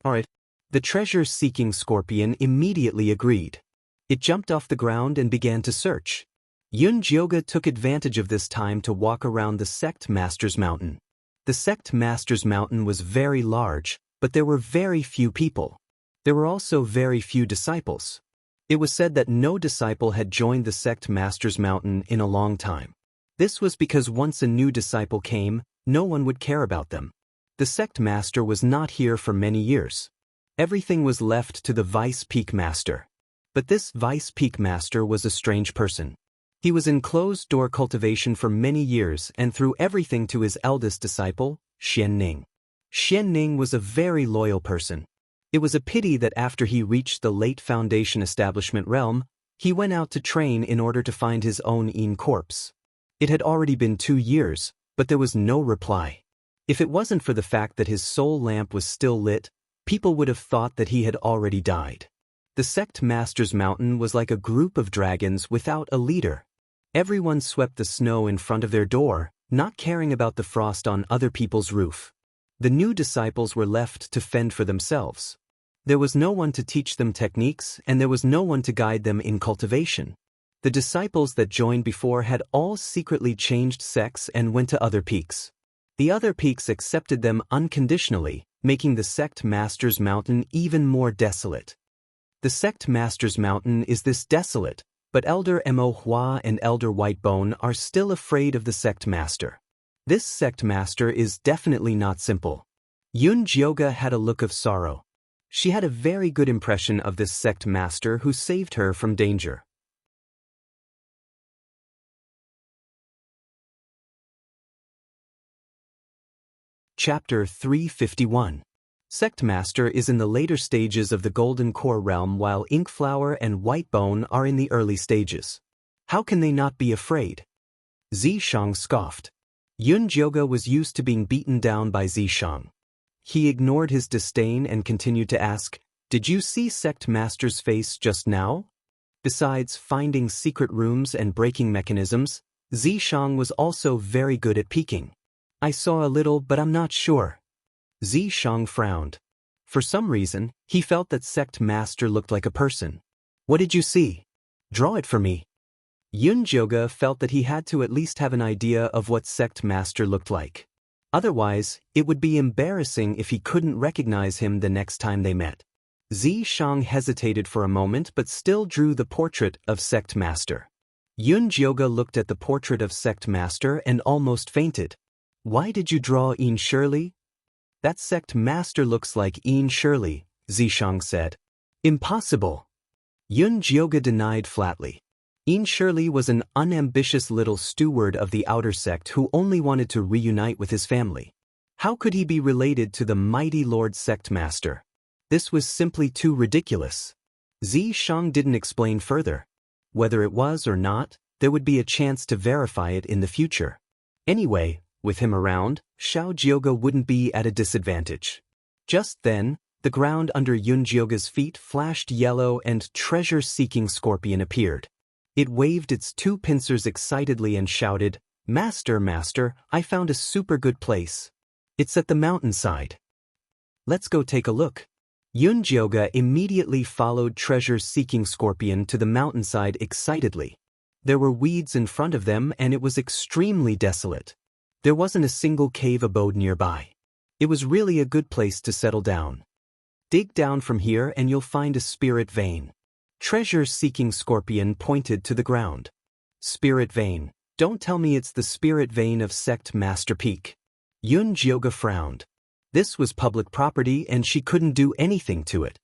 Alright. The treasure-seeking scorpion immediately agreed. It jumped off the ground and began to search. Yun Jioga took advantage of this time to walk around the sect master's mountain. The sect master's mountain was very large, but there were very few people. There were also very few disciples. It was said that no disciple had joined the sect master's mountain in a long time. This was because once a new disciple came, no one would care about them. The sect master was not here for many years. Everything was left to the vice peak master. But this vice peak master was a strange person. He was in closed-door cultivation for many years and threw everything to his eldest disciple, Xianning. Xianning was a very loyal person. It was a pity that after he reached the late Foundation establishment realm, he went out to train in order to find his own Yin corpse. It had already been 2 years, but there was no reply. If it wasn't for the fact that his soul lamp was still lit, people would have thought that he had already died. The sect master's mountain was like a group of dragons without a leader. Everyone swept the snow in front of their door, not caring about the frost on other people's roof. The new disciples were left to fend for themselves. There was no one to teach them techniques and there was no one to guide them in cultivation. The disciples that joined before had all secretly changed sects and went to other peaks. The other peaks accepted them unconditionally, making the sect master's mountain even more desolate. The sect master's mountain is this desolate, but Elder Mo Hua and Elder Whitebone are still afraid of the sect master. This sect master is definitely not simple. Yun Jioga had a look of sorrow. She had a very good impression of this sect master who saved her from danger. Chapter 351. Sect Master is in the later stages of the Golden Core realm while Inkflower and Whitebone are in the early stages. How can they not be afraid? Zishang scoffed. Yun Jioga was used to being beaten down by Zishang. He ignored his disdain and continued to ask, "Did you see Sect Master's face just now?" Besides finding secret rooms and breaking mechanisms, Zishang was also very good at peeking. "I saw a little, but I'm not sure." Zishang frowned. For some reason, he felt that Sect Master looked like a person. "What did you see? Draw it for me." Yun Jioga felt that he had to at least have an idea of what Sect Master looked like. Otherwise, it would be embarrassing if he couldn't recognize him the next time they met. Zishang hesitated for a moment but still drew the portrait of Sect Master. Yun Jioga looked at the portrait of Sect Master and almost fainted. "Why did you draw Ian Shirley?" "That Sect Master looks like Ian Shirley," Zishang said. "Impossible." Yun Jioga denied flatly. Ian Shirley was an unambitious little steward of the outer sect who only wanted to reunite with his family. How could he be related to the mighty Lord Sect Master? This was simply too ridiculous. Zishang didn't explain further. Whether it was or not, there would be a chance to verify it in the future. Anyway, with him around, Xiao Jioga wouldn't be at a disadvantage. Just then, the ground under Yun Jioga's feet flashed yellow and treasure-seeking scorpion appeared. It waved its 2 pincers excitedly and shouted, "Master, Master, I found a super good place. It's at the mountainside. Let's go take a look." Yun Jioga immediately followed treasure-seeking scorpion to the mountainside excitedly. There were weeds in front of them and it was extremely desolate. There wasn't a single cave abode nearby. It was really a good place to settle down. "Dig down from here and you'll find a spirit vein." Treasure-seeking scorpion pointed to the ground. "Spirit vein. Don't tell me it's the spirit vein of Sect Master Peak." Yun Jioga frowned. This was public property and she couldn't do anything to it.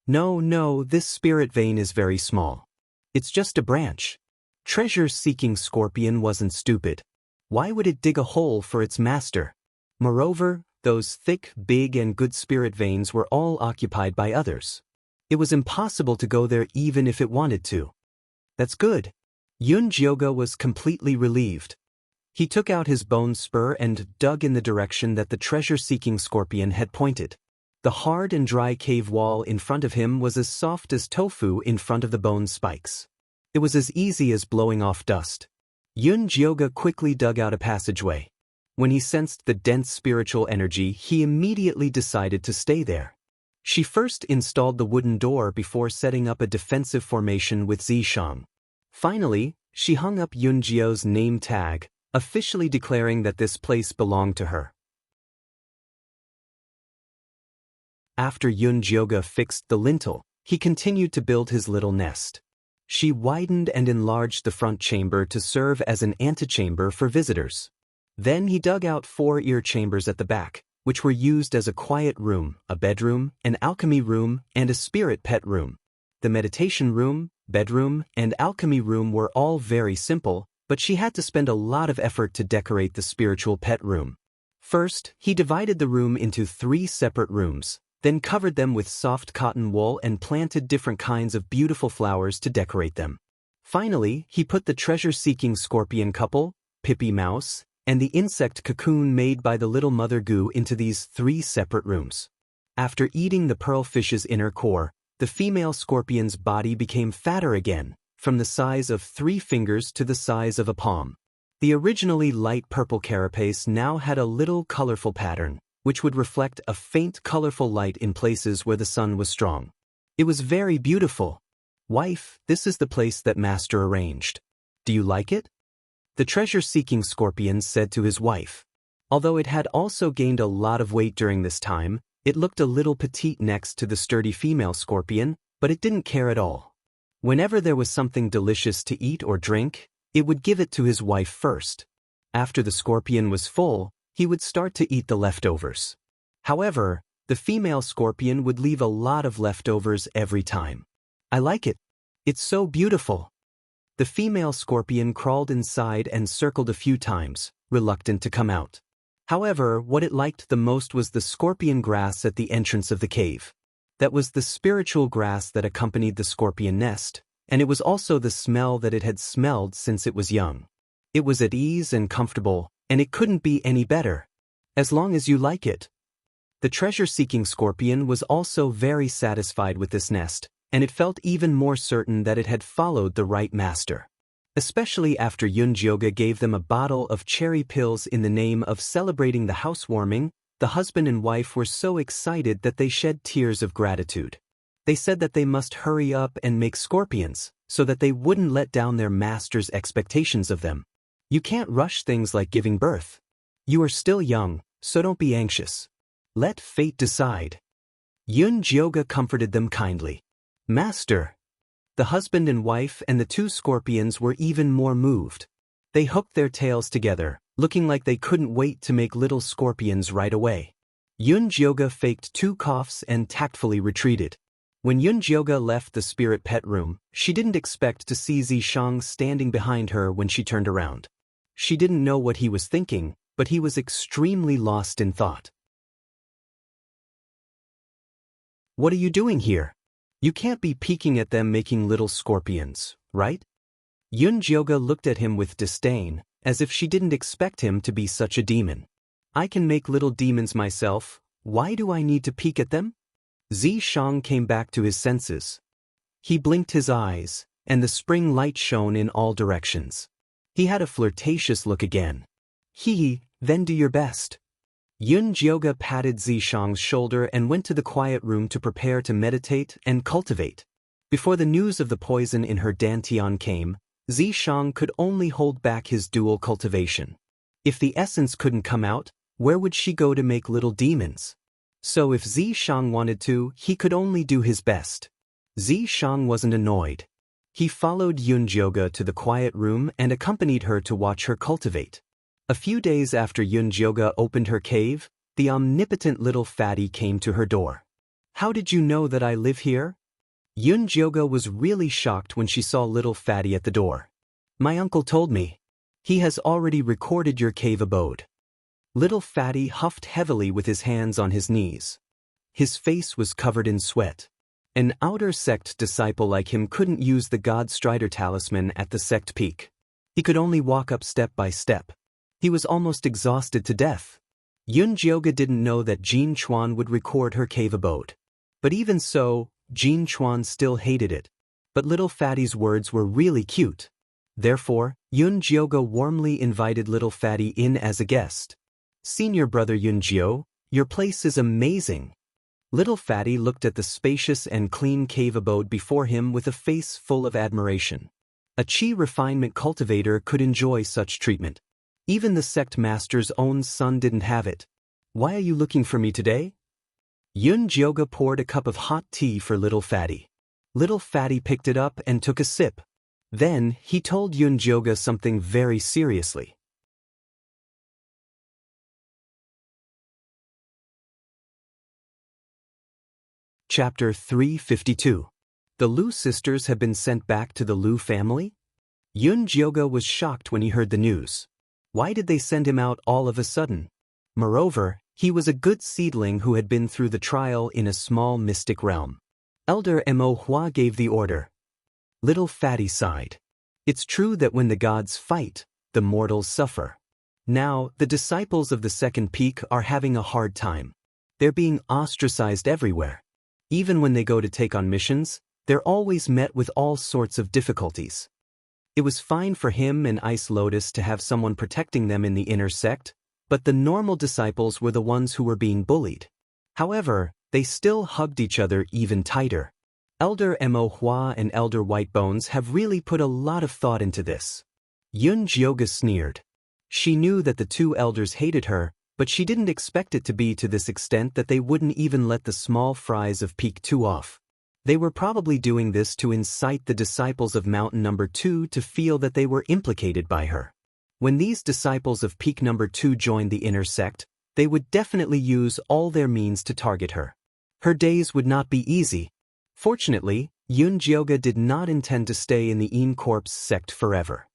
No, this spirit vein is very small. It's just a branch." Treasure-seeking scorpion wasn't stupid. Why would it dig a hole for its master? Moreover, those thick, big and good spirit veins were all occupied by others. It was impossible to go there even if it wanted to. That's good. Yun Jioge was completely relieved. He took out his bone spur and dug in the direction that the treasure-seeking scorpion had pointed. The hard and dry cave wall in front of him was as soft as tofu in front of the bone spikes. It was as easy as blowing off dust. Yun Jioge quickly dug out a passageway. When he sensed the dense spiritual energy, he immediately decided to stay there. She first installed the wooden door before setting up a defensive formation with Zishang. Finally, she hung up Yun Jio's name tag, officially declaring that this place belonged to her. After Yun Jioge fixed the lintel, he continued to build his little nest. She widened and enlarged the front chamber to serve as an antechamber for visitors. Then he dug out 4 ear chambers at the back, which were used as a quiet room, a bedroom, an alchemy room, and a spirit pet room. The meditation room, bedroom, and alchemy room were all very simple, but she had to spend a lot of effort to decorate the spiritual pet room. First, he divided the room into 3 separate rooms, then covered them with soft cotton wool and planted different kinds of beautiful flowers to decorate them. Finally, he put the treasure-seeking scorpion couple, Pippi Mouse, and the insect cocoon made by the little mother goo into these 3 separate rooms. After eating the pearlfish's inner core, the female scorpion's body became fatter again, from the size of 3 fingers to the size of a palm. The originally light purple carapace now had a little colorful pattern, which would reflect a faint colorful light in places where the sun was strong. It was very beautiful. Wife, this is the place that Master arranged. Do you like it? The treasure-seeking scorpion said to his wife. Although it had also gained a lot of weight during this time, it looked a little petite next to the sturdy female scorpion, but it didn't care at all. Whenever there was something delicious to eat or drink, it would give it to his wife first. After the scorpion was full, he would start to eat the leftovers. However, the female scorpion would leave a lot of leftovers every time. I like it. It's so beautiful. The female scorpion crawled inside and circled a few times, reluctant to come out. However, what it liked the most was the scorpion grass at the entrance of the cave. That was the spiritual grass that accompanied the scorpion nest, and it was also the smell that it had smelled since it was young. It was at ease and comfortable, and it couldn't be any better. As long as you like it. The treasure-seeking scorpion was also very satisfied with this nest, and it felt even more certain that it had followed the right master. Especially after Yun Jioge gave them a bottle of cherry pills in the name of celebrating the housewarming, the husband and wife were so excited that they shed tears of gratitude. They said that they must hurry up and make scorpions, so that they wouldn't let down their master's expectations of them. You can't rush things like giving birth. You are still young, so don't be anxious. Let fate decide. Yun Jioge comforted them kindly. Master. The husband and wife and the 2 scorpions were even more moved. They hooked their tails together, looking like they couldn't wait to make little scorpions right away. Yun Jioge faked 2 coughs and tactfully retreated. When Yun Jioge left the spirit pet room, she didn't expect to see Zishang standing behind her when she turned around. She didn't know what he was thinking, but he was extremely lost in thought. What are you doing here? You can't be peeking at them making little scorpions, right? Yun Jioge looked at him with disdain, as if she didn't expect him to be such a demon. I can make little demons myself, why do I need to peek at them? Zishang came back to his senses. He blinked his eyes, and the spring light shone in all directions. He had a flirtatious look again. Then do your best. Yun Jioge patted Zishang's shoulder and went to the quiet room to prepare to meditate and cultivate. Before the news of the poison in her dantian came, Zishang could only hold back his dual cultivation. If the essence couldn't come out, where would she go to make little demons? So if Zishang wanted to, he could only do his best. Zishang wasn't annoyed. He followed Yun Jioge to the quiet room and accompanied her to watch her cultivate. A few days after Yun Jioge opened her cave, the omnipotent little fatty came to her door. How did you know that I live here? Yun Jioge was really shocked when she saw little fatty at the door. My uncle told me. He has already recorded your cave abode. Little Fatty huffed heavily with his hands on his knees. His face was covered in sweat. An outer sect disciple like him couldn't use the God Strider talisman at the sect peak. He could only walk up step by step. He was almost exhausted to death. Yun Jioga didn't know that Jin Chuan would record her cave abode. But even so, Jin Chuan still hated it. But Little Fatty's words were really cute. Therefore, Yun Jioga warmly invited Little Fatty in as a guest. "Senior brother Yun Jio, your place is amazing." Little Fatty looked at the spacious and clean cave abode before him with a face full of admiration. A chi refinement cultivator could enjoy such treatment. Even the sect master's own son didn't have it. "Why are you looking for me today?" Yun Jioga poured a cup of hot tea for Little Fatty. Little Fatty picked it up and took a sip. Then, he told Yun Jioga something very seriously. Chapter 352. The Lu sisters have been sent back to the Lu family? Yun Jioga was shocked when he heard the news. Why did they send him out all of a sudden? Moreover, he was a good seedling who had been through the trial in a small mystic realm. Elder Mo Hua gave the order. Little Fatty sighed. It's true that when the gods fight, the mortals suffer. Now, the disciples of the second peak are having a hard time. They're being ostracized everywhere. Even when they go to take on missions, they're always met with all sorts of difficulties. It was fine for him and Ice Lotus to have someone protecting them in the inner sect, but the normal disciples were the ones who were being bullied. However, they still hugged each other even tighter. Elder Mo Hua and Elder Whitebones have really put a lot of thought into this. Yun Jioga sneered. She knew that the two elders hated her, but she didn't expect it to be to this extent that they wouldn't even let the small fries of Peak 2 off. They were probably doing this to incite the disciples of Mountain Number 2 to feel that they were implicated by her. When these disciples of Peak Number 2 joined the inner sect, they would definitely use all their means to target her. Her days would not be easy. Fortunately, Yun Jioga did not intend to stay in the Een Corps sect forever.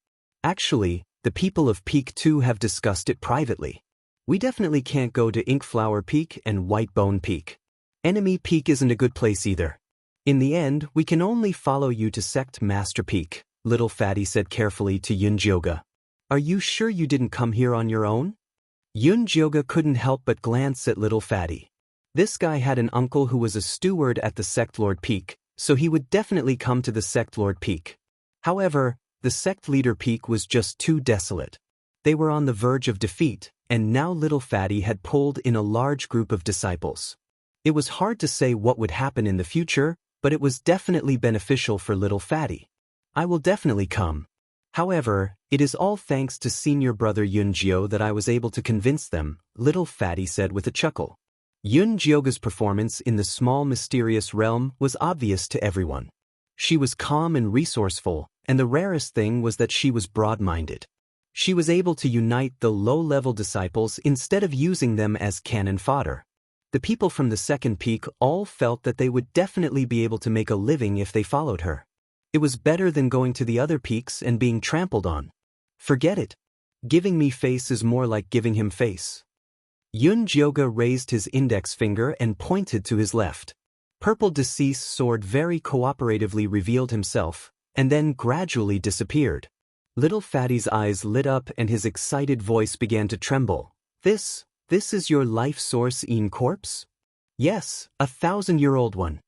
Actually, the people of Peak 2 have discussed it privately. We definitely can't go to Inkflower Peak and Whitebone Peak. Enemy Peak isn't a good place either. In the end, we can only follow you to Sect Master Peak, Little Fatty said carefully to Yun Jioga. Are you sure you didn't come here on your own? Yun Jioga couldn't help but glance at Little Fatty. This guy had an uncle who was a steward at the Sect Lord Peak, so he would definitely come to the Sect Lord Peak. However, the Sect Leader Peak was just too desolate. They were on the verge of defeat, and now Little Fatty had pulled in a large group of disciples. It was hard to say what would happen in the future, but it was definitely beneficial for Little Fatty. I will definitely come. However, it is all thanks to senior brother Yun Jio that I was able to convince them, Little Fatty said with a chuckle. Yun Jioga's performance in the small mysterious realm was obvious to everyone. She was calm and resourceful, and the rarest thing was that she was broad-minded. She was able to unite the low-level disciples instead of using them as cannon fodder. The people from the second peak all felt that they would definitely be able to make a living if they followed her. It was better than going to the other peaks and being trampled on. Forget it. Giving me face is more like giving him face. Yun Jioga raised his index finger and pointed to his left. Purple Decease Sword very cooperatively revealed himself, and then gradually disappeared. Little Fatty's eyes lit up and his excited voice began to tremble. This is your life source Een Corps? Yes, 1,000-year-old one.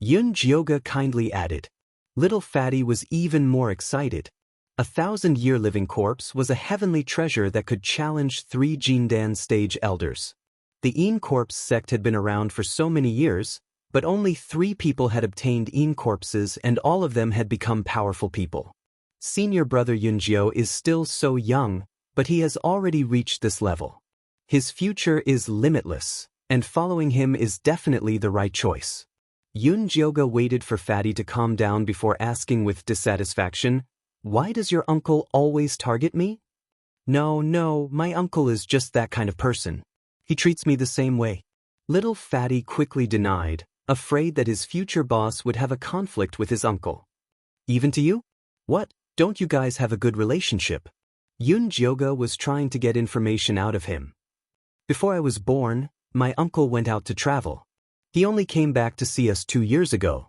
Yun Jioga kindly added. Little Fatty was even more excited. 1,000-year living corpse was a heavenly treasure that could challenge 3 Jindan stage elders. The Een Corps sect had been around for so many years, but only 3 people had obtained Een Corpses and all of them had become powerful people. Senior brother Yun Jio is still so young, but he has already reached this level. His future is limitless, and following him is definitely the right choice. Yun Jioga waited for Fatty to calm down before asking with dissatisfaction, Why does your uncle always target me? No, my uncle is just that kind of person. He treats me the same way. Little Fatty quickly denied, afraid that his future boss would have a conflict with his uncle. Even to you? What, don't you guys have a good relationship? Yun Jioga was trying to get information out of him. Before I was born, my uncle went out to travel. He only came back to see us 2 years ago.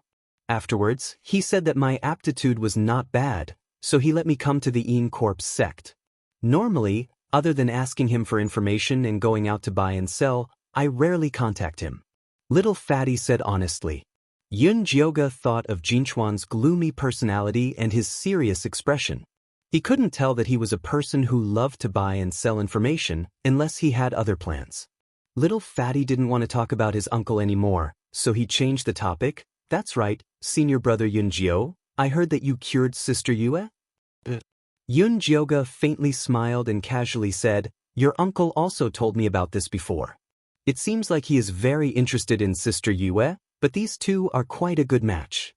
Afterwards, he said that my aptitude was not bad, so he let me come to the Een Corp's sect. Normally, other than asking him for information and going out to buy and sell, I rarely contact him. Little Fatty said honestly. Yun Jioga thought of Jinchuan's gloomy personality and his serious expression. He couldn't tell that he was a person who loved to buy and sell information unless he had other plans. Little Fatty didn't want to talk about his uncle anymore, so he changed the topic. That's right, senior brother Yun Jio, I heard that you cured Sister Yue? Yun Jioga faintly smiled and casually said, your uncle also told me about this before. It seems like he is very interested in Sister Yue, but these two are quite a good match.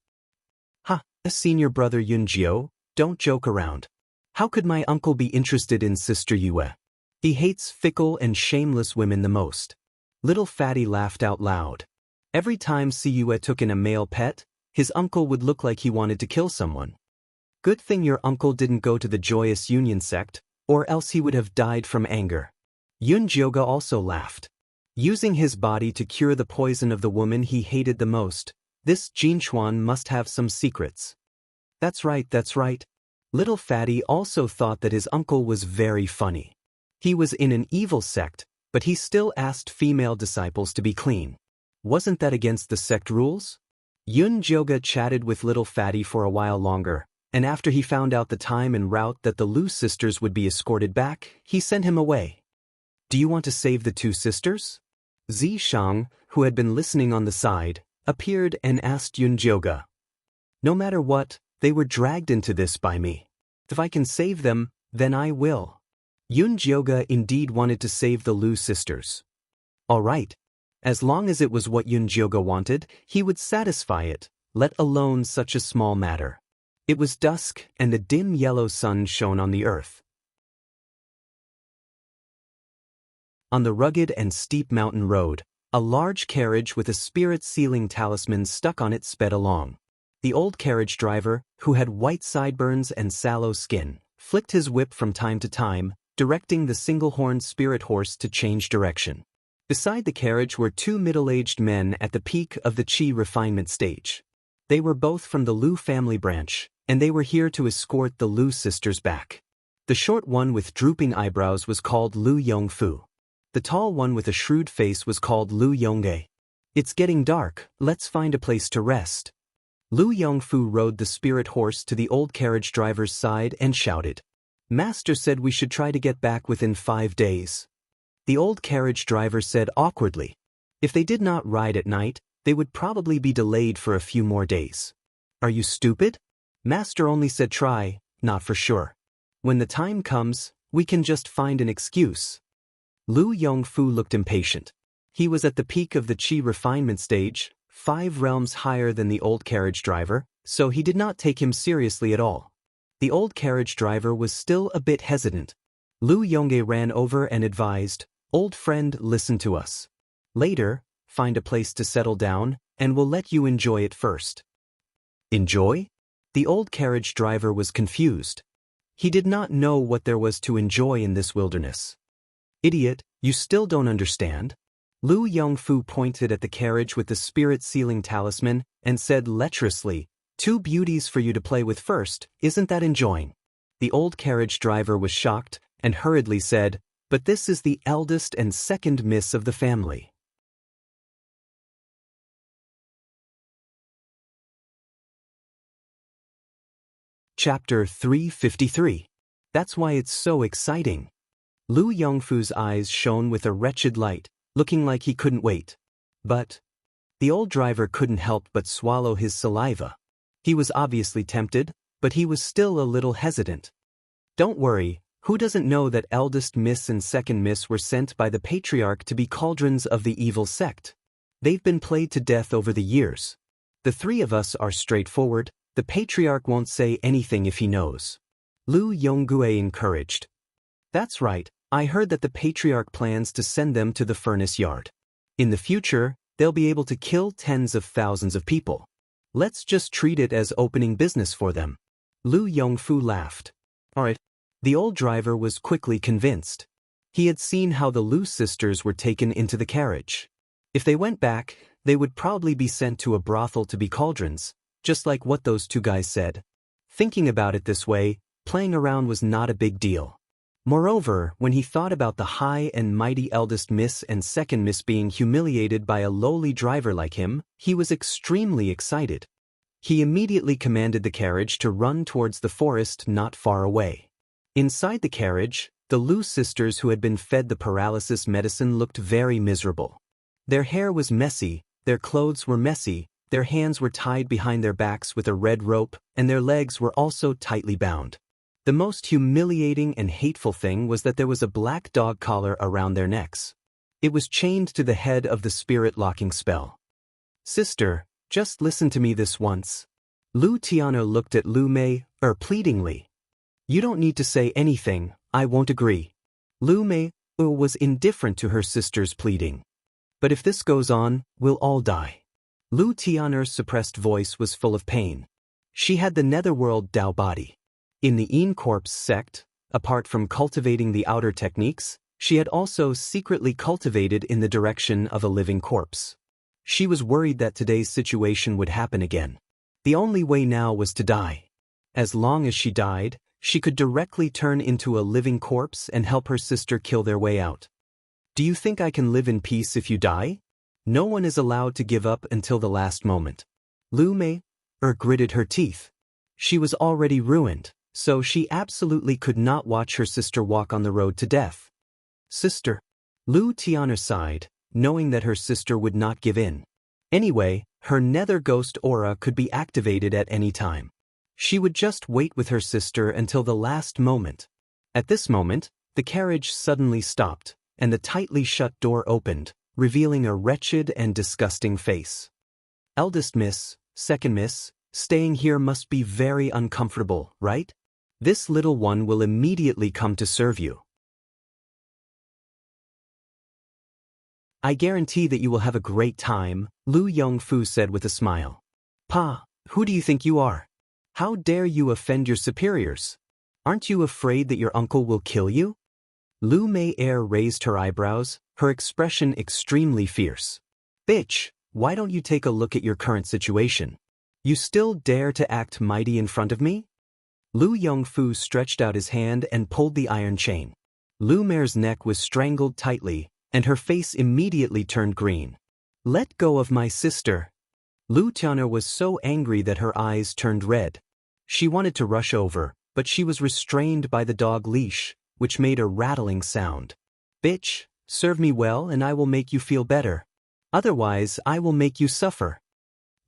Ha, senior brother Yun Jio, don't joke around. How could my uncle be interested in Sister Yue? He hates fickle and shameless women the most. Little Fatty laughed out loud. Every time Si Yue took in a male pet, his uncle would look like he wanted to kill someone. Good thing your uncle didn't go to the Joyous Union sect, or else he would have died from anger. Yun Jioga also laughed. Using his body to cure the poison of the woman he hated the most, this Jinchuan must have some secrets. That's right, that's right. Little Fatty also thought that his uncle was very funny. He was in an evil sect, but he still asked female disciples to be clean. Wasn't that against the sect rules? Yun Jioga chatted with Little Fatty for a while longer, and after he found out the time and route that the Lu sisters would be escorted back, he sent him away. Do you want to save the 2 sisters? Zi Shang, who had been listening on the side, appeared and asked Yun Jioga. No matter what, they were dragged into this by me. If I can save them, then I will. Yun Jioga indeed wanted to save the Lu sisters. All right. As long as it was what Yun Jioga wanted, he would satisfy it, let alone such a small matter. It was dusk, and the dim yellow sun shone on the earth. On the rugged and steep mountain road, a large carriage with a spirit-sealing talisman stuck on it sped along. The old carriage driver, who had white sideburns and sallow skin, flicked his whip from time to time, directing the single-horned spirit horse to change direction. Beside the carriage were 2 middle-aged men at the peak of the Qi refinement stage. They were both from the Lu family branch, and they were here to escort the Lu sisters back. The short one with drooping eyebrows was called Lu Yongfu. The tall one with a shrewd face was called Lu Yongge. It's getting dark, let's find a place to rest. Lu Yongfu rode the spirit horse to the old carriage driver's side and shouted. Master said we should try to get back within 5 days. The old carriage driver said awkwardly. If they did not ride at night, they would probably be delayed for a few more days. Are you stupid? Master only said try, not for sure. When the time comes, we can just find an excuse. Lu Yongfu looked impatient. He was at the peak of the Qi refinement stage, 5 realms higher than the old carriage driver, so he did not take him seriously at all. The old carriage driver was still a bit hesitant. Lu Yongge ran over and advised, old friend, listen to us. Later, find a place to settle down, and we'll let you enjoy it first. Enjoy? The old carriage driver was confused. He did not know what there was to enjoy in this wilderness. Idiot, you still don't understand? Lu Yongfu pointed at the carriage with the spirit-sealing talisman and said lecherously, 2 beauties for you to play with first, isn't that enjoying? The old carriage driver was shocked and hurriedly said, but this is the eldest and second miss of the family. Chapter 353. That's why it's so exciting. Lu Yongfu's eyes shone with a wretched light, looking like he couldn't wait. But the old driver couldn't help but swallow his saliva. He was obviously tempted, but he was still a little hesitant. Don't worry, who doesn't know that eldest miss and second miss were sent by the patriarch to be cauldrons of the evil sect? They've been played to death over the years. The 3 of us are straightforward, the patriarch won't say anything if he knows. Lu Yonggue encouraged. That's right, I heard that the patriarch plans to send them to the furnace yard. In the future, they'll be able to kill tens of thousands of people. Let's just treat it as opening business for them. Lu Yongfu laughed. Alright. The old driver was quickly convinced. He had seen how the Lu sisters were taken into the carriage. If they went back, they would probably be sent to a brothel to be cauldrons, just like what those two guys said. Thinking about it this way, playing around was not a big deal. Moreover, when he thought about the high and mighty eldest miss and second miss being humiliated by a lowly driver like him, he was extremely excited. He immediately commanded the carriage to run towards the forest not far away. Inside the carriage, the Lu sisters who had been fed the paralysis medicine looked very miserable. Their hair was messy, their clothes were messy, their hands were tied behind their backs with a red rope, and their legs were also tightly bound. The most humiliating and hateful thing was that there was a black dog collar around their necks. It was chained to the head of the spirit-locking spell. "Sister, just listen to me this once." Lu Tiana looked at Lu Mei, pleadingly. "You don't need to say anything, I won't agree." Lu Mei was indifferent to her sister's pleading. "But if this goes on, we'll all die." Lu Tiana's suppressed voice was full of pain. She had the netherworld Dao body. In the Yin Corpse sect, apart from cultivating the outer techniques, she had also secretly cultivated in the direction of a living corpse. She was worried that today's situation would happen again. The only way now was to die. As long as she died, she could directly turn into a living corpse and help her sister kill their way out. "Do you think I can live in peace if you die?" No one is allowed to give up until the last moment. Lu Mei gritted her teeth. She was already ruined, so she absolutely could not watch her sister walk on the road to death. "Sister." Lu Tiana sighed, knowing that her sister would not give in. Anyway, her nether ghost aura could be activated at any time. She would just wait with her sister until the last moment. At this moment, the carriage suddenly stopped, and the tightly shut door opened, revealing a wretched and disgusting face. "Eldest miss, second miss, staying here must be very uncomfortable, right? This little one will immediately come to serve you. I guarantee that you will have a great time," Lu Yongfu said with a smile. "Pa, who do you think you are? How dare you offend your superiors? Aren't you afraid that your uncle will kill you?" Lu Mei raised her eyebrows, her expression extremely fierce. "Bitch, why don't you take a look at your current situation? You still dare to act mighty in front of me?" Lu Yongfu stretched out his hand and pulled the iron chain. Lu Mei's neck was strangled tightly, and her face immediately turned green. "Let go of my sister." Lu Tiana was so angry that her eyes turned red. She wanted to rush over, but she was restrained by the dog leash, which made a rattling sound. "Bitch, serve me well and I will make you feel better. Otherwise, I will make you suffer."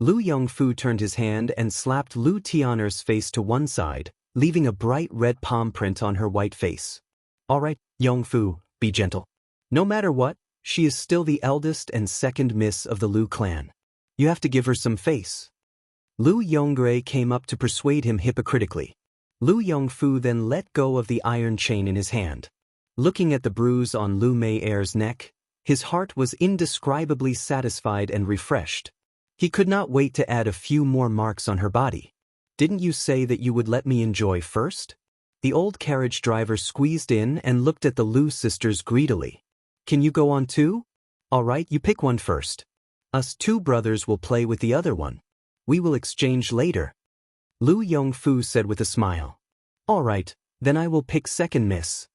Lu Yongfu turned his hand and slapped Lu Tiana's face to one side, leaving a bright red palm print on her white face. "All right, Yongfu, be gentle. No matter what, she is still the eldest and second miss of the Lu clan. You have to give her some face." Lu Yonggrei came up to persuade him hypocritically. Lu Yongfu then let go of the iron chain in his hand. Looking at the bruise on Lu Mei's neck, his heart was indescribably satisfied and refreshed. He could not wait to add a few more marks on her body. "Didn't you say that you would let me enjoy first?" The old carriage driver squeezed in and looked at the Lu sisters greedily. "Can you go on too? All right, you pick one first. Us two brothers will play with the other one. We will exchange later." Lu Yongfu said with a smile. "All right, then I will pick second miss."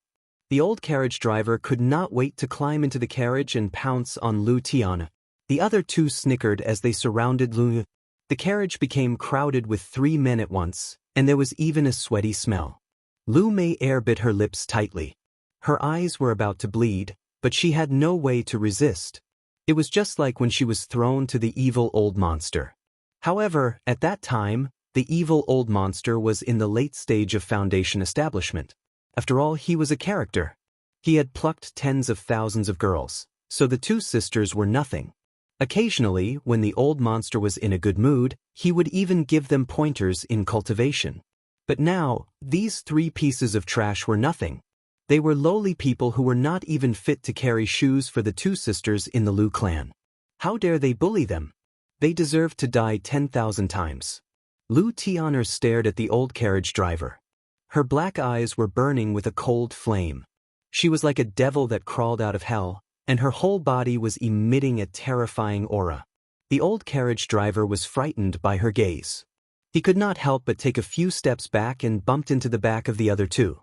The old carriage driver could not wait to climb into the carriage and pounce on Lu Tiana. The other two snickered as they surrounded Lu. The carriage became crowded with 3 men at once, and there was even a sweaty smell. Lu Mei bit her lips tightly. Her eyes were about to bleed, but she had no way to resist. It was just like when she was thrown to the evil old monster. However, at that time, the evil old monster was in the late stage of foundation establishment. After all, he was a character. He had plucked tens of thousands of girls, so the two sisters were nothing. Occasionally, when the old monster was in a good mood, he would even give them pointers in cultivation. But now, these 3 pieces of trash were nothing. They were lowly people who were not even fit to carry shoes for the 2 sisters in the Lu clan. How dare they bully them? They deserved to die 10,000 times. Lu Tianer stared at the old carriage driver. Her black eyes were burning with a cold flame. She was like a devil that crawled out of hell, and her whole body was emitting a terrifying aura. The old carriage driver was frightened by her gaze. He could not help but take a few steps back and bumped into the back of the other two.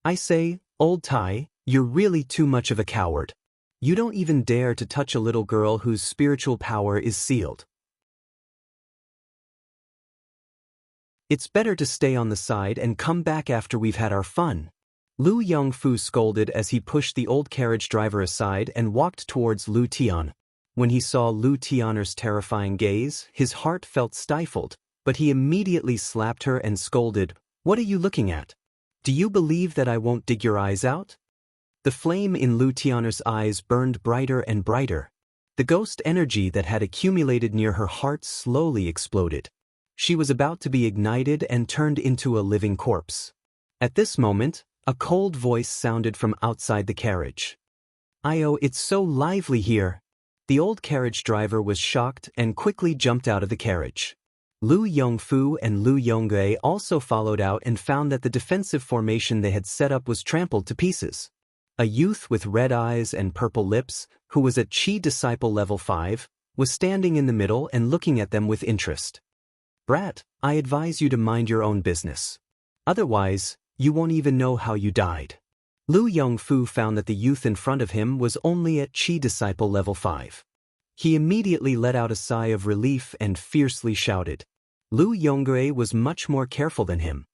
"I say, old Tai, you're really too much of a coward. You don't even dare to touch a little girl whose spiritual power is sealed. It's better to stay on the side and come back after we've had our fun." Lu Yongfu scolded as he pushed the old carriage driver aside and walked towards Lu Tian. When he saw Lu Tianer's terrifying gaze, his heart felt stifled, but he immediately slapped her and scolded, "What are you looking at? Do you believe that I won't dig your eyes out?" The flame in Lu Tianer's eyes burned brighter and brighter. The ghost energy that had accumulated near her heart slowly exploded. She was about to be ignited and turned into a living corpse. At this moment, a cold voice sounded from outside the carriage. "Io, it's so lively here." The old carriage driver was shocked and quickly jumped out of the carriage. Lu Yongfu and Lu Yongge also followed out and found that the defensive formation they had set up was trampled to pieces. A youth with red eyes and purple lips, who was at Qi Disciple level 5, was standing in the middle and looking at them with interest. "Brat, I advise you to mind your own business. Otherwise, you won't even know how you died." Lu Yongfu found that the youth in front of him was only at Qi Disciple level 5. He immediately let out a sigh of relief and fiercely shouted. Lu Yongge was much more careful than him.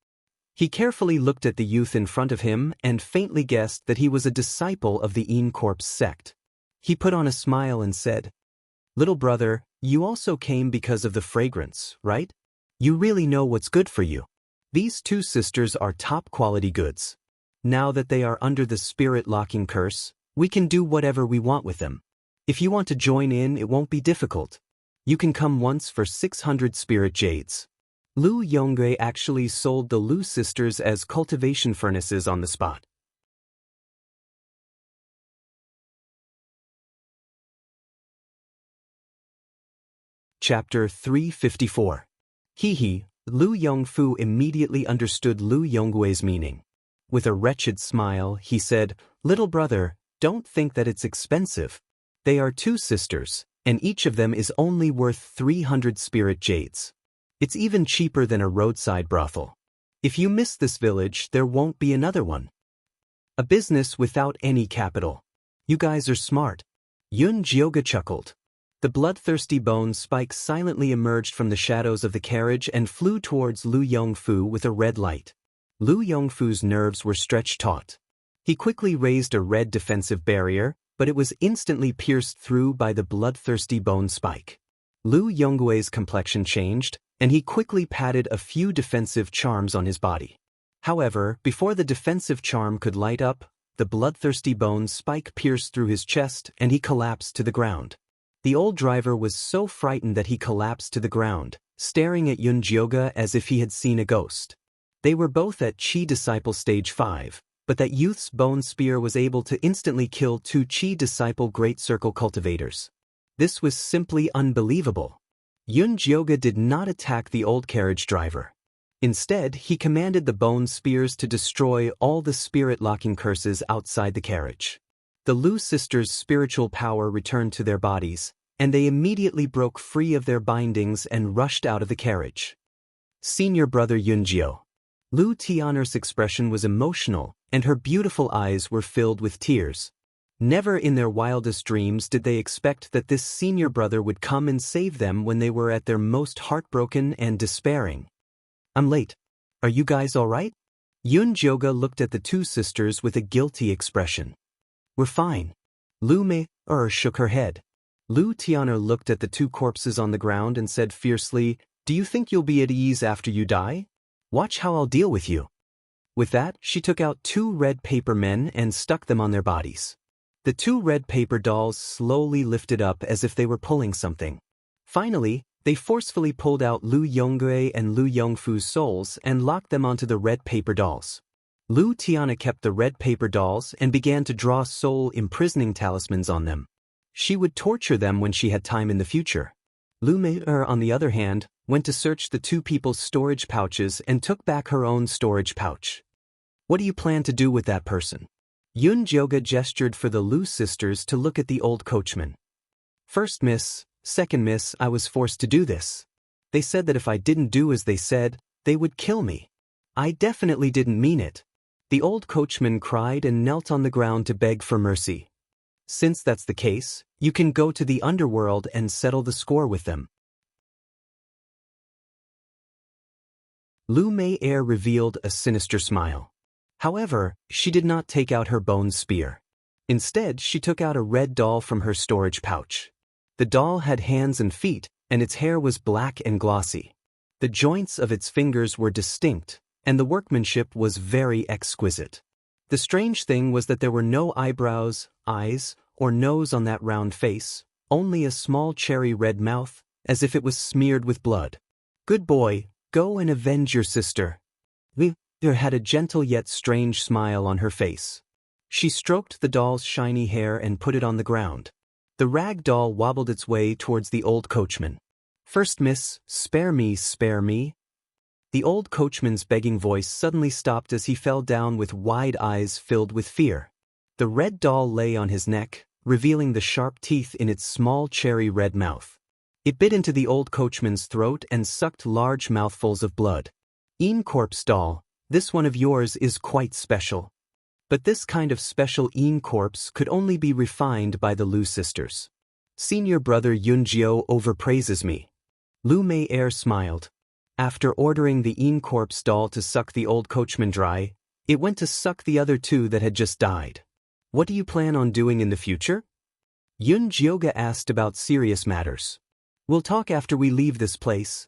He carefully looked at the youth in front of him and faintly guessed that he was a disciple of the Yin Corpse sect. He put on a smile and said, "Little brother, you also came because of the fragrance, right? You really know what's good for you. These two sisters are top-quality goods. Now that they are under the spirit-locking curse, we can do whatever we want with them. If you want to join in, it won't be difficult. You can come once for 600 spirit jades." Lu Yongge actually sold the Lu sisters as cultivation furnaces on the spot. Chapter 354. He, Lu Yongfu immediately understood Lu Yonggui's meaning. With a wretched smile, he said, "Little brother, don't think that it's expensive. They are two sisters, and each of them is only worth 300 spirit jades. It's even cheaper than a roadside brothel. If you miss this village, there won't be another one. A business without any capital. You guys are smart." Yun Jioga chuckled. The bloodthirsty bone spike silently emerged from the shadows of the carriage and flew towards Lu Yongfu with a red light. Lu Yongfu's nerves were stretched taut. He quickly raised a red defensive barrier, but it was instantly pierced through by the bloodthirsty bone spike. Lu Yonggui's complexion changed, and he quickly patted a few defensive charms on his body. However, before the defensive charm could light up, the bloodthirsty bone spike pierced through his chest and he collapsed to the ground. The old driver was so frightened that he collapsed to the ground, staring at Yun Jioga as if he had seen a ghost. They were both at Qi Disciple Stage 5, but that youth's bone spear was able to instantly kill two Qi Disciple Great Circle cultivators. This was simply unbelievable. Yun Jioga did not attack the old carriage driver. Instead, he commanded the bone spears to destroy all the spirit-locking curses outside the carriage. The Lu sisters' spiritual power returned to their bodies, and they immediately broke free of their bindings and rushed out of the carriage. Senior brother Yunjio. Lu Tianer's expression was emotional, and her beautiful eyes were filled with tears. Never in their wildest dreams did they expect that this senior brother would come and save them when they were at their most heartbroken and despairing. "I'm late. Are you guys all right?" Yun Jioga looked at the two sisters with a guilty expression. "We're fine." Lu Mei shook her head. Lu Tianer looked at the two corpses on the ground and said fiercely, "Do you think you'll be at ease after you die? Watch how I'll deal with you." With that, she took out two red paper men and stuck them on their bodies. The two red paper dolls slowly lifted up as if they were pulling something. Finally, they forcefully pulled out Lu Yongge and Lu Yongfu's souls and locked them onto the red paper dolls. Lu Tiana kept the red paper dolls and began to draw soul imprisoning talismans on them. She would torture them when she had time in the future. Lu Mei, on the other hand, went to search the two people's storage pouches and took back her own storage pouch. What do you plan to do with that person? Yun Jioga gestured for the Lu sisters to look at the old coachman. First miss, second miss, I was forced to do this. They said that if I didn't do as they said, they would kill me. I definitely didn't mean it. The old coachman cried and knelt on the ground to beg for mercy. Since that's the case, you can go to the underworld and settle the score with them. Lu Mei Er revealed a sinister smile. However, she did not take out her bone spear. Instead, she took out a red doll from her storage pouch. The doll had hands and feet, and its hair was black and glossy. The joints of its fingers were distinct, and the workmanship was very exquisite. The strange thing was that there were no eyebrows, eyes, or nose on that round face, only a small cherry red mouth, as if it was smeared with blood. Good boy, go and avenge your sister. There had a gentle yet strange smile on her face. She stroked the doll's shiny hair and put it on the ground. The rag doll wobbled its way towards the old coachman. First miss, spare me, spare me. The old coachman's begging voice suddenly stopped as he fell down with wide eyes filled with fear. The red doll lay on his neck, revealing the sharp teeth in its small cherry red mouth. It bit into the old coachman's throat and sucked large mouthfuls of blood. Corpse doll, this one of yours is quite special. But this kind of special corpse could only be refined by the Lu sisters. Senior brother Yunjio overpraises me. Lu Mei Er smiled. After ordering the corpse doll to suck the old coachman dry, it went to suck the other two that had just died. What do you plan on doing in the future? Yun Jioga asked about serious matters. We'll talk after we leave this place.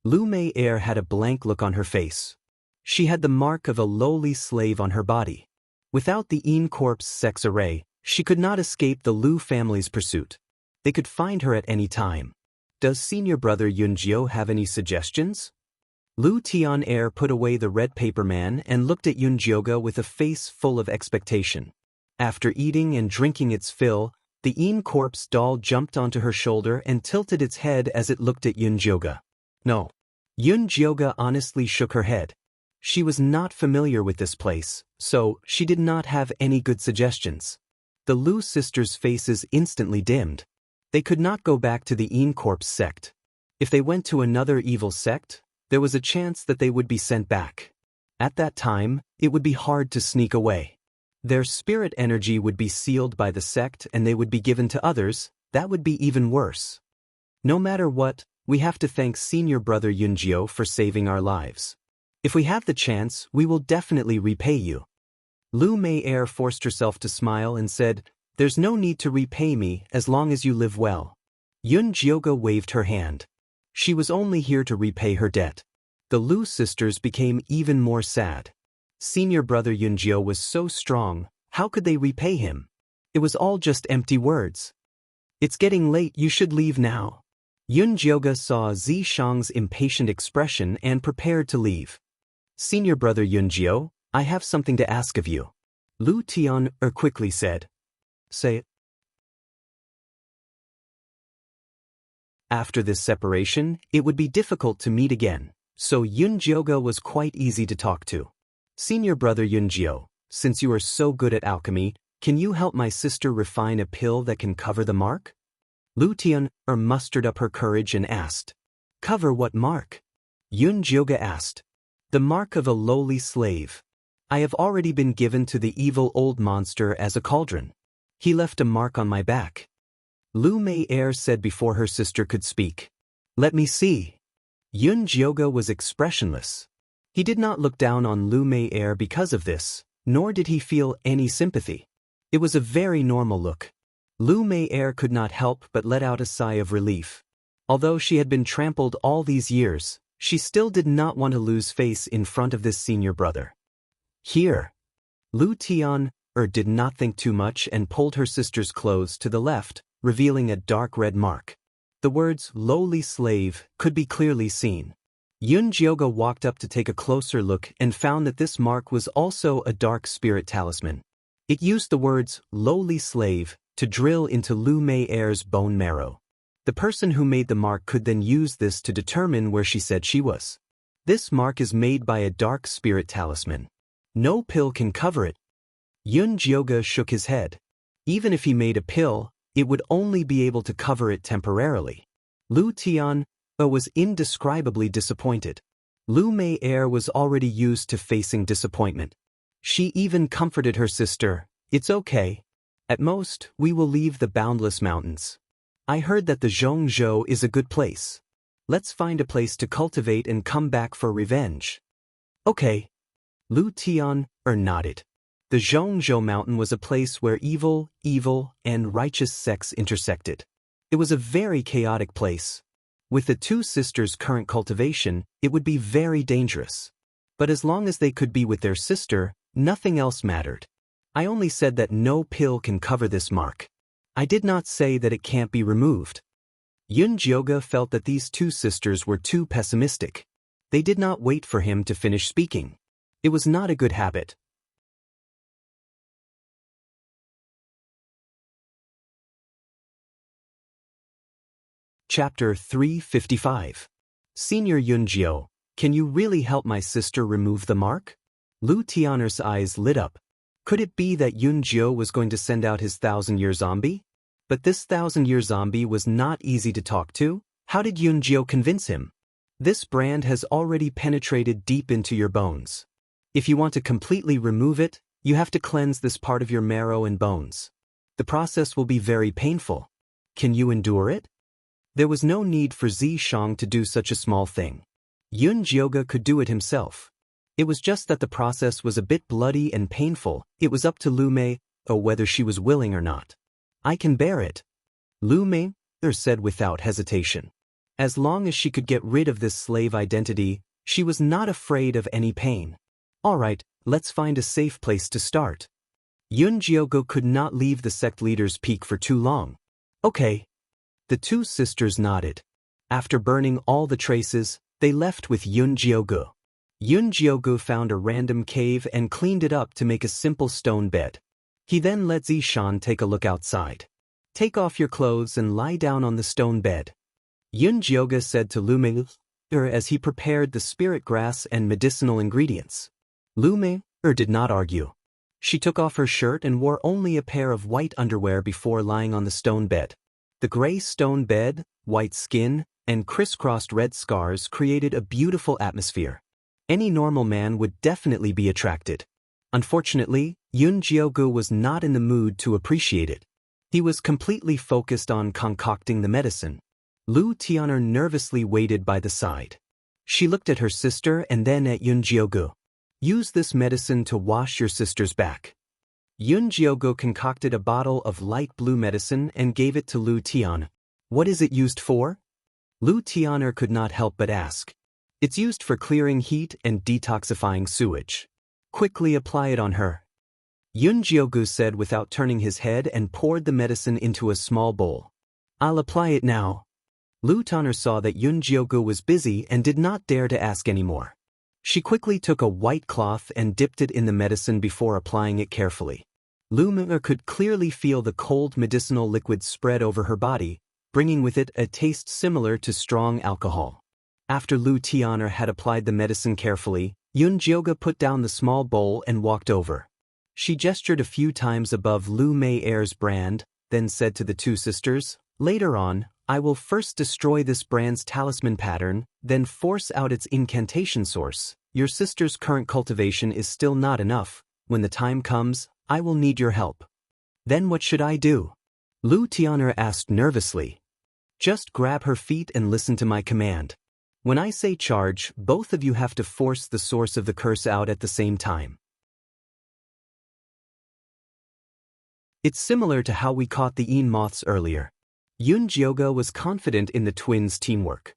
Lu Mei Er had a blank look on her face. She had the mark of a lowly slave on her body. Without the corpse sex array, she could not escape the Lu family's pursuit. They could find her at any time. Does senior brother Yunjio have any suggestions? Lu Tian put away the red paper man and looked at Yunjioga with a face full of expectation. After eating and drinking its fill, the corpse doll jumped onto her shoulder and tilted its head as it looked at Yunjioga. No. Yunjioga honestly shook her head. She was not familiar with this place, so she did not have any good suggestions. The Lu sisters' faces instantly dimmed. They could not go back to the corpse sect. If they went to another evil sect, there was a chance that they would be sent back. At that time, it would be hard to sneak away. Their spirit energy would be sealed by the sect and they would be given to others. That would be even worse. No matter what, we have to thank senior brother Yunjio for saving our lives. If we have the chance, we will definitely repay you. Lu Mei Er forced herself to smile and said, There's no need to repay me as long as you live well. Yun Jioga waved her hand. She was only here to repay her debt. The Lu sisters became even more sad. Senior brother Yunjio was so strong, how could they repay him? It was all just empty words. It's getting late, you should leave now. Yun Jioga saw Zi Shang's impatient expression and prepared to leave. Senior brother Yunjio, I have something to ask of you. Lu Tian quickly said. Say it. After this separation, it would be difficult to meet again, so Yun Jioga was quite easy to talk to. Senior brother Yunjio, since you are so good at alchemy, can you help my sister refine a pill that can cover the mark? Lu Tian mustered up her courage and asked. Cover what mark? Yun Jioga asked. The mark of a lowly slave. I have already been given to the evil old monster as a cauldron. He left a mark on my back. Lu Mei Er said before her sister could speak. Let me see. Yun Jioga was expressionless. He did not look down on Lu Mei Er because of this, nor did he feel any sympathy. It was a very normal look. Lu Mei Er could not help but let out a sigh of relief. Although she had been trampled all these years, she still did not want to lose face in front of this senior brother. Here. Lu Tian did not think too much and pulled her sister's clothes to the left, revealing a dark red mark. The words lowly slave could be clearly seen. Yun Jioga walked up to take a closer look and found that this mark was also a dark spirit talisman. It used the words lowly slave to drill into Lu Mei Er's bone marrow. The person who made the mark could then use this to determine where she said she was. This mark is made by a dark spirit talisman. No pill can cover it. Yun Jioge shook his head. Even if he made a pill, it would only be able to cover it temporarily. Lu Tian was indescribably disappointed. Lu Mei was already used to facing disappointment. She even comforted her sister, "It's okay. At most, we will leave the boundless mountains. I heard that the Zhongzhou is a good place. Let's find a place to cultivate and come back for revenge." "Okay." Lu Tian nodded. The Zhongzhou mountain was a place where evil, and righteous sects intersected. It was a very chaotic place. With the two sisters' current cultivation, it would be very dangerous. But as long as they could be with their sister, nothing else mattered. I only said that no pill can cover this mark. I did not say that it can't be removed. Yun Jioge felt that these two sisters were too pessimistic. They did not wait for him to finish speaking. It was not a good habit. Chapter 355. Senior Yunjio, can you really help my sister remove the mark? Lu Tianer's eyes lit up. Could it be that Yunjio was going to send out his 1,000-year zombie? But this 1,000-year zombie was not easy to talk to. How did Yunjio convince him? This brand has already penetrated deep into your bones. If you want to completely remove it, you have to cleanse this part of your marrow and bones. The process will be very painful. Can you endure it? There was no need for Zishang to do such a small thing. Yun Jioge could do it himself. It was just that the process was a bit bloody and painful. It was up to Lu Mei, whether she was willing or not. I can bear it. Lu Mei said without hesitation. As long as she could get rid of this slave identity, she was not afraid of any pain. All right, let's find a safe place to start. Yun Jioge could not leave the sect leader's peak for too long. Okay. The two sisters nodded. After burning all the traces, they left with Yun Jioge. Yun Jioge found a random cave and cleaned it up to make a simple stone bed. He then let Zishan take a look outside. Take off your clothes and lie down on the stone bed. Yun Jioge said to Lu Mei as he prepared the spirit grass and medicinal ingredients. Lu Mei did not argue. She took off her shirt and wore only a pair of white underwear before lying on the stone bed. The gray stone bed, white skin, and crisscrossed red scars created a beautiful atmosphere. Any normal man would definitely be attracted. Unfortunately, Yun Jioge was not in the mood to appreciate it. He was completely focused on concocting the medicine. Lu Tianer nervously waited by the side. She looked at her sister and then at Yun Jioge. Use this medicine to wash your sister's back. Yun Jioge concocted a bottle of light blue medicine and gave it to Lu Tian. What is it used for? Lu Tianer could not help but ask. It's used for clearing heat and detoxifying sewage. Quickly apply it on her. Yun Jioge said without turning his head and poured the medicine into a small bowl. I'll apply it now. Lu Tianer saw that Yun Jioge was busy and did not dare to ask anymore. She quickly took a white cloth and dipped it in the medicine before applying it carefully. Lu Mei could clearly feel the cold medicinal liquid spread over her body, bringing with it a taste similar to strong alcohol. After Lu Tianer had applied the medicine carefully, Yun Jioge put down the small bowl and walked over. She gestured a few times above Lu Mei's brand, then said to the two sisters, "Later on, I will first destroy this brand's talisman pattern, then force out its incantation source. Your sister's current cultivation is still not enough. When the time comes, I will need your help." "Then what should I do?" Lu Tianer asked nervously. "Just grab her feet and listen to my command. When I say charge, both of you have to force the source of the curse out at the same time." It's similar to how we caught the Een moths earlier. Yun Jioge was confident in the twins' teamwork.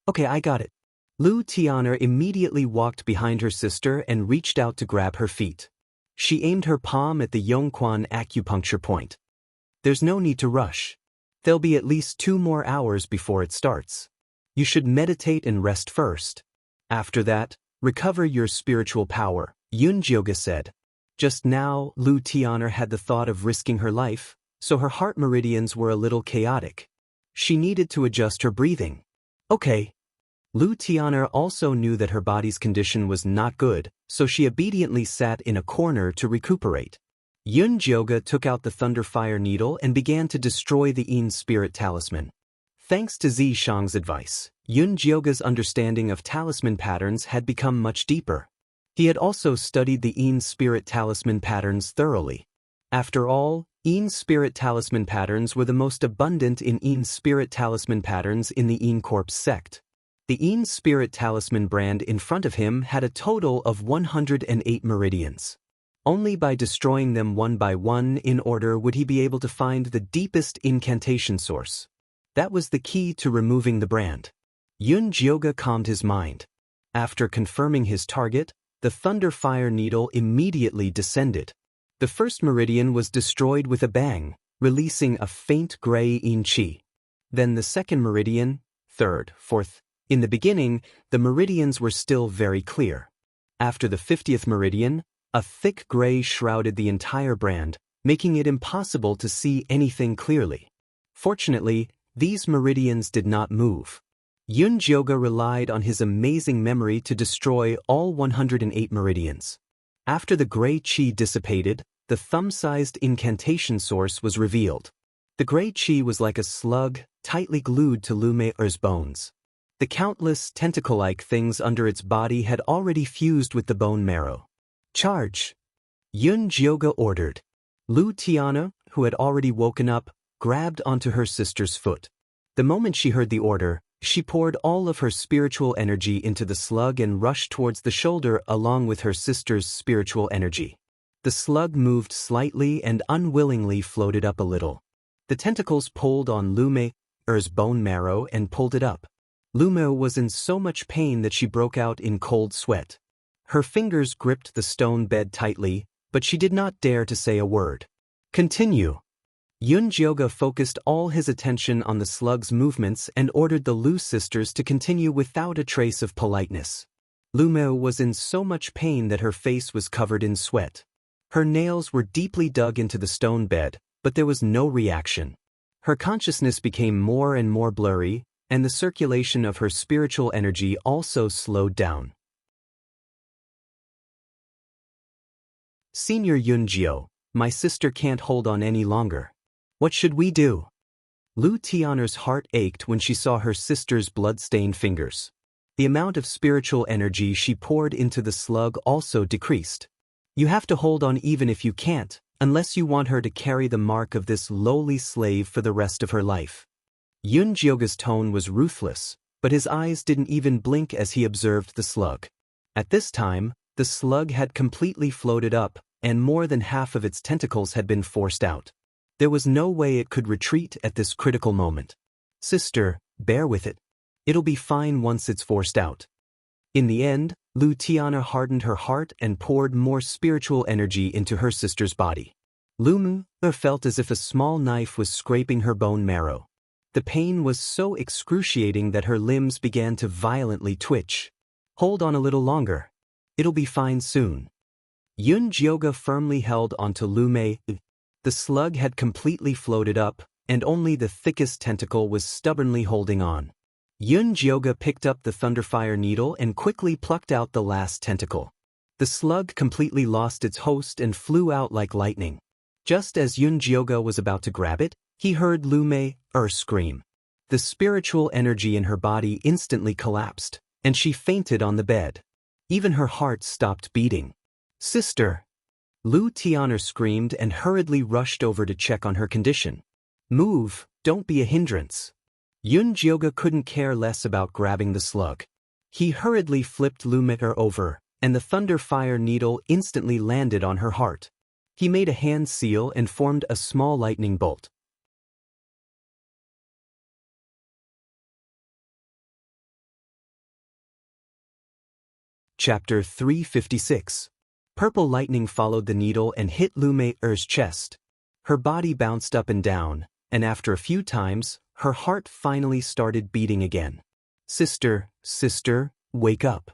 "Okay, I got it." Lu Tianer immediately walked behind her sister and reached out to grab her feet. She aimed her palm at the Yongquan acupuncture point. "There's no need to rush. There'll be at least 2 more hours before it starts. You should meditate and rest first. After that, recover your spiritual power," Yun Jioge said. Just now, Lu Tianer had the thought of risking her life, so her heart meridians were a little chaotic. She needed to adjust her breathing. "Okay." Lu Tiana also knew that her body's condition was not good, so she obediently sat in a corner to recuperate. Yun Jioga took out the Thunderfire Needle and began to destroy the Yin Spirit Talisman. Thanks to Zi Shang's advice, Yun Jioga's understanding of talisman patterns had become much deeper. He had also studied the Yin Spirit Talisman patterns thoroughly. After all, Yin Spirit Talisman patterns were the most abundant in Yin Spirit Talisman patterns in the Yin Corps sect. The Yin Spirit Talisman brand in front of him had a total of 108 meridians. Only by destroying them one by one in order would he be able to find the deepest incantation source. That was the key to removing the brand. Yun Jioga calmed his mind. After confirming his target, the Thunderfire Needle immediately descended. The first meridian was destroyed with a bang, releasing a faint gray Yin Qi. Then the second meridian, third, fourth. In the beginning, the meridians were still very clear. After the 50th meridian, a thick gray shrouded the entire brand, making it impossible to see anything clearly. Fortunately, these meridians did not move. Yun Jioga relied on his amazing memory to destroy all 108 meridians. After the gray qi dissipated, the thumb-sized incantation source was revealed. The gray qi was like a slug, tightly glued to Lu Mei's bones. The countless tentacle-like things under its body had already fused with the bone marrow. Charge! Yun Jioga ordered. Lu Tiana, who had already woken up, grabbed onto her sister's foot. The moment she heard the order, she poured all of her spiritual energy into the slug and rushed towards the shoulder along with her sister's spiritual energy. The slug moved slightly and unwillingly floated up a little. The tentacles pulled on Lu Mei's bone marrow and pulled it up. Lu Mei was in so much pain that she broke out in cold sweat. Her fingers gripped the stone bed tightly, but she did not dare to say a word. Continue. Yun Jioga focused all his attention on the slug's movements and ordered the Lu sisters to continue without a trace of politeness. Lu Mei was in so much pain that her face was covered in sweat. Her nails were deeply dug into the stone bed, but there was no reaction. Her consciousness became more and more blurry, and the circulation of her spiritual energy also slowed down. Senior Yun Jio, my sister can't hold on any longer. What should we do? Lu Tiana's heart ached when she saw her sister's blood-stained fingers. The amount of spiritual energy she poured into the slug also decreased. You have to hold on even if you can't, unless you want her to carry the mark of this lowly slave for the rest of her life. Yun Jioga's tone was ruthless, but his eyes didn't even blink as he observed the slug. At this time, the slug had completely floated up, and more than half of its tentacles had been forced out. There was no way it could retreat at this critical moment. Sister, bear with it. It'll be fine once it's forced out. In the end, Lu Tiana hardened her heart and poured more spiritual energy into her sister's body. Lu Mei felt as if a small knife was scraping her bone marrow. The pain was so excruciating that her limbs began to violently twitch. Hold on a little longer. It'll be fine soon. Yun Jioga firmly held onto Lu Mei. The slug had completely floated up, and only the thickest tentacle was stubbornly holding on. Yun Jioga picked up the Thunderfire Needle and quickly plucked out the last tentacle. The slug completely lost its host and flew out like lightning. Just as Yun Jioga was about to grab it, he heard Lu Mei scream. The spiritual energy in her body instantly collapsed, and she fainted on the bed. Even her heart stopped beating. Sister! Lu Tiana screamed and hurriedly rushed over to check on her condition. Move, don't be a hindrance. Yun Jioga couldn't care less about grabbing the slug. He hurriedly flipped Lu Mei over, and the Thunderfire Needle instantly landed on her heart. He made a hand seal and formed a small lightning bolt. Chapter 356. Purple lightning followed the needle and hit Lu Mei's chest. Her body bounced up and down, and after a few times, her heart finally started beating again. Sister, wake up.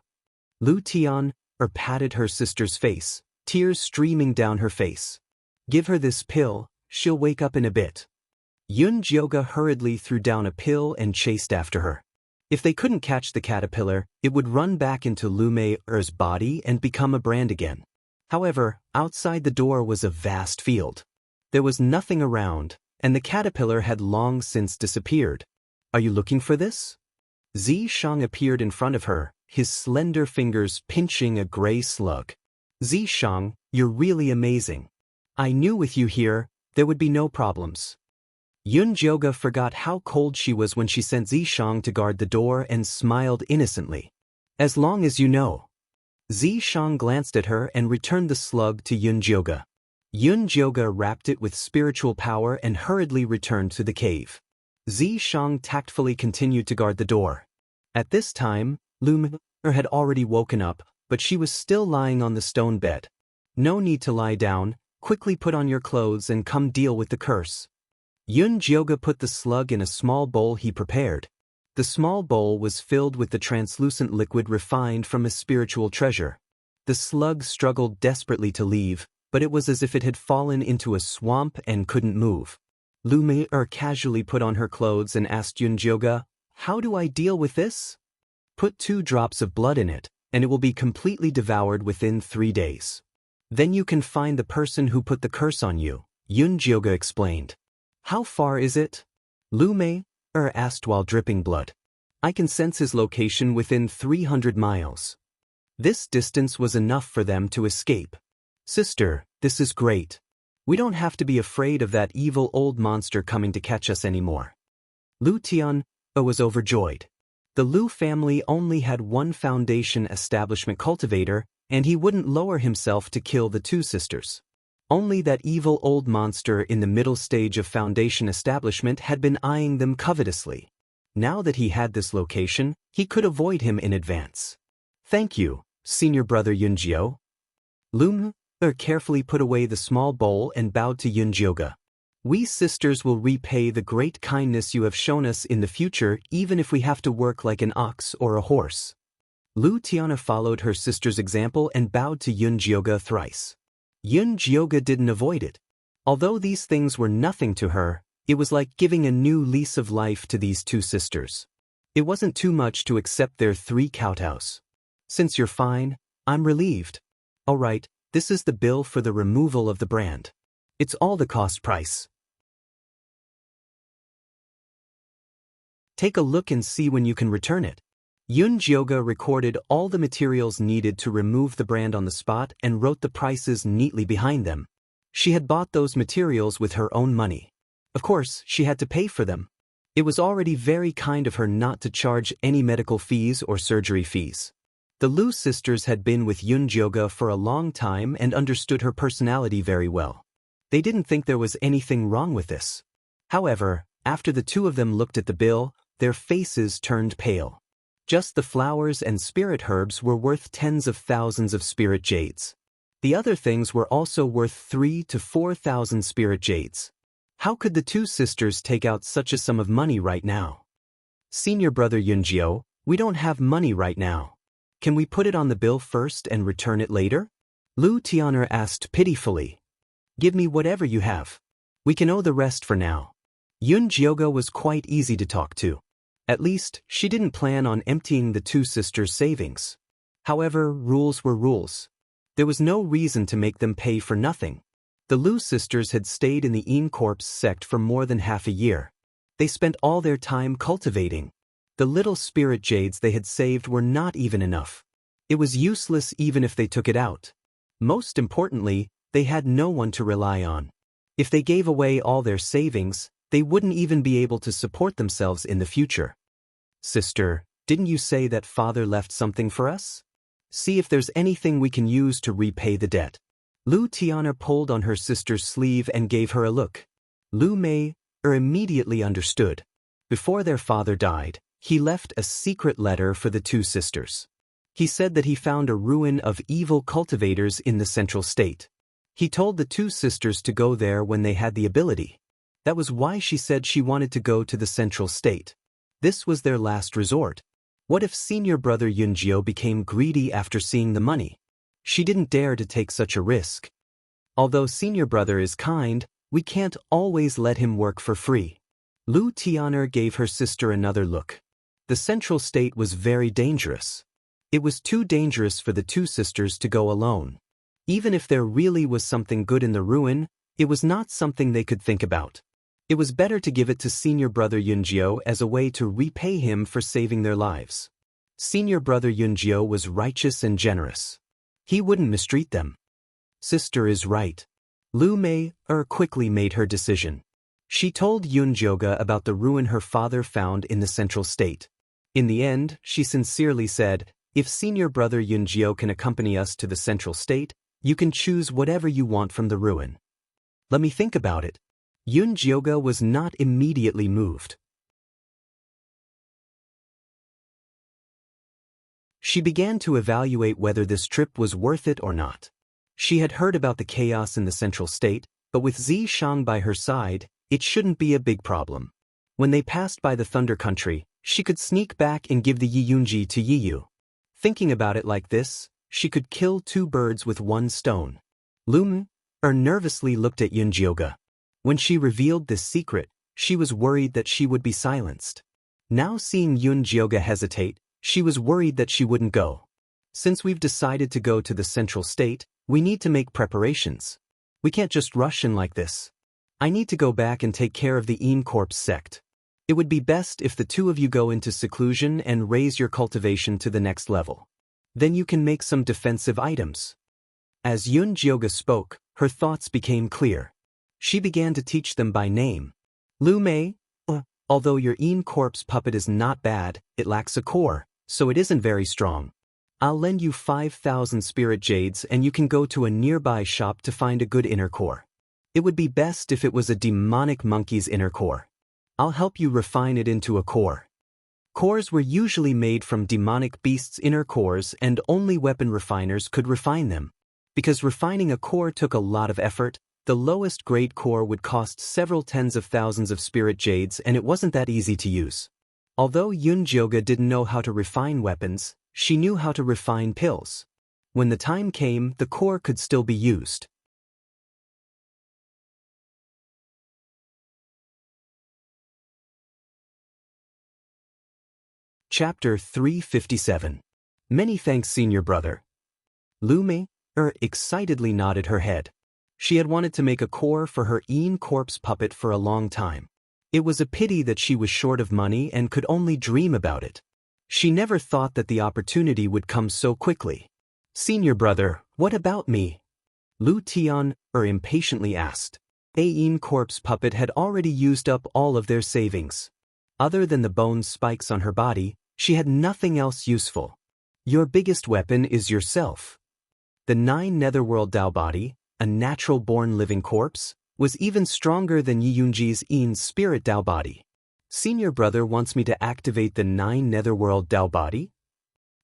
Lu Tian patted her sister's face, tears streaming down her face. Give her this pill, she'll wake up in a bit. Yun Jioga hurriedly threw down a pill and chased after her. If they couldn't catch the caterpillar, it would run back into Lu Mei's body and become a brand again. However, outside the door was a vast field. There was nothing around, and the caterpillar had long since disappeared. Are you looking for this? Xianxia appeared in front of her, his slender fingers pinching a gray slug. Xianxia, you're really amazing. I knew with you here, there would be no problems. Xianxia forgot how cold she was when she sent Xianxia to guard the door and smiled innocently. As long as you know. Xianxia glanced at her and returned the slug to Xianxia. Xianxia wrapped it with spiritual power and hurriedly returned to the cave. Xianxia tactfully continued to guard the door. At this time, Lu Mei had already woken up, but she was still lying on the stone bed. No need to lie down, quickly put on your clothes and come deal with the curse. Xianxia put the slug in a small bowl he prepared. The small bowl was filled with the translucent liquid refined from a spiritual treasure. The slug struggled desperately to leave, but it was as if it had fallen into a swamp and couldn't move. Lu Mei casually put on her clothes and asked Xianxia, "How do I deal with this?" "Put 2 drops of blood in it, and it will be completely devoured within 3 days. Then you can find the person who put the curse on you," Xianxia explained. "How far is it?" Lu Mei asked while dripping blood. "I can sense his location within 300 miles. This distance was enough for them to escape. Sister, this is great. We don't have to be afraid of that evil old monster coming to catch us anymore." Lu Tian was overjoyed. The Lu family only had one foundation establishment cultivator, and he wouldn't lower himself to kill the 2 sisters. Only that evil old monster in the middle stage of foundation establishment had been eyeing them covetously. Now that he had this location, he could avoid him in advance. "Thank you, senior brother Xianxia." Lu Mei carefully put away the small bowl and bowed to Xianxia. "We sisters will repay the great kindness you have shown us in the future, even if we have to work like an ox or a horse." Lu Tiana followed her sister's example and bowed to Xianxia thrice. Xianxia didn't avoid it. Although these things were nothing to her, it was like giving a new lease of life to these 2 sisters. It wasn't too much to accept their 3 kowtows. "Since you're fine, I'm relieved. All right, this is the bill for the removal of the brand. It's all the cost price. Take a look and see when you can return it." Xianxia recorded all the materials needed to remove the brand on the spot and wrote the prices neatly behind them. She had bought those materials with her own money. Of course, she had to pay for them. It was already very kind of her not to charge any medical fees or surgery fees. The Lu sisters had been with Xianxia for a long time and understood her personality very well. They didn't think there was anything wrong with this. However, after the 2 of them looked at the bill, their faces turned pale. Just the flowers and spirit herbs were worth tens of thousands of spirit jades. The other things were also worth 3,000 to 4,000 spirit jades. How could the 2 sisters take out such a sum of money right now? "Senior brother Xianxia, we don't have money right now. Can we put it on the bill first and return it later?" Lu Tianer asked pitifully. "Give me whatever you have. We can owe the rest for now." Xianxia was quite easy to talk to. At least, she didn't plan on emptying the 2 sisters' savings. However, rules were rules. There was no reason to make them pay for nothing. The Lu sisters had stayed in the Yin Corpse sect for more than half a year. They spent all their time cultivating. The little spirit jades they had saved were not even enough. It was useless even if they took it out. Most importantly, they had no one to rely on. If they gave away all their savings, they wouldn't even be able to support themselves in the future. "Sister, didn't you say that father left something for us? See if there's anything we can use to repay the debt." Lu Tiana pulled on her sister's sleeve and gave her a look. Lu Mei immediately understood. Before their father died, he left a secret letter for the 2 sisters. He said that he found a ruin of evil cultivators in the central state. He told the 2 sisters to go there when they had the ability. That was why she said she wanted to go to the central state. This was their last resort. What if senior brother Xianxia became greedy after seeing the money? She didn't dare to take such a risk. Although senior brother is kind, we can't always let him work for free. Lu Tianer gave her sister another look. The central state was very dangerous. It was too dangerous for the two sisters to go alone. Even if there really was something good in the ruin, it was not something they could think about. It was better to give it to senior brother Yunjiao as a way to repay him for saving their lives. Senior brother Yunjiao was righteous and generous. He wouldn't mistreat them. Sister is right. Lu Mei quickly made her decision. She told Yunjioga about the ruin her father found in the central state. In the end, she sincerely said, "If senior brother Yunjiao can accompany us to the central state, you can choose whatever you want from the ruin." "Let me think about it." Yunjioga was not immediately moved. She began to evaluate whether this trip was worth it or not. She had heard about the chaos in the central state, but with Zi Shang by her side, it shouldn't be a big problem. When they passed by the Thunder Country, she could sneak back and give the Yiyunji to Yiyu. Thinking about it like this, she could kill two birds with one stone. Lu Mei nervously looked at Yunjioga. When she revealed this secret, she was worried that she would be silenced. Now seeing Yunjioga hesitate, she was worried that she wouldn't go. "Since we've decided to go to the central state, we need to make preparations. We can't just rush in like this. I need to go back and take care of the Corpse sect. It would be best if the two of you go into seclusion and raise your cultivation to the next level. Then you can make some defensive items." As Yunjioga spoke, her thoughts became clear. She began to teach them by name. "Lu Mei, although your Corpse puppet is not bad, it lacks a core, so it isn't very strong. I'll lend you 5,000 spirit jades and you can go to a nearby shop to find a good inner core. It would be best if it was a demonic monkey's inner core. I'll help you refine it into a core." Cores were usually made from demonic beasts' inner cores and only weapon refiners could refine them. Because refining a core took a lot of effort, the lowest grade core would cost several tens of thousands of spirit jades and it wasn't that easy to use. Although Yunjioga didn't know how to refine weapons, she knew how to refine pills. When the time came, the core could still be used. Chapter 357. Many thanks, senior brother. Lu Mei excitedly nodded her head. She had wanted to make a core for her Corpse puppet for a long time. It was a pity that she was short of money and could only dream about it. She never thought that the opportunity would come so quickly. "Senior brother, what about me?" Lu Tian impatiently asked. Corpse puppet had already used up all of their savings. Other than the bone spikes on her body, she had nothing else useful. "Your biggest weapon is yourself." The 9 Netherworld Dao body, a natural-born living corpse, was even stronger than Yiyunji's spirit Dao body. "Senior brother wants me to activate the 9 Netherworld Dao body?"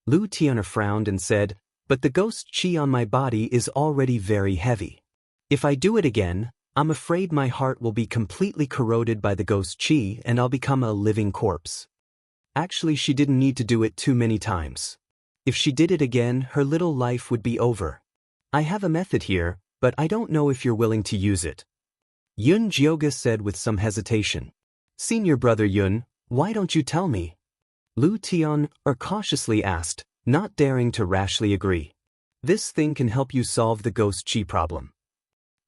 Lu Tian frowned and said, "But the ghost chi on my body is already very heavy. If I do it again, I'm afraid my heart will be completely corroded by the ghost chi and I'll become a living corpse." Actually, she didn't need to do it too many times. If she did it again, her little life would be over. "I have a method here, but I don't know if you're willing to use it," Yunjioga said with some hesitation. "Senior brother Yun, why don't you tell me?" Lu Tian cautiously asked, not daring to rashly agree. "This thing can help you solve the ghost chi problem."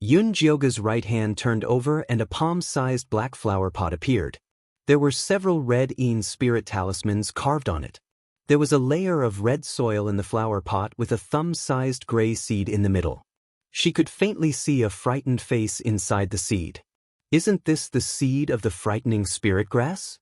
Yunjioga's right hand turned over and a palm-sized black flower pot appeared. There were several red spirit talismans carved on it. There was a layer of red soil in the flower pot with a thumb-sized gray seed in the middle. She could faintly see a frightened face inside the seed. "Isn't this the seed of the frightening spirit grass?"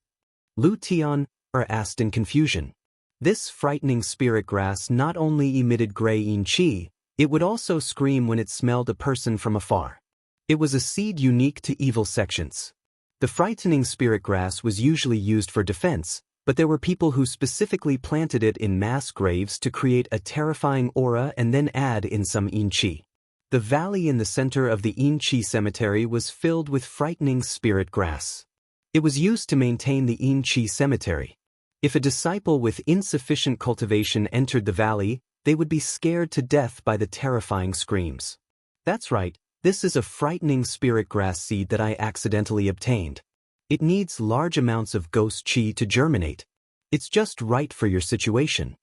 Lu Tian asked in confusion. This frightening spirit grass not only emitted gray chi, it would also scream when it smelled a person from afar. It was a seed unique to evil sections. The frightening spirit grass was usually used for defense, but there were people who specifically planted it in mass graves to create a terrifying aura and then add in some chi. The valley in the center of the chi cemetery was filled with frightening spirit grass. It was used to maintain the chi cemetery. If a disciple with insufficient cultivation entered the valley, they would be scared to death by the terrifying screams. That's right, this is a frightening spirit grass seed that I accidentally obtained. It needs large amounts of ghost chi to germinate. It's just right for your situation.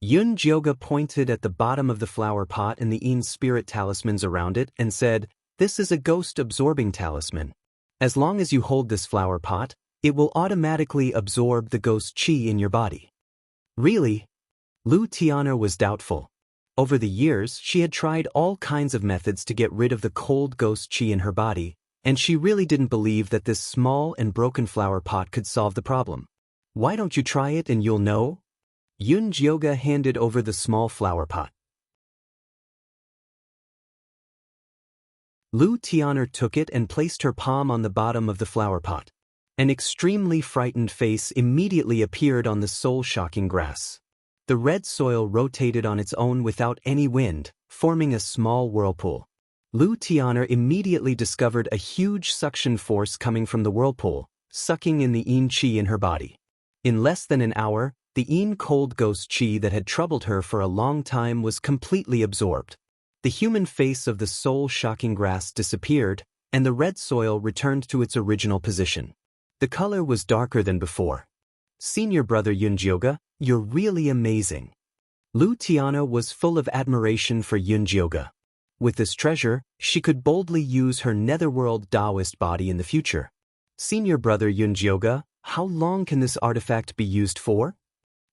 Yun Jioga pointed at the bottom of the flower pot and the Yin spirit talismans around it and said, "This is a ghost-absorbing talisman. As long as you hold this flower pot, it will automatically absorb the ghost qi in your body." Really? Lu Tiana was doubtful. Over the years, she had tried all kinds of methods to get rid of the cold ghost qi in her body, and she really didn't believe that this small and broken flower pot could solve the problem. "Why don't you try it and you'll know?" Yun Jioga handed over the small flower pot. Lu Tianer took it and placed her palm on the bottom of the flower pot. An extremely frightened face immediately appeared on the soul-shocking grass. The red soil rotated on its own without any wind, forming a small whirlpool. Lu Tianer immediately discovered a huge suction force coming from the whirlpool, sucking in the Yin Qi in her body. In less than an hour, the Yin cold ghost Qi that had troubled her for a long time was completely absorbed. The human face of the soul-shocking grass disappeared, and the red soil returned to its original position. The color was darker than before. "Senior brother Yun Jioga, you're really amazing." Lu Tiana was full of admiration for Yun Jioga. With this treasure, she could boldly use her netherworld Daoist body in the future. "Senior brother Yun Jioga, how long can this artifact be used for?"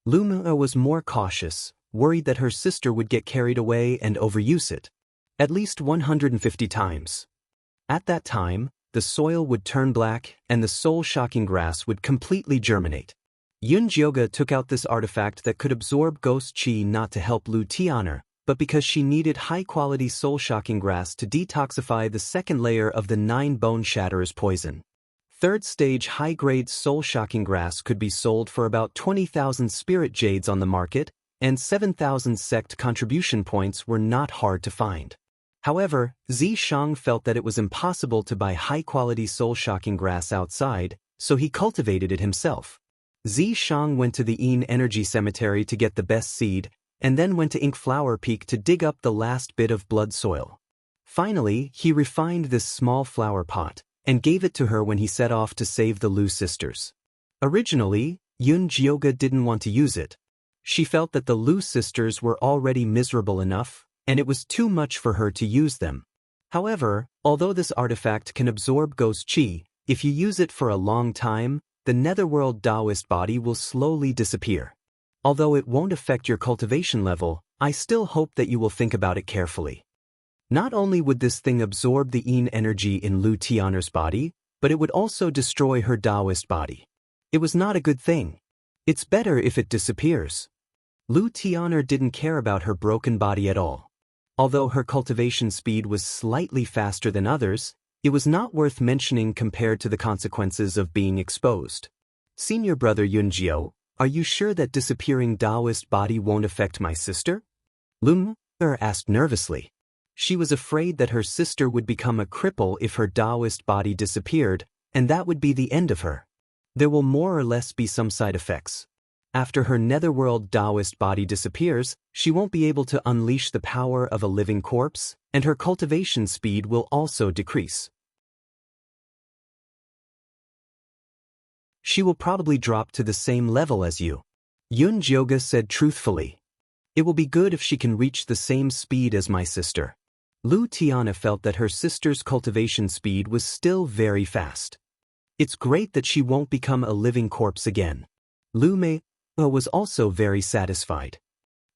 Lumina was more cautious, worried that her sister would get carried away and overuse it. "At least 150 times. At that time, the soil would turn black and the soul-shocking grass would completely germinate." Yun Jioga took out this artifact that could absorb ghost qi not to help Lu Tianer, but because she needed high-quality soul-shocking grass to detoxify the second layer of the 9 bone shatterers poison. Third-stage high-grade soul-shocking grass could be sold for about 20,000 spirit jades on the market, and 7,000 sect contribution points were not hard to find. However, Zi Shang felt that it was impossible to buy high-quality soul-shocking grass outside, so he cultivated it himself. Zi Shang went to the Yin Energy Cemetery to get the best seed, and then went to Ink Flower Peak to dig up the last bit of blood soil. Finally, he refined this small flower pot, and gave it to her when he set off to save the Lu sisters. Originally, Yun Jioga didn't want to use it. She felt that the Lu sisters were already miserable enough, and it was too much for her to use them. However, although this artifact can absorb ghost qi, if you use it for a long time, the netherworld Daoist body will slowly disappear. Although it won't affect your cultivation level, I still hope that you will think about it carefully. Not only would this thing absorb the Yin energy in Lu Tianer's body, but it would also destroy her Daoist body. It was not a good thing. It's better if it disappears. Lu Tianer didn't care about her broken body at all. Although her cultivation speed was slightly faster than others, it was not worth mentioning compared to the consequences of being exposed. "Senior brother Yun Jio, are you sure that disappearing Daoist body won't affect my sister?" Lumina asked nervously. She was afraid that her sister would become a cripple if her Daoist body disappeared, and that would be the end of her. There will more or less be some side effects. After her netherworld Daoist body disappears, she won't be able to unleash the power of a living corpse, and her cultivation speed will also decrease. She will probably drop to the same level as you. Yun Jioga said truthfully. "It will be good if she can reach the same speed as my sister." Lu Tiana felt that her sister's cultivation speed was still very fast. It's great that she won't become a living corpse again. Lu Mei was also very satisfied.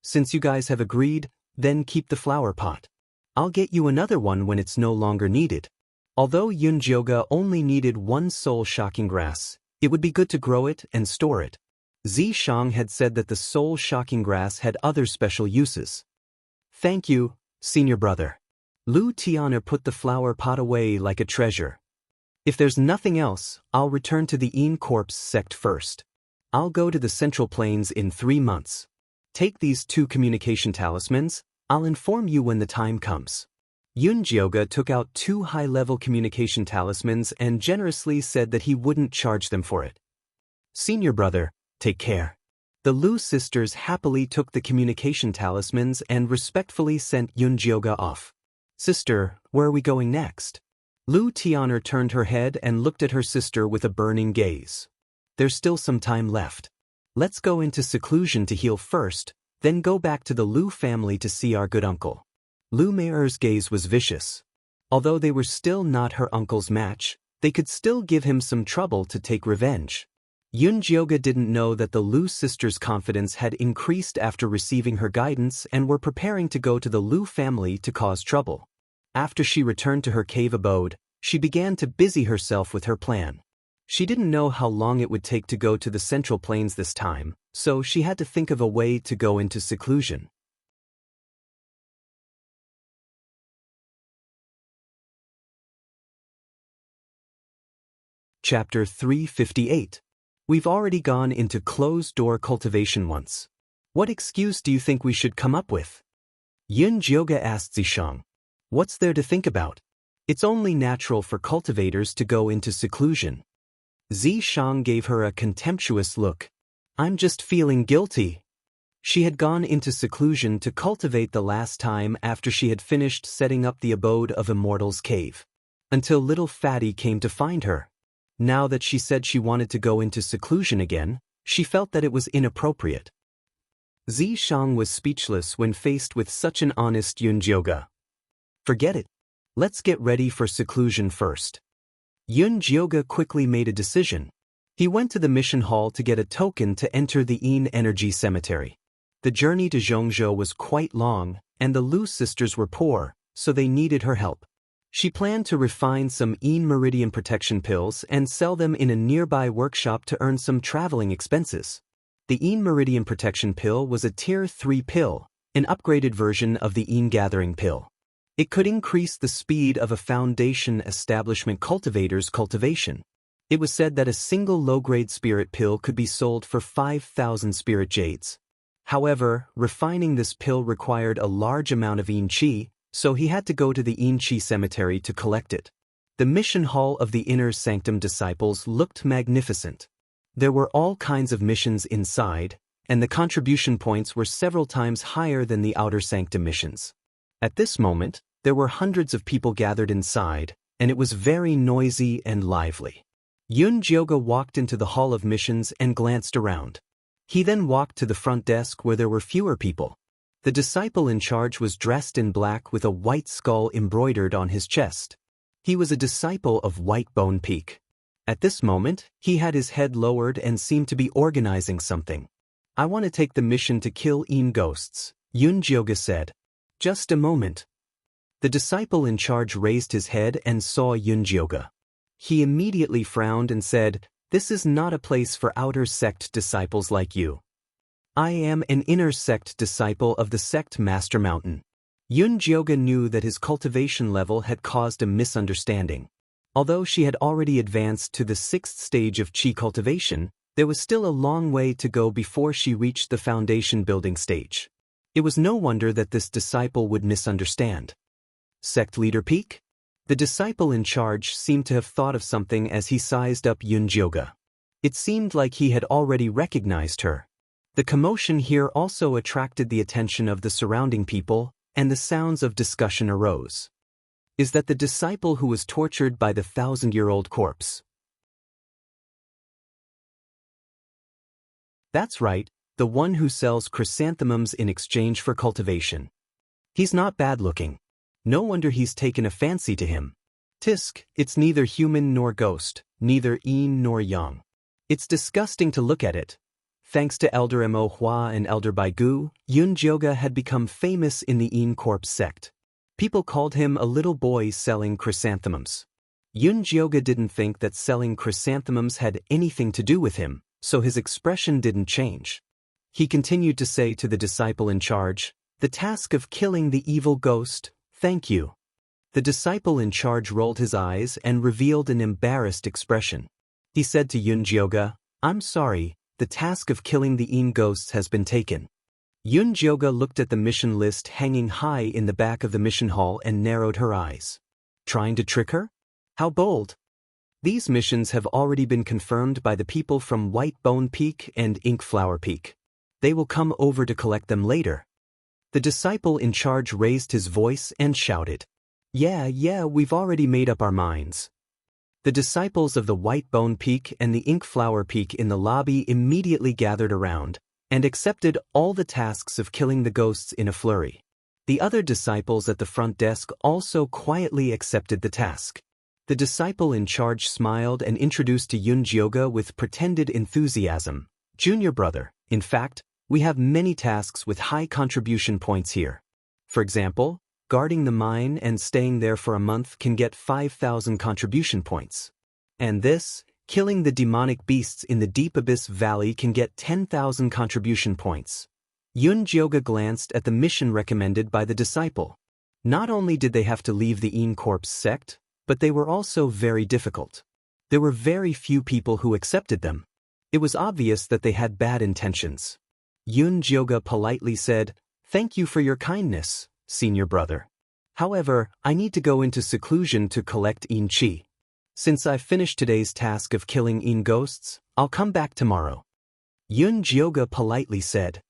"Since you guys have agreed, then keep the flower pot. I'll get you another one when it's no longer needed." Although Yun Jioga only needed one soul-shocking grass, it would be good to grow it and store it. Zi Shang had said that the soul-shocking grass had other special uses. "Thank you, senior brother." Lu Tiana put the flower pot away like a treasure. "If there's nothing else, I'll return to the Yin Corpse sect first. I'll go to the Central Plains in 3 months. Take these 2 communication talismans, I'll inform you when the time comes." Yun Jioga took out 2 high-level communication talismans and generously said that he wouldn't charge them for it. "Senior brother, take care." The Lu sisters happily took the communication talismans and respectfully sent Yun Jioga off. "Sister, where are we going next?" Lu Tianer turned her head and looked at her sister with a burning gaze. "There's still some time left. Let's go into seclusion to heal first, then go back to the Lu family to see our good uncle. Lu Meier's gaze was vicious. Although they were still not her uncle's match, they could still give him some trouble to take revenge. Yun Jioga didn't know that the Lu sisters' confidence had increased after receiving her guidance and were preparing to go to the Lu family to cause trouble. After she returned to her cave abode, she began to busy herself with her plan. She didn't know how long it would take to go to the Central Plains this time, so she had to think of a way to go into seclusion. Chapter 358. We've already gone into closed-door cultivation once. What excuse do you think we should come up with? Yun Jioga asked Zishang. What's there to think about? It's only natural for cultivators to go into seclusion. Zishang gave her a contemptuous look. I'm just feeling guilty. She had gone into seclusion to cultivate the last time after she had finished setting up the abode of Immortal's cave. Until little Fatty came to find her. Now that she said she wanted to go into seclusion again, she felt that it was inappropriate. Zishang was speechless when faced with such an honest Yun Jioga. Forget it. Let's get ready for seclusion first. Yun Jioga quickly made a decision. He went to the mission hall to get a token to enter the Yin Energy Cemetery. The journey to Zhongzhou was quite long, and the Lu sisters were poor, so they needed her help. She planned to refine some Yin Meridian protection pills and sell them in a nearby workshop to earn some traveling expenses. The Yin Meridian protection pill was a Tier 3 pill, an upgraded version of the Yin Gathering pill. It could increase the speed of a foundation establishment cultivator's cultivation. It was said that a single low-grade spirit pill could be sold for 5,000 spirit jades. However, refining this pill required a large amount of Yin Qi, so he had to go to the Yin Qi cemetery to collect it. The mission hall of the Inner Sanctum disciples looked magnificent. There were all kinds of missions inside, and the contribution points were several times higher than the Outer Sanctum missions. At this moment, there were hundreds of people gathered inside, and it was very noisy and lively. Yun Jioga walked into the Hall of Missions and glanced around. He then walked to the front desk where there were fewer people. The disciple in charge was dressed in black with a white skull embroidered on his chest. He was a disciple of White Bone Peak. At this moment, he had his head lowered and seemed to be organizing something. I want to take the mission to kill Yin ghosts, Yun Jioga said. Just a moment. The disciple in charge raised his head and saw Yun Jioga. He immediately frowned and said, "This is not a place for outer sect disciples like you. I am an inner sect disciple of the sect Master Mountain." Yun Jioga knew that his cultivation level had caused a misunderstanding. Although she had already advanced to the 6th stage of Qi cultivation, there was still a long way to go before she reached the foundation building stage. It was no wonder that this disciple would misunderstand. Sect Leader Peak? The disciple in charge seemed to have thought of something as he sized up Yun Jioga. It seemed like he had already recognized her. The commotion here also attracted the attention of the surrounding people, and the sounds of discussion arose. Is that the disciple who was tortured by the 1,000-year-old corpse? That's right, the one who sells chrysanthemums in exchange for cultivation. He's not bad-looking. No wonder he's taken a fancy to him. Tisk, it's neither human nor ghost, neither yin nor yang. It's disgusting to look at it. Thanks to Elder Mo Hua and Elder Baigu, Yun Jioga had become famous in the Yin Corpse sect. People called him a little boy selling chrysanthemums. Yun Jioga didn't think that selling chrysanthemums had anything to do with him, so his expression didn't change. He continued to say to the disciple in charge, "The task of killing the evil ghost, thank you." The disciple in charge rolled his eyes and revealed an embarrassed expression. He said to Yun Jioga, "I'm sorry, the task of killing the Yin ghosts has been taken." Yun Jioga looked at the mission list hanging high in the back of the mission hall and narrowed her eyes. Trying to trick her? How bold! These missions have already been confirmed by the people from White Bone Peak and Ink Flower Peak. They will come over to collect them later. The disciple in charge raised his voice and shouted, Yeah, we've already made up our minds." The disciples of the White Bone Peak and the Ink Flower Peak in the lobby immediately gathered around and accepted all the tasks of killing the ghosts in a flurry. The other disciples at the front desk also quietly accepted the task. The disciple in charge smiled and introduced to Yunjioge with pretended enthusiasm. "Junior brother, in fact, we have many tasks with high contribution points here. For example, guarding the mine and staying there for a month can get 5,000 contribution points. And this, killing the demonic beasts in the Deep Abyss Valley can get 10,000 contribution points." Yunjioge glanced at the mission recommended by the disciple. Not only did they have to leave the Een Corpse sect, but they were also very difficult. There were very few people who accepted them. It was obvious that they had bad intentions. Yunjioge politely said, "Thank you for your kindness, senior brother. However, I need to go into seclusion to collect Een Chi. Since I've finished today's task of killing Een ghosts, I'll come back tomorrow." Yunjioge politely said,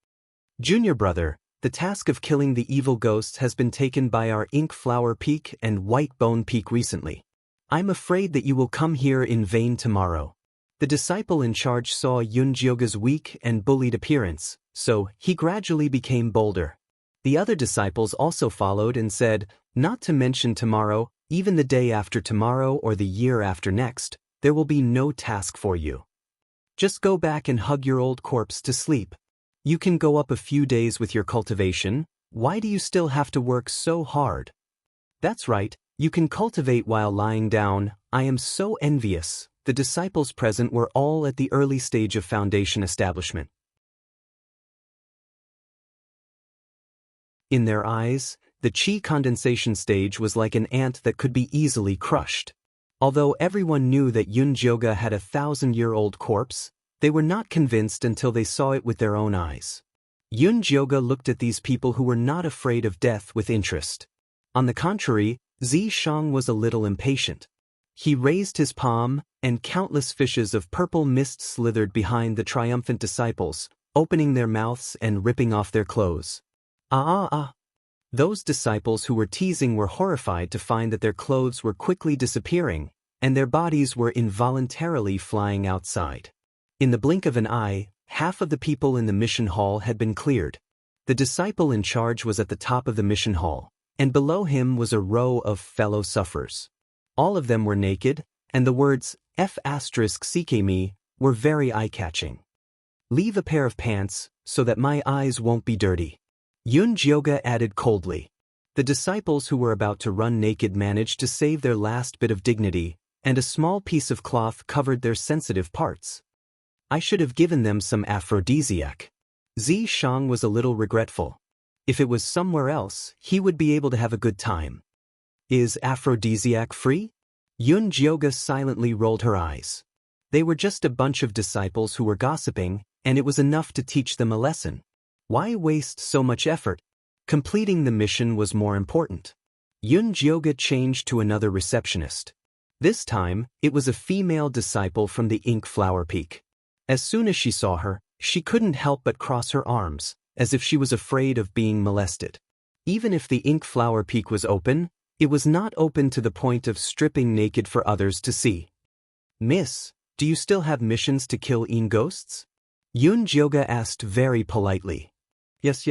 "Junior brother, the task of killing the evil ghosts has been taken by our Ink Flower Peak and White Bone Peak recently. I'm afraid that you will come here in vain tomorrow." The disciple in charge saw Yunjioge's weak and bullied appearance, so he gradually became bolder. The other disciples also followed and said, "Not to mention tomorrow, even the day after tomorrow or the year after next, there will be no task for you. Just go back and hug your old corpse to sleep. You can go up a few days with your cultivation. Why do you still have to work so hard? That's right, you can cultivate while lying down. I am so envious." The disciples present were all at the early stage of foundation establishment. In their eyes, the chi condensation stage was like an ant that could be easily crushed. Although everyone knew that Yunjioge had a 1,000-year-old corpse, they were not convinced until they saw it with their own eyes. Yunjioge looked at these people who were not afraid of death with interest. On the contrary, Zishang was a little impatient. He raised his palm, and countless fishes of purple mist slithered behind the triumphant disciples, opening their mouths and ripping off their clothes. Those disciples who were teasing were horrified to find that their clothes were quickly disappearing, and their bodies were involuntarily flying outside. In the blink of an eye, half of the people in the mission hall had been cleared. The disciple in charge was at the top of the mission hall, and below him was a row of fellow sufferers. All of them were naked, and the words F***CK were very eye-catching. "Leave a pair of pants, so that my eyes won't be dirty," Yunjioge added coldly. The disciples who were about to run naked managed to save their last bit of dignity, and a small piece of cloth covered their sensitive parts. "I should have given them some aphrodisiac." Zishang was a little regretful. If it was somewhere else, he would be able to have a good time. "Is aphrodisiac free?" Yunjioge silently rolled her eyes. They were just a bunch of disciples who were gossiping, and it was enough to teach them a lesson. Why waste so much effort? Completing the mission was more important. Yunjioge changed to another receptionist. This time, it was a female disciple from the Ink Flower Peak. As soon as she saw her, she couldn't help but cross her arms, as if she was afraid of being molested. Even if the Ink Flower Peak was open, it was not open to the point of stripping naked for others to see. "Miss, do you still have missions to kill Een ghosts?" Yunjioge asked very politely. Yes.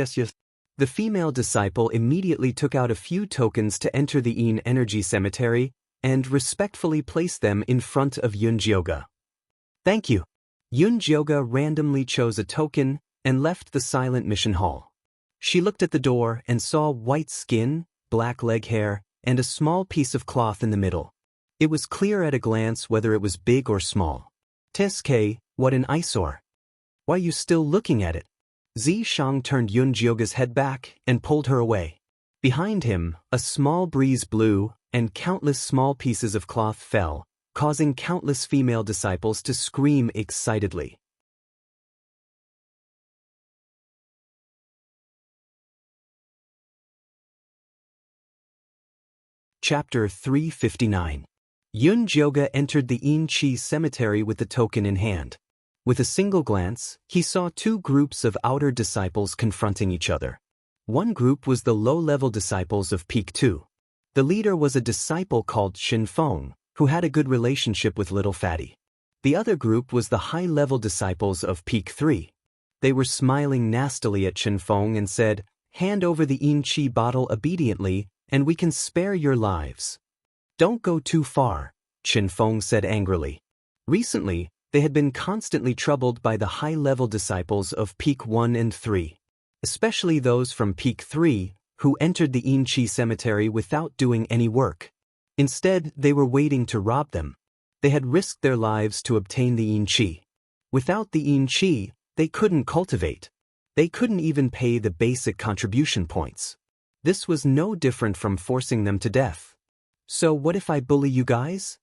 The female disciple immediately took out a few tokens to enter the Een Energy Cemetery and respectfully placed them in front of Yunjioge. "Thank you." Yunjioge randomly chose a token and left the silent mission hall. She looked at the door and saw white skin, black leg hair, and a small piece of cloth in the middle. It was clear at a glance whether it was big or small. "Teske, what an eyesore. Why are you still looking at it?" Zishang turned Yunjioge's head back and pulled her away. Behind him, a small breeze blew, and countless small pieces of cloth fell, causing countless female disciples to scream excitedly. Chapter 359. Yunjioge entered the Een Chi cemetery with the token in hand. With a single glance, he saw two groups of outer disciples confronting each other. One group was the low-level disciples of Peak 2. The leader was a disciple called Shinfeng, who had a good relationship with Little Fatty. The other group was the high-level disciples of Peak 3. They were smiling nastily at Chen Feng and said, "Hand over the yin qi bottle obediently, and we can spare your lives." "Don't go too far," Chen Feng said angrily. Recently, they had been constantly troubled by the high-level disciples of Peak 1 and 3, especially those from Peak 3 who entered the yin qi cemetery without doing any work. Instead, they were waiting to rob them. They had risked their lives to obtain the yin qi. Without the yin qi, they couldn't cultivate. They couldn't even pay the basic contribution points. This was no different from forcing them to death. "So what if I bully you guys?"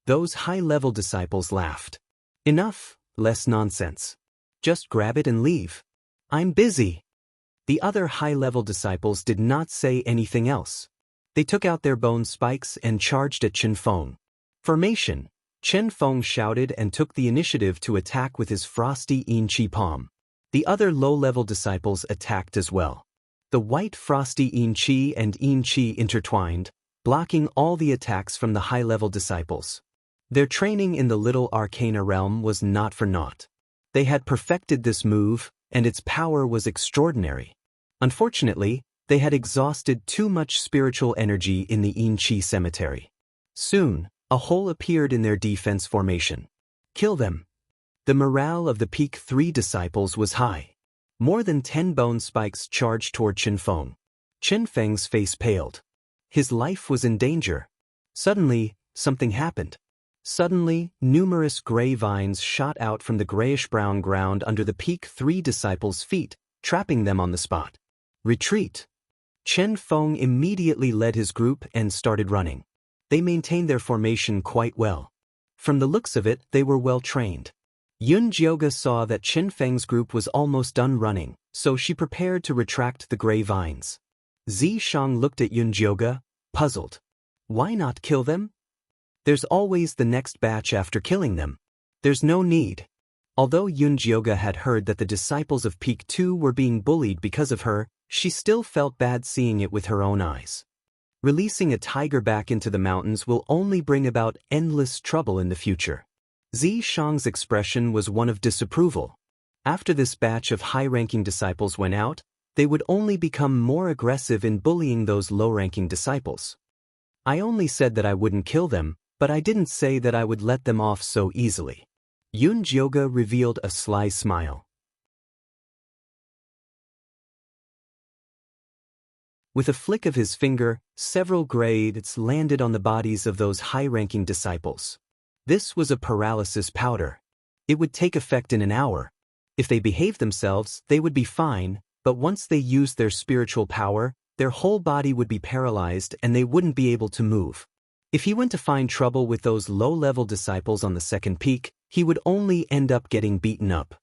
Those high-level disciples laughed. "Enough, less nonsense. Just grab it and leave. I'm busy." The other high-level disciples did not say anything else. They took out their bone spikes and charged at Chen Feng. "Formation!" Chen Feng shouted and took the initiative to attack with his frosty yin qi palm. The other low-level disciples attacked as well. The white frosty yin qi and yin qi intertwined, blocking all the attacks from the high-level disciples. Their training in the little arcana realm was not for naught. They had perfected this move, and its power was extraordinary. Unfortunately, they had exhausted too much spiritual energy in the yin qi cemetery. Soon, a hole appeared in their defense formation. "Kill them." The morale of the Peak 3 disciples was high. More than 10 bone spikes charged toward Chen Feng. Chen Feng's face paled. His life was in danger. Suddenly, something happened. Suddenly, numerous gray vines shot out from the grayish-brown ground under the Peak 3 disciples' feet, trapping them on the spot. "Retreat!" Chen Feng immediately led his group and started running. They maintained their formation quite well. From the looks of it, they were well trained. Yun Jioga saw that Chen Feng's group was almost done running, so she prepared to retract the gray vines. Zi Shang looked at Yun Jioga, puzzled. "Why not kill them? There's always the next batch after killing them. There's no need." Although Yun Jioga had heard that the disciples of Peak 2 were being bullied because of her, she still felt bad seeing it with her own eyes. Releasing a tiger back into the mountains will only bring about endless trouble in the future. Zi Shang's expression was one of disapproval. After this batch of high-ranking disciples went out, they would only become more aggressive in bullying those low-ranking disciples. "I only said that I wouldn't kill them, but I didn't say that I would let them off so easily." Yun Jioga revealed a sly smile. With a flick of his finger, several grades landed on the bodies of those high-ranking disciples. This was a paralysis powder. It would take effect in an hour. If they behaved themselves, they would be fine, but once they used their spiritual power, their whole body would be paralyzed and they wouldn't be able to move. If he went to find trouble with those low-level disciples on the second peak, he would only end up getting beaten up.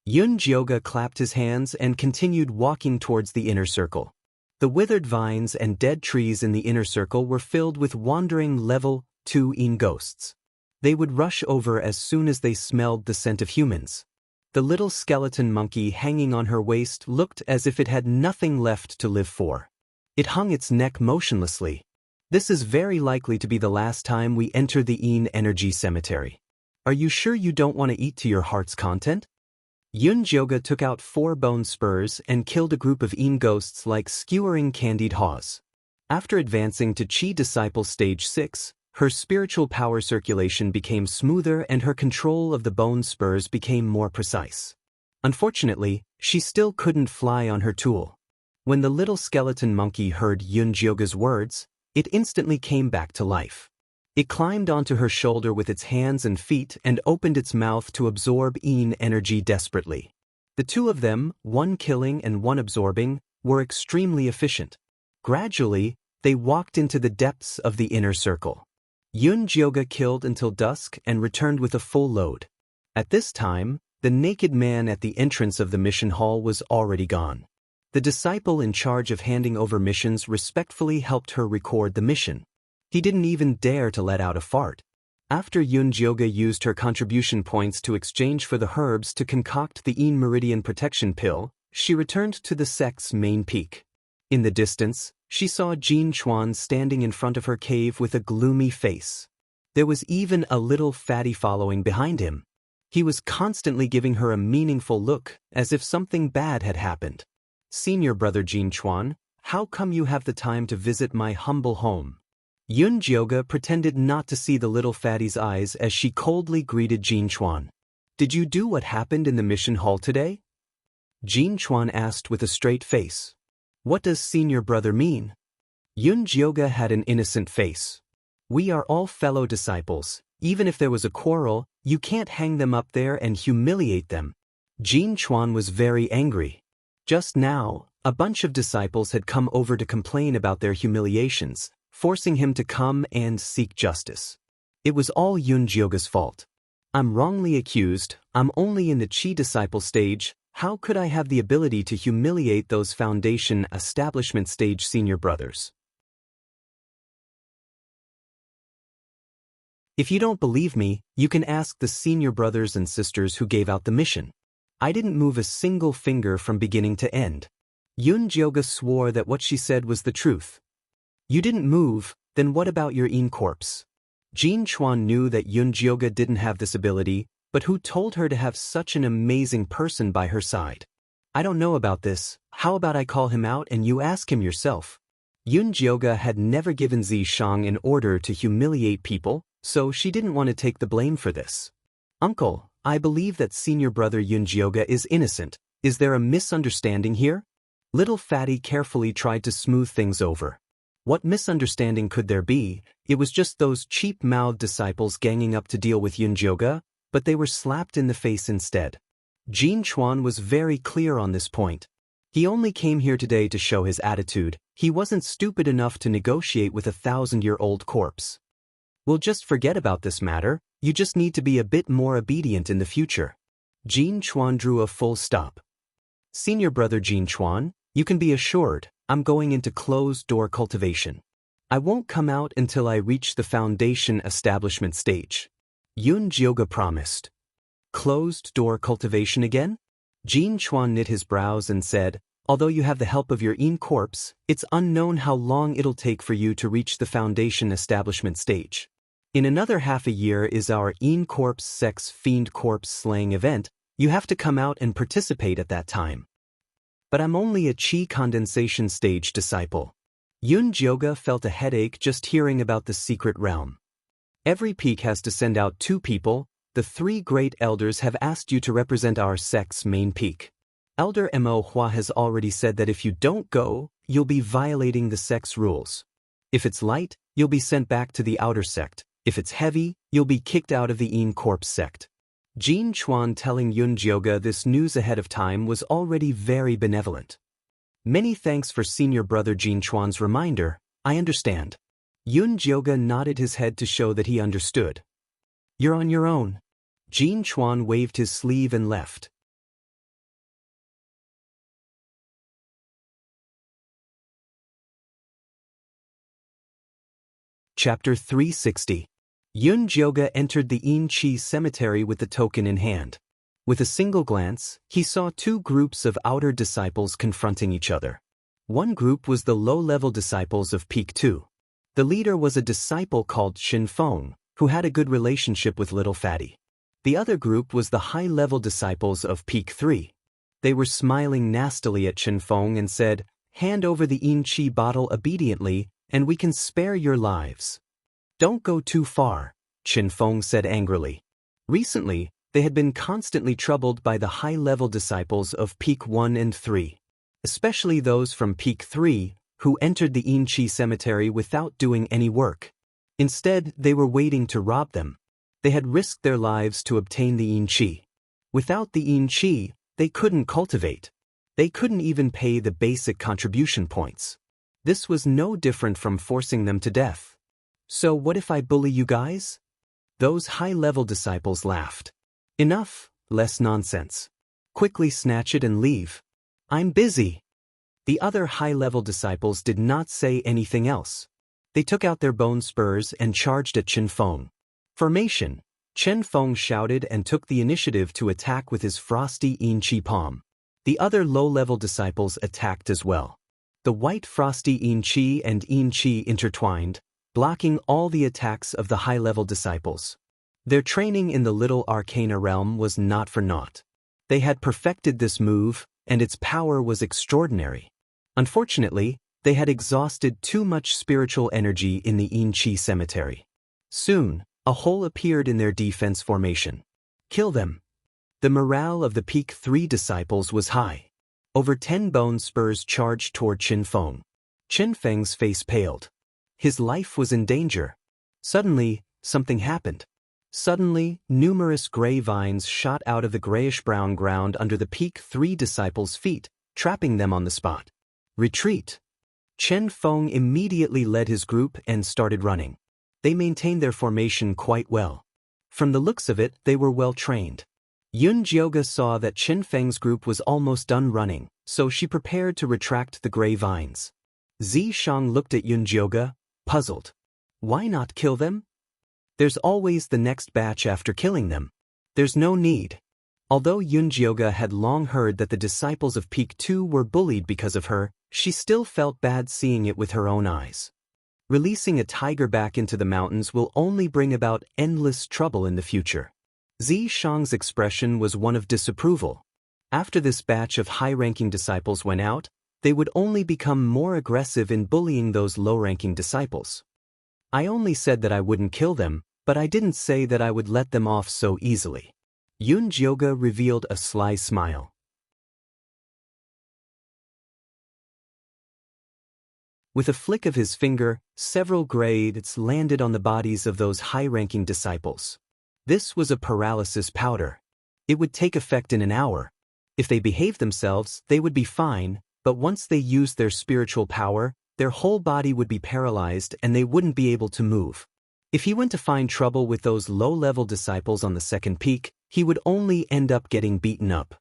Yun Jioga clapped his hands and continued walking towards the inner circle. The withered vines and dead trees in the inner circle were filled with wandering level 2 yin ghosts. They would rush over as soon as they smelled the scent of humans. The little skeleton monkey hanging on her waist looked as if it had nothing left to live for. It hung its neck motionlessly. "This is very likely to be the last time we enter the yin energy cemetery. Are you sure you don't want to eat to your heart's content?" Yun Jioga took out 4 bone spurs and killed a group of yin ghosts like skewering candied haws. After advancing to Qi Disciple Stage 6, her spiritual power circulation became smoother and her control of the bone spurs became more precise. Unfortunately, she still couldn't fly on her tool. When the little skeleton monkey heard Yun Jioga's words, it instantly came back to life. It climbed onto her shoulder with its hands and feet and opened its mouth to absorb yin energy desperately. The two of them, one killing and one absorbing, were extremely efficient. Gradually, they walked into the depths of the inner circle. Yun Jioga killed until dusk and returned with a full load. At this time, the naked man at the entrance of the mission hall was already gone. The disciple in charge of handing over missions respectfully helped her record the mission. He didn't even dare to let out a fart. After Yun Jioga used her contribution points to exchange for the herbs to concoct the Yin Meridian Protection Pill, she returned to the sect's main peak. In the distance, she saw Jin Chuan standing in front of her cave with a gloomy face. There was even a little fatty following behind him. He was constantly giving her a meaningful look, as if something bad had happened. Senior brother Jin Chuan, how come you have the time to visit my humble home? Yun Jioga pretended not to see the little fatty's eyes as she coldly greeted Jin Chuan. Did you do what happened in the mission hall today? Jin Chuan asked with a straight face. What does senior brother mean? Yun Jioga had an innocent face. We are all fellow disciples. Even if there was a quarrel, you can't hang them up there and humiliate them. Jin Chuan was very angry. Just now, a bunch of disciples had come over to complain about their humiliations, forcing him to come and seek justice. It was all Yun Jioga's fault. I'm wrongly accused, I'm only in the Qi disciple stage, how could I have the ability to humiliate those foundation establishment stage senior brothers? If you don't believe me, you can ask the senior brothers and sisters who gave out the mission. I didn't move a single finger from beginning to end. Yun Jioga swore that what she said was the truth. You didn't move, then what about your Yin corpse? Jin Chuan knew that Yun Jioga didn't have this ability, but who told her to have such an amazing person by her side? I don't know about this, how about I call him out and you ask him yourself? Yun Jioga had never given Zi Shang an order to humiliate people, so she didn't want to take the blame for this. Uncle, I believe that senior brother Yun Jioga is innocent. Is there a misunderstanding here? Little Fatty carefully tried to smooth things over. What misunderstanding could there be? It was just those cheap-mouthed disciples ganging up to deal with Yun Jioga, but they were slapped in the face instead. Jin Chuan was very clear on this point. He only came here today to show his attitude. He wasn't stupid enough to negotiate with a 1,000-year-old corpse. We'll just forget about this matter, you just need to be a bit more obedient in the future. Jin Chuan drew a full stop. Senior brother Jin Chuan, you can be assured, I'm going into closed-door cultivation. I won't come out until I reach the foundation establishment stage. Yun Jioga promised. Closed-door cultivation again? Jin Chuan knit his brows and said, although you have the help of your Yin corpse, it's unknown how long it'll take for you to reach the foundation establishment stage. In another half a year is our Yin corpse sex fiend corpse slaying event. You have to come out and participate at that time. But I'm only a Qi condensation stage disciple. Yun Jioga felt a headache just hearing about the secret realm. Every peak has to send out 2 people. The 3 great elders have asked you to represent our sect's main peak. Elder Mo Hua has already said that if you don't go, you'll be violating the sect's rules. If it's light, you'll be sent back to the outer sect. If it's heavy, you'll be kicked out of the Yin corpse sect. Jin Chuan telling Yun Jioga this news ahead of time was already very benevolent. Many thanks for senior brother Jin Chuan's reminder, I understand. Yun Jioga nodded his head to show that he understood. You're on your own. Jin Chuan waved his sleeve and left. Chapter 360. Yun Jioga entered the Yin Qi cemetery with the token in hand. With a single glance, he saw 2 groups of outer disciples confronting each other. One group was the low-level disciples of Peak 2. The leader was a disciple called Xin Feng, who had a good relationship with Little Fatty. The other group was the high-level disciples of Peak 3. They were smiling nastily at Xin Feng and said, hand over the Yin Qi bottle obediently, and we can spare your lives. Don't go too far, Xin Feng said angrily. Recently, they had been constantly troubled by the high-level disciples of Peak 1 and 3. Especially those from Peak 3, who entered the Yin Qi cemetery without doing any work. Instead, they were waiting to rob them. They had risked their lives to obtain the Yin Qi. Without the Yin Qi, they couldn't cultivate. They couldn't even pay the basic contribution points. This was no different from forcing them to death. So what if I bully you guys? Those high-level disciples laughed. Enough, less nonsense. Quickly snatch it and leave. I'm busy. The other high-level disciples did not say anything else. They took out their bone spurs and charged at Chen Feng. Formation. Chen Feng shouted and took the initiative to attack with his frosty Yin Qi palm. The other low-level disciples attacked as well. The white frosty Yin Qi and Yin Qi intertwined. blocking all the attacks of the high-level disciples. Their training in the little arcana realm was not for naught. They had perfected this move, and its power was extraordinary. Unfortunately, they had exhausted too much spiritual energy in the Yin-Chi cemetery. Soon, a hole appeared in their defense formation. Kill them. The morale of the Peak 3 disciples was high. Over 10 bone spurs charged toward Qin Feng. Qin Feng's face paled. His life was in danger. Suddenly, something happened. Suddenly, numerous gray vines shot out of the grayish-brown ground under the Peak 3 disciples' feet, trapping them on the spot. Retreat! Qin Feng immediately led his group and started running. They maintained their formation quite well. From the looks of it, they were well trained. Yun Jioga saw that Qin Feng's group was almost done running, so she prepared to retract the gray vines. Zi Shang looked at Yun Jioga, puzzled. Why not kill them? There's always the next batch after killing them. There's no need. Although Yun Jioga had long heard that the disciples of Peak 2 were bullied because of her, she still felt bad seeing it with her own eyes. Releasing a tiger back into the mountains will only bring about endless trouble in the future. Zi Shang's expression was one of disapproval. After this batch of high-ranking disciples went out, they would only become more aggressive in bullying those low-ranking disciples. I only said that I wouldn't kill them, but I didn't say that I would let them off so easily. Yun Jioga revealed a sly smile. With a flick of his finger, several grades landed on the bodies of those high-ranking disciples. This was a paralysis powder. It would take effect in an hour. If they behaved themselves, they would be fine, but once they used their spiritual power, their whole body would be paralyzed and they wouldn't be able to move. If he went to find trouble with those low-level disciples on the second peak, he would only end up getting beaten up.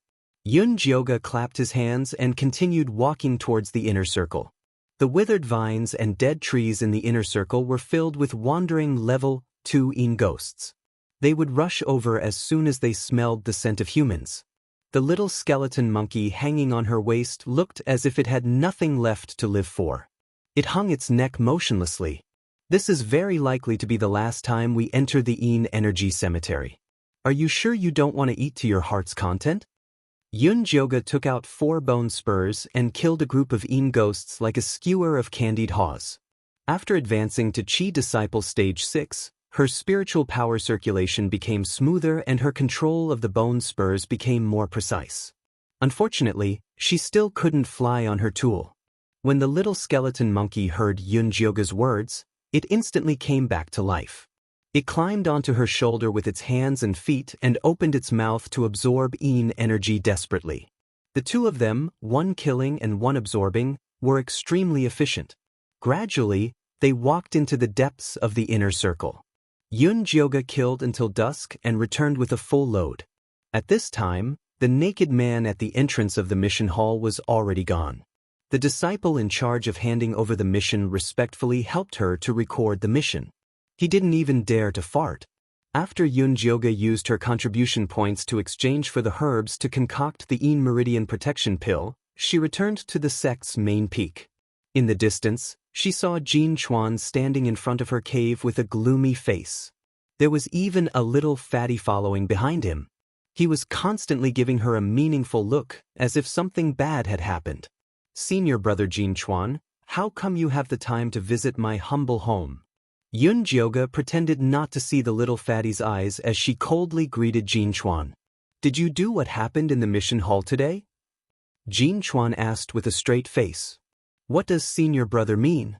Yun Jioga clapped his hands and continued walking towards the inner circle. The withered vines and dead trees in the inner circle were filled with wandering level 2 Yin ghosts. They would rush over as soon as they smelled the scent of humans. The little skeleton monkey hanging on her waist looked as if it had nothing left to live for. It hung its neck motionlessly. This is very likely to be the last time we enter the Yin energy cemetery. Are you sure you don't want to eat to your heart's content? Yun Jioga took out 4 bone spurs and killed a group of Yin ghosts like a skewer of candied haws. After advancing to Qi Disciple Stage 6, her spiritual power circulation became smoother and her control of the bone spurs became more precise. Unfortunately, she still couldn't fly on her tool. When the little skeleton monkey heard Yun Jioga's words, it instantly came back to life. It climbed onto her shoulder with its hands and feet and opened its mouth to absorb Yin energy desperately. The two of them, one killing and one absorbing, were extremely efficient. Gradually, they walked into the depths of the inner circle. Yun Jioga killed until dusk and returned with a full load. At this time, the naked man at the entrance of the mission hall was already gone. The disciple in charge of handing over the mission respectfully helped her to record the mission. He didn't even dare to fart. After Yun Jioga used her contribution points to exchange for the herbs to concoct the Yin Meridian Protection Pill, she returned to the sect's main peak. In the distance, she saw Jin Chuan standing in front of her cave with a gloomy face. There was even a little fatty following behind him. He was constantly giving her a meaningful look, as if something bad had happened. "Senior brother Jin Chuan, how come you have the time to visit my humble home?" Yun Jioga pretended not to see the little fatty's eyes as she coldly greeted Jin Chuan. "Did you do what happened in the mission hall today?" Jin Chuan asked with a straight face. "What does senior brother mean?"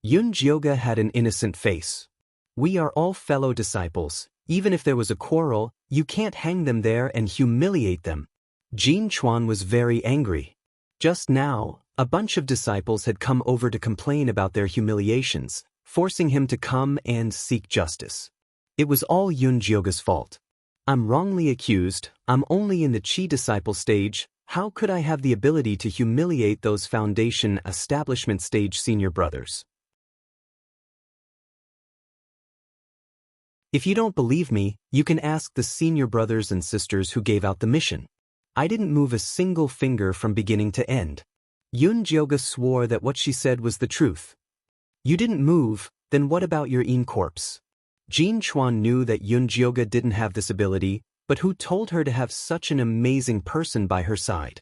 Yun Jioga had an innocent face. "We are all fellow disciples. Even if there was a quarrel, you can't hang them there and humiliate them." Jin Chuan was very angry. Just now, a bunch of disciples had come over to complain about their humiliations, forcing him to come and seek justice. It was all Yun Jioga's fault. "I'm wrongly accused, I'm only in the Qi disciple stage, how could I have the ability to humiliate those foundation establishment stage senior brothers?" If you don't believe me, you can ask the senior brothers and sisters who gave out the mission. I didn't move a single finger from beginning to end. Yun Jioga swore that what she said was the truth. "You didn't move, Then what about your Yin corpse? Jin Chuan knew that Yun Jioga didn't have this ability, but who told her to have such an amazing person by her side?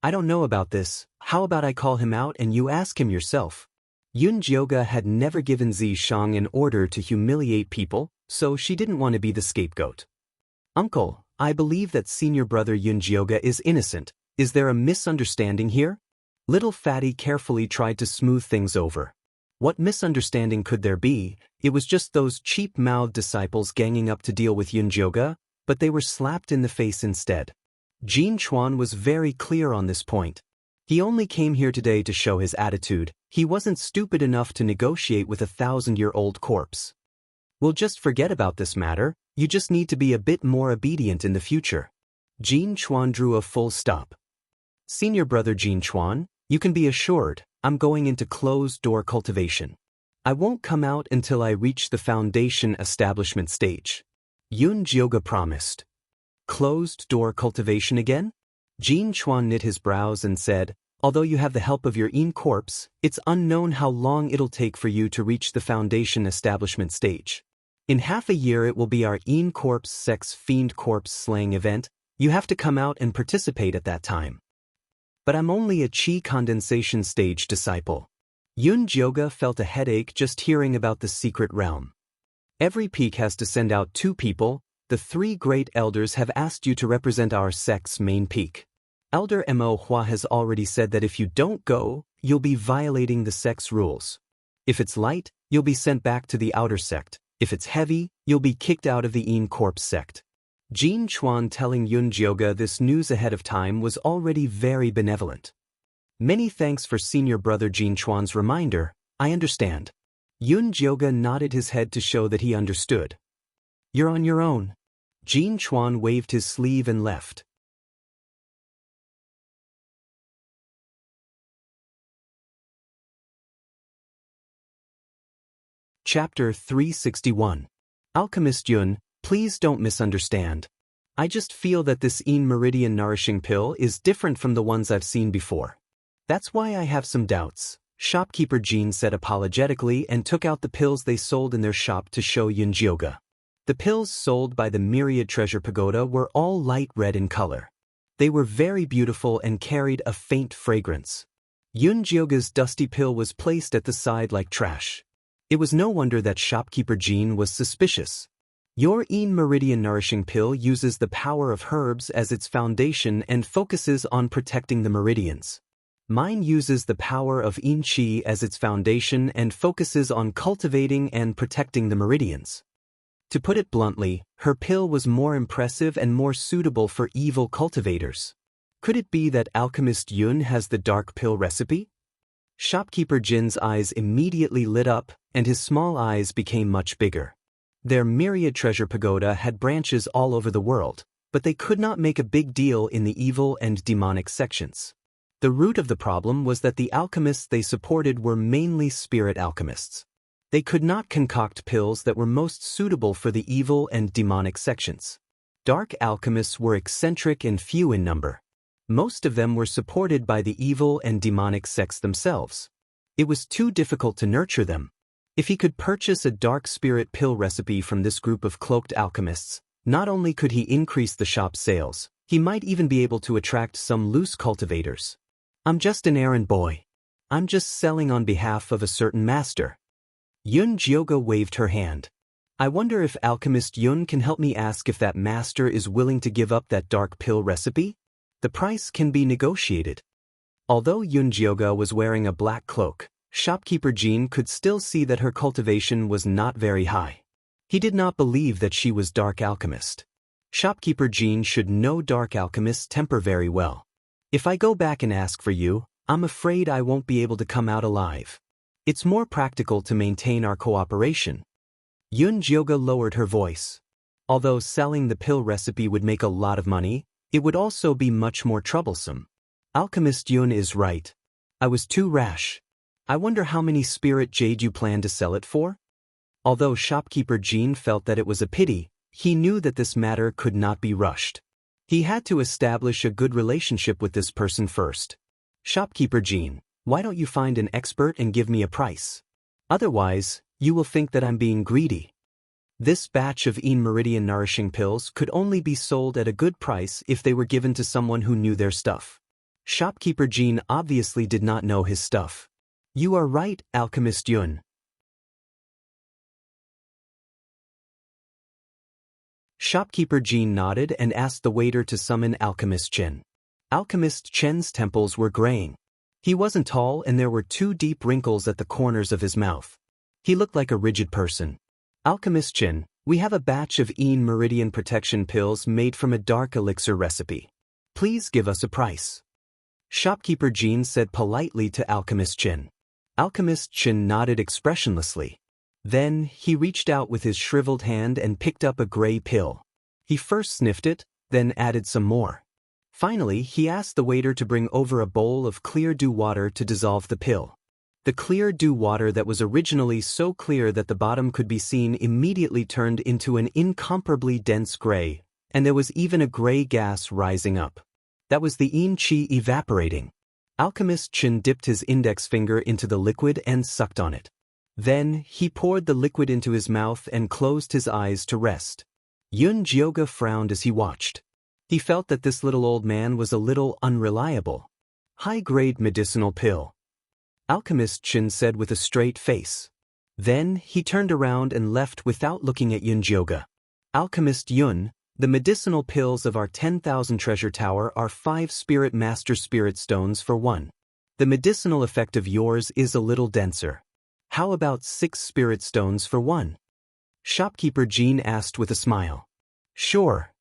I don't know about this, how about I call him out and you ask him yourself? Yun Jioga had never given Zi Shang an order to humiliate people, so she didn't want to be the scapegoat. Uncle, I believe that senior brother Yun Jioga is innocent. Is there a misunderstanding here? Little Fatty carefully tried to smooth things over. What misunderstanding could there be? It was just those cheap-mouthed disciples ganging up to deal with Yun Jioga, but they were slapped in the face instead. Jin Chuan was very clear on this point. He only came here today to show his attitude. He wasn't stupid enough to negotiate with a 1,000-year-old corpse. We'll just forget about this matter. You just need to be a bit more obedient in the future. Jin Chuan drew a full stop. Senior brother Jin Chuan, you can be assured, I'm going into closed-door cultivation. I won't come out until I reach the foundation establishment stage. Yun Jioga promised. Closed-door cultivation again? Jin Chuan knit his brows and said, although you have the help of your Yin corpse, it's unknown how long it'll take for you to reach the foundation establishment stage. In half a year it will be our Yin corpse sex fiend corpse slaying event. You have to come out and participate at that time. But I'm only a Qi condensation stage disciple. Yun Jioga felt a headache just hearing about the secret realm. Every peak has to send out 2 people. The 3 great elders have asked you to represent our sect's main peak. Elder Mo Hua has already said that if you don't go, you'll be violating the sect's rules. If it's light, you'll be sent back to the outer sect. If it's heavy, you'll be kicked out of the Yin corpse sect. Jin Chuan telling Yun Jioga this news ahead of time was already very benevolent. Many thanks for senior brother Jin Chuan's reminder, I understand. Yun Jioga nodded his head to show that he understood. You're on your own. Jin Chuan waved his sleeve and left. Chapter 361. Alchemist Yun, please don't misunderstand. I just feel that this Yin Meridian nourishing pill is different from the ones I've seen before. That's why I have some doubts. Shopkeeper Jean said apologetically and took out the pills they sold in their shop to show Yun Jioga. The pills sold by the Myriad Treasure Pagoda were all light red in color. They were very beautiful and carried a faint fragrance. Yun Jioga's dusty pill was placed at the side like trash. It was no wonder that shopkeeper Jean was suspicious. Your Yin Meridian Nourishing Pill uses the power of herbs as its foundation and focuses on protecting the meridians. Mine uses the power of Yin Qi as its foundation and focuses on cultivating and protecting the meridians. To put it bluntly, her pill was more impressive and more suitable for evil cultivators. Could it be that Alchemist Yun has the dark pill recipe? Shopkeeper Jin's eyes immediately lit up, and his small eyes became much bigger. Their Myriad Treasure Pagoda had branches all over the world, but they could not make a big deal in the evil and demonic sections. The root of the problem was that the alchemists they supported were mainly spirit alchemists. They could not concoct pills that were most suitable for the evil and demonic sections. Dark alchemists were eccentric and few in number. Most of them were supported by the evil and demonic sects themselves. It was too difficult to nurture them. If he could purchase a dark spirit pill recipe from this group of cloaked alchemists, not only could he increase the shop's sales, he might even be able to attract some loose cultivators. I'm just an errand boy. I'm just selling on behalf of a certain master. Yun Jioga waved her hand. I wonder if Alchemist Yun can help me ask if that master is willing to give up that dark pill recipe? The price can be negotiated. Although Yun Jioga was wearing a black cloak, shopkeeper Jean could still see that her cultivation was not very high. He did not believe that she was dark alchemist. Shopkeeper Jean should know dark alchemist's temper very well. If I go back and ask for you, I'm afraid I won't be able to come out alive. It's more practical to maintain our cooperation. Yun Jioga lowered her voice. Although selling the pill recipe would make a lot of money, it would also be much more troublesome. Alchemist Yun is right. I was too rash. I wonder how many spirit jade you plan to sell it for? Although shopkeeper Jean felt that it was a pity, he knew that this matter could not be rushed. He had to establish a good relationship with this person first. Shopkeeper Jean, why don't you find an expert and give me a price? Otherwise, You will think that I'm being greedy. This batch of meridian nourishing pills could only be sold at a good price if they were given to someone who knew their stuff. Shopkeeper Jean obviously did not know his stuff. You are right, Alchemist Yun. Shopkeeper Jean nodded and asked the waiter to summon Alchemist Chen. Alchemist Chen's temples were graying. He wasn't tall and there were 2 deep wrinkles at the corners of his mouth. He looked like a rigid person. Alchemist Chen, we have a batch of meridian protection pills made from a dark elixir recipe. Please give us a price. Shopkeeper Jean said politely to Alchemist Chen. Alchemist Chen nodded expressionlessly. Then, he reached out with his shriveled hand and picked up a gray pill. He first sniffed it, then added some more. Finally, he asked the waiter to bring over a bowl of clear dew water to dissolve the pill. The clear dew water that was originally so clear that the bottom could be seen immediately turned into an incomparably dense gray, and there was even a gray gas rising up. That was the yin qi evaporating. Alchemist Chen dipped his index finger into the liquid and sucked on it. Then, he poured the liquid into his mouth and closed his eyes to rest. Yun Jioga frowned as he watched. He felt that this little old man was a little unreliable. High-grade medicinal pill. Alchemist Chen said with a straight face. Then, he turned around and left without looking at Yun Jioga. Alchemist Yun, the medicinal pills of our 10,000 treasure tower are 5 spirit master spirit stones for 1. The medicinal effect of yours is a little denser. How about 6 spirit stones for 1? Shopkeeper Jean asked with a smile. Sure.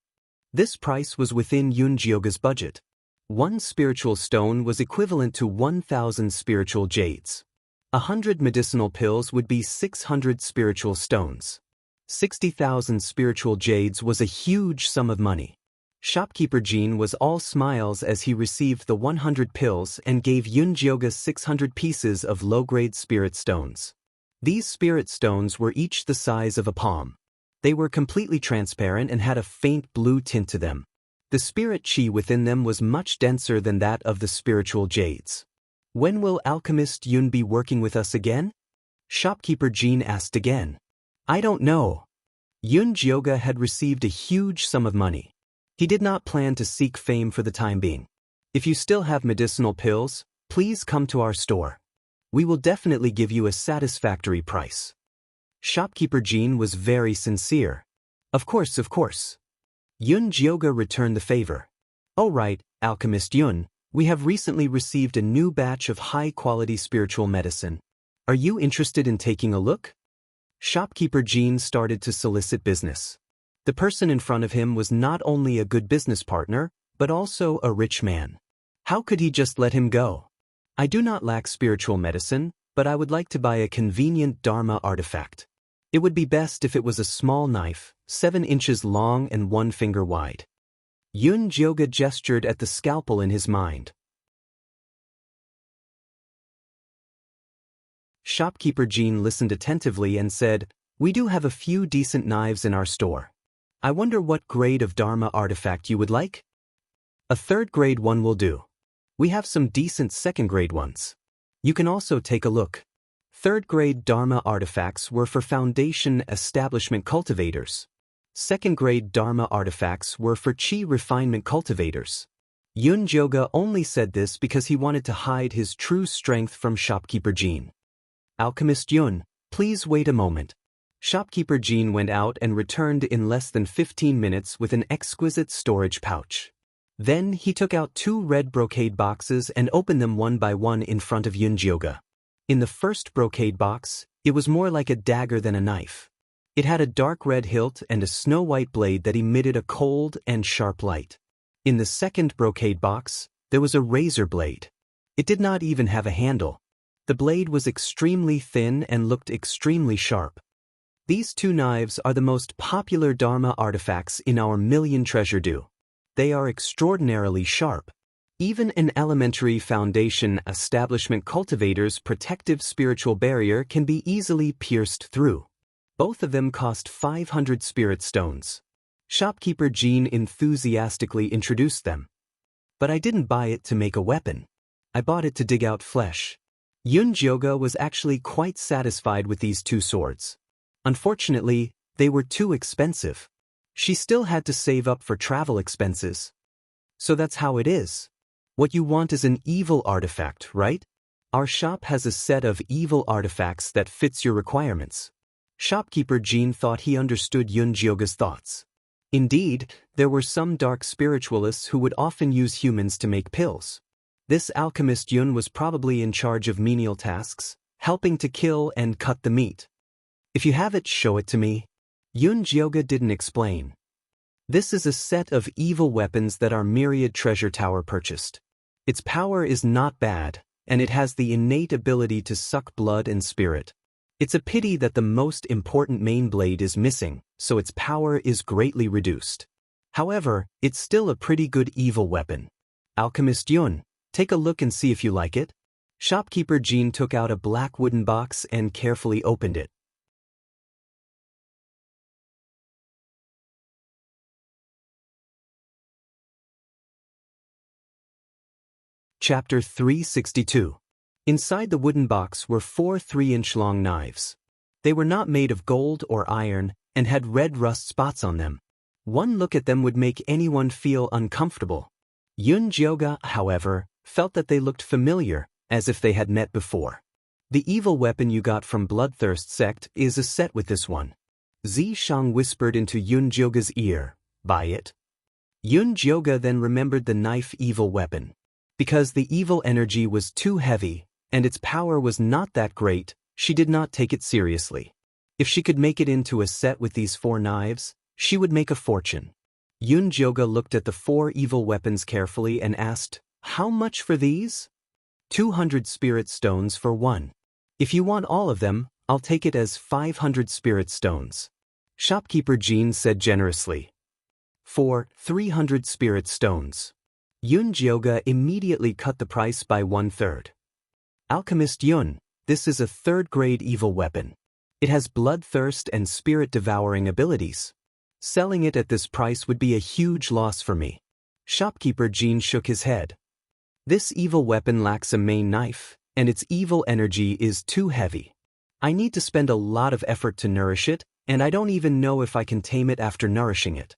This price was within Yun Jioga's budget. 1 spiritual stone was equivalent to 1,000 spiritual jades. 100 medicinal pills would be 600 spiritual stones. 60,000 spiritual jades was a huge sum of money. Shopkeeper Jean was all smiles as he received the 100 pills and gave Yun Jioga 600 pieces of low-grade spirit stones. These spirit stones were each the size of a palm. They were completely transparent and had a faint blue tint to them. The spirit qi within them was much denser than that of the spiritual jades. When will Alchemist Yun be working with us again? Shopkeeper Jean asked again. I don't know. Yun Jioga had received a huge sum of money. He did not plan to seek fame for the time being. If you still have medicinal pills, please come to our store. We will definitely give you a satisfactory price. Shopkeeper Jean was very sincere. Of course, of course. Yun Jioga returned the favor. Oh right, Alchemist Yun, we have recently received a new batch of high-quality spiritual medicine. Are you interested in taking a look? Shopkeeper Jean started to solicit business. The person in front of him was not only a good business partner, but also a rich man. How could he just let him go? I do not lack spiritual medicine, but I would like to buy a convenient Dharma artifact. It would be best if it was a small knife, 7 inches long and 1 finger wide. Yun Jioga gestured at the scalpel in his mind. Shopkeeper Jean listened attentively and said, We do have a few decent knives in our store. I wonder what grade of Dharma artifact you would like? A 3rd grade one will do. We have some decent 2nd grade ones. You can also take a look. 3rd grade Dharma artifacts were for Foundation establishment cultivators. 2nd grade Dharma artifacts were for Qi refinement cultivators. Yun Jioga only said this because he wanted to hide his true strength from Shopkeeper Jean. Alchemist Yun, please wait a moment. Shopkeeper Jean went out and returned in less than 15 minutes with an exquisite storage pouch. Then he took out 2 red brocade boxes and opened them one by one in front of Yun Jioga. In the first brocade box, it was more like a dagger than a knife. It had a dark red hilt and a snow-white blade that emitted a cold and sharp light. In the second brocade box, there was a razor blade. It did not even have a handle. The blade was extremely thin and looked extremely sharp. These 2 knives are the most popular Dharma artifacts in our million treasure dew. They are extraordinarily sharp. Even an elementary Foundation establishment cultivator's protective spiritual barrier can be easily pierced through. Both of them cost 500 spirit stones. Shopkeeper Jean enthusiastically introduced them. But I didn't buy it to make a weapon. I bought it to dig out flesh. Yunjioga was actually quite satisfied with these two swords. Unfortunately, they were too expensive. She still had to save up for travel expenses. So that's how it is. What you want is an evil artifact, right? Our shop has a set of evil artifacts that fits your requirements. Shopkeeper Jean thought he understood Yunjioga's thoughts. Indeed, there were some dark spiritualists who would often use humans to make pills. This alchemist Yun was probably in charge of menial tasks, helping to kill and cut the meat. If you have it, show it to me. Yunjioga didn't explain. This is a set of evil weapons that our myriad treasure tower purchased. Its power is not bad, and it has the innate ability to suck blood and spirit. It's a pity that the most important main blade is missing, so its power is greatly reduced. However, it's still a pretty good evil weapon. Alchemist Yun, take a look and see if you like it. Shopkeeper Jean took out a black wooden box and carefully opened it. Chapter 362. Inside the wooden box were 4 3-inch-long knives. They were not made of gold or iron and had red rust spots on them. One look at them would make anyone feel uncomfortable. Yunjioga, however, felt that they looked familiar, as if they had met before. The evil weapon you got from Bloodthirst sect is a set with this one. Zishang whispered into Yunjioga's ear, "Buy it." Yunjioga then remembered the knife evil weapon. Because the evil energy was too heavy, and its power was not that great, she did not take it seriously. If she could make it into a set with these 4 knives, she would make a fortune. Yunjioga looked at the 4 evil weapons carefully and asked, "How much for these?" 200 spirit stones for one. If you want all of them, I'll take it as 500 spirit stones. Shopkeeper Jean said generously. For 300 spirit stones. Yunjioga immediately cut the price by 1/3. Alchemist Yun, this is a 3rd-grade evil weapon. It has bloodthirst and spirit-devouring abilities. Selling it at this price would be a huge loss for me. Shopkeeper Jean shook his head. This evil weapon lacks a main knife, and its evil energy is too heavy. I need to spend a lot of effort to nourish it, and I don't even know if I can tame it after nourishing it.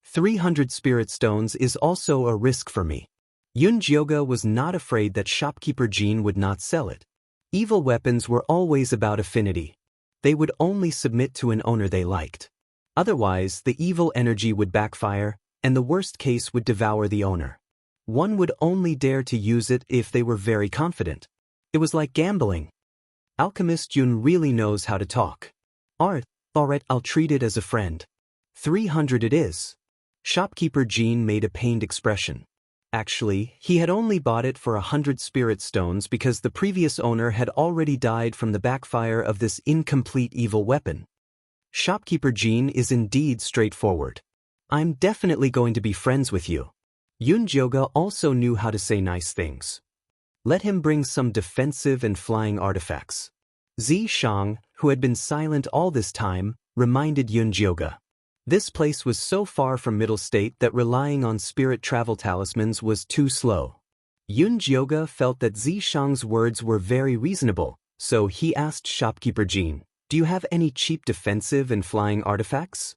300 spirit stones is also a risk for me. Yunjioga was not afraid that Shopkeeper Jean would not sell it. Evil weapons were always about affinity. They would only submit to an owner they liked. Otherwise, the evil energy would backfire, and the worst case would devour the owner. One would only dare to use it if they were very confident. It was like gambling. Alchemist Yun really knows how to talk. Alright, I'll treat it as a friend. 300 it is. Shopkeeper Jean made a pained expression. Actually, he had only bought it for 100 spirit stones because the previous owner had already died from the backfire of this incomplete evil weapon. Shopkeeper Jean is indeed straightforward. I'm definitely going to be friends with you. Yunjioga also knew how to say nice things. Let him bring some defensive and flying artifacts. Zishang, who had been silent all this time, reminded Yunjioga. This place was so far from Middle State that relying on spirit travel talismans was too slow. Yunjioga felt that Zishang's words were very reasonable, so he asked Shopkeeper Jean, "Do you have any cheap defensive and flying artifacts?"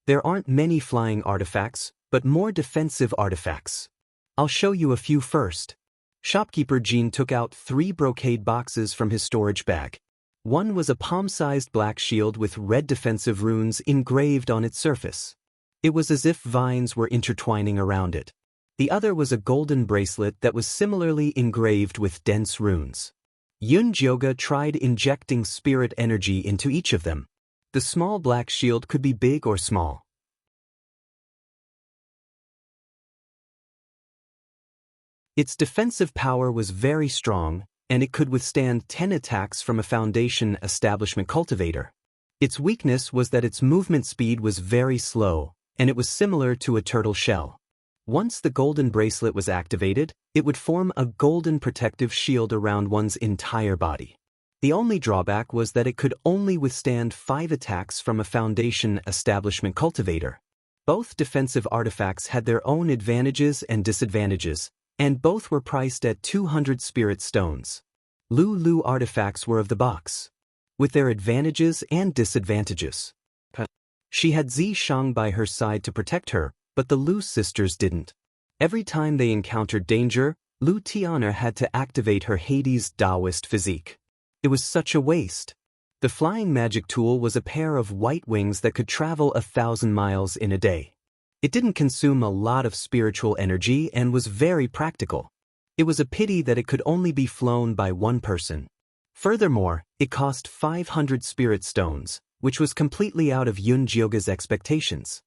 There aren't many flying artifacts, but more defensive artifacts. I'll show you a few first. Shopkeeper Jean took out 3 brocade boxes from his storage bag. One was a palm-sized black shield with red defensive runes engraved on its surface. It was as if vines were intertwining around it. The other was a golden bracelet that was similarly engraved with dense runes. Yunjioga tried injecting spirit energy into each of them. The small black shield could be big or small. Its defensive power was very strong, and it could withstand 10 attacks from a Foundation establishment cultivator. Its weakness was that its movement speed was very slow, and it was similar to a turtle shell. Once the golden bracelet was activated, it would form a golden protective shield around one's entire body. The only drawback was that it could only withstand 5 attacks from a Foundation establishment cultivator. Both defensive artifacts had their own advantages and disadvantages, and both were priced at 200 spirit stones. Lu artifacts were of the box, with their advantages and disadvantages. She had Zi Shang by her side to protect her, but the Lu sisters didn't. Every time they encountered danger, Lu Tiana had to activate her Hades Daoist physique. It was such a waste. The flying magic tool was a pair of white wings that could travel 1,000 miles in a day. It didn't consume a lot of spiritual energy and was very practical. It was a pity that it could only be flown by one person. Furthermore, it cost 500 spirit stones, which was completely out of Yun Jioga's expectations.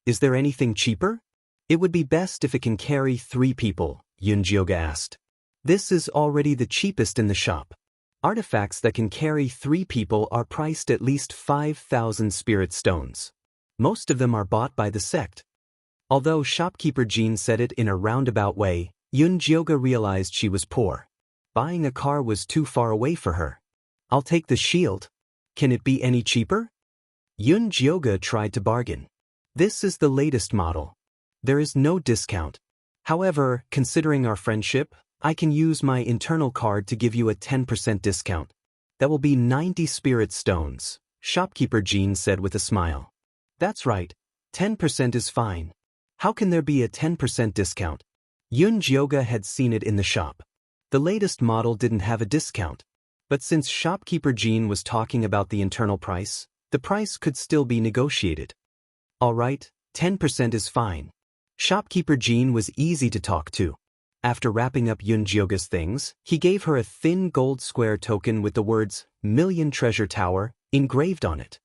Is there anything cheaper? It would be best if it can carry 3 people, Yun Jioga asked. This is already the cheapest in the shop. Artifacts that can carry 3 people are priced at least 5,000 spirit stones. Most of them are bought by the sect. Although shopkeeper Jean said it in a roundabout way, Yun Jioga realized she was poor. Buying a car was too far away for her. I'll take the shield. Can it be any cheaper? Yun Jioga tried to bargain. This is the latest model. There is no discount. However, considering our friendship, I can use my internal card to give you a 10% discount. That will be 90 spirit stones, shopkeeper Jean said with a smile. That's right, 10% is fine. How can there be a 10% discount? Yun Jioga had seen it in the shop. The latest model didn't have a discount. But since shopkeeper Jean was talking about the internal price, the price could still be negotiated. All right, 10% is fine. Shopkeeper Jean was easy to talk to. After wrapping up Yun Jioga's things, he gave her a thin gold square token with the words, Million Treasure Tower, engraved on it.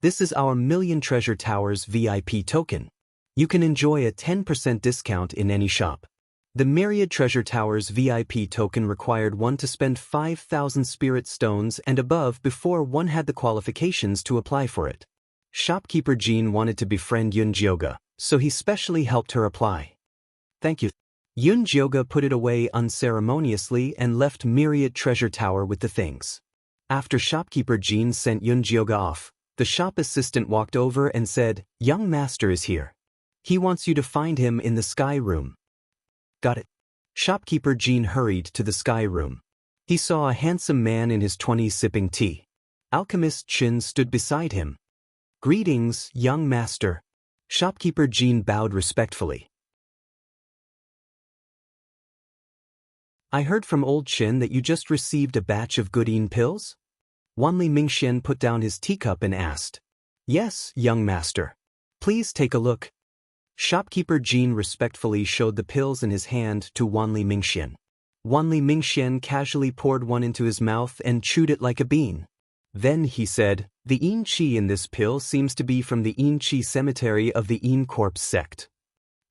This is our Million Treasure Tower's VIP token. You can enjoy a 10% discount in any shop. The Myriad Treasure Tower's VIP token required one to spend 5,000 spirit stones and above before one had the qualifications to apply for it. Shopkeeper Jean wanted to befriend Yun Jioga, so he specially helped her apply. Thank you. Yun Jioga put it away unceremoniously and left Myriad Treasure Tower with the things. After shopkeeper Jean sent Yun Jioga off, the shop assistant walked over and said, Young master is here. He wants you to find him in the sky room. Got it. Shopkeeper Jean hurried to the sky room. He saw a handsome man in his 20s sipping tea. Alchemist Chin stood beside him. Greetings, young master. Shopkeeper Jean bowed respectfully. I heard from old Chin that you just received a batch of Goodine pills? Wanli Mingxian put down his teacup and asked. Yes, young master. Please take a look. Shopkeeper Jean respectfully showed the pills in his hand to Wanli Mingxian. Wanli Mingxian casually poured one into his mouth and chewed it like a bean. Then he said, The Yin Qi in this pill seems to be from the Yin Qi cemetery of the Yin Corpse sect.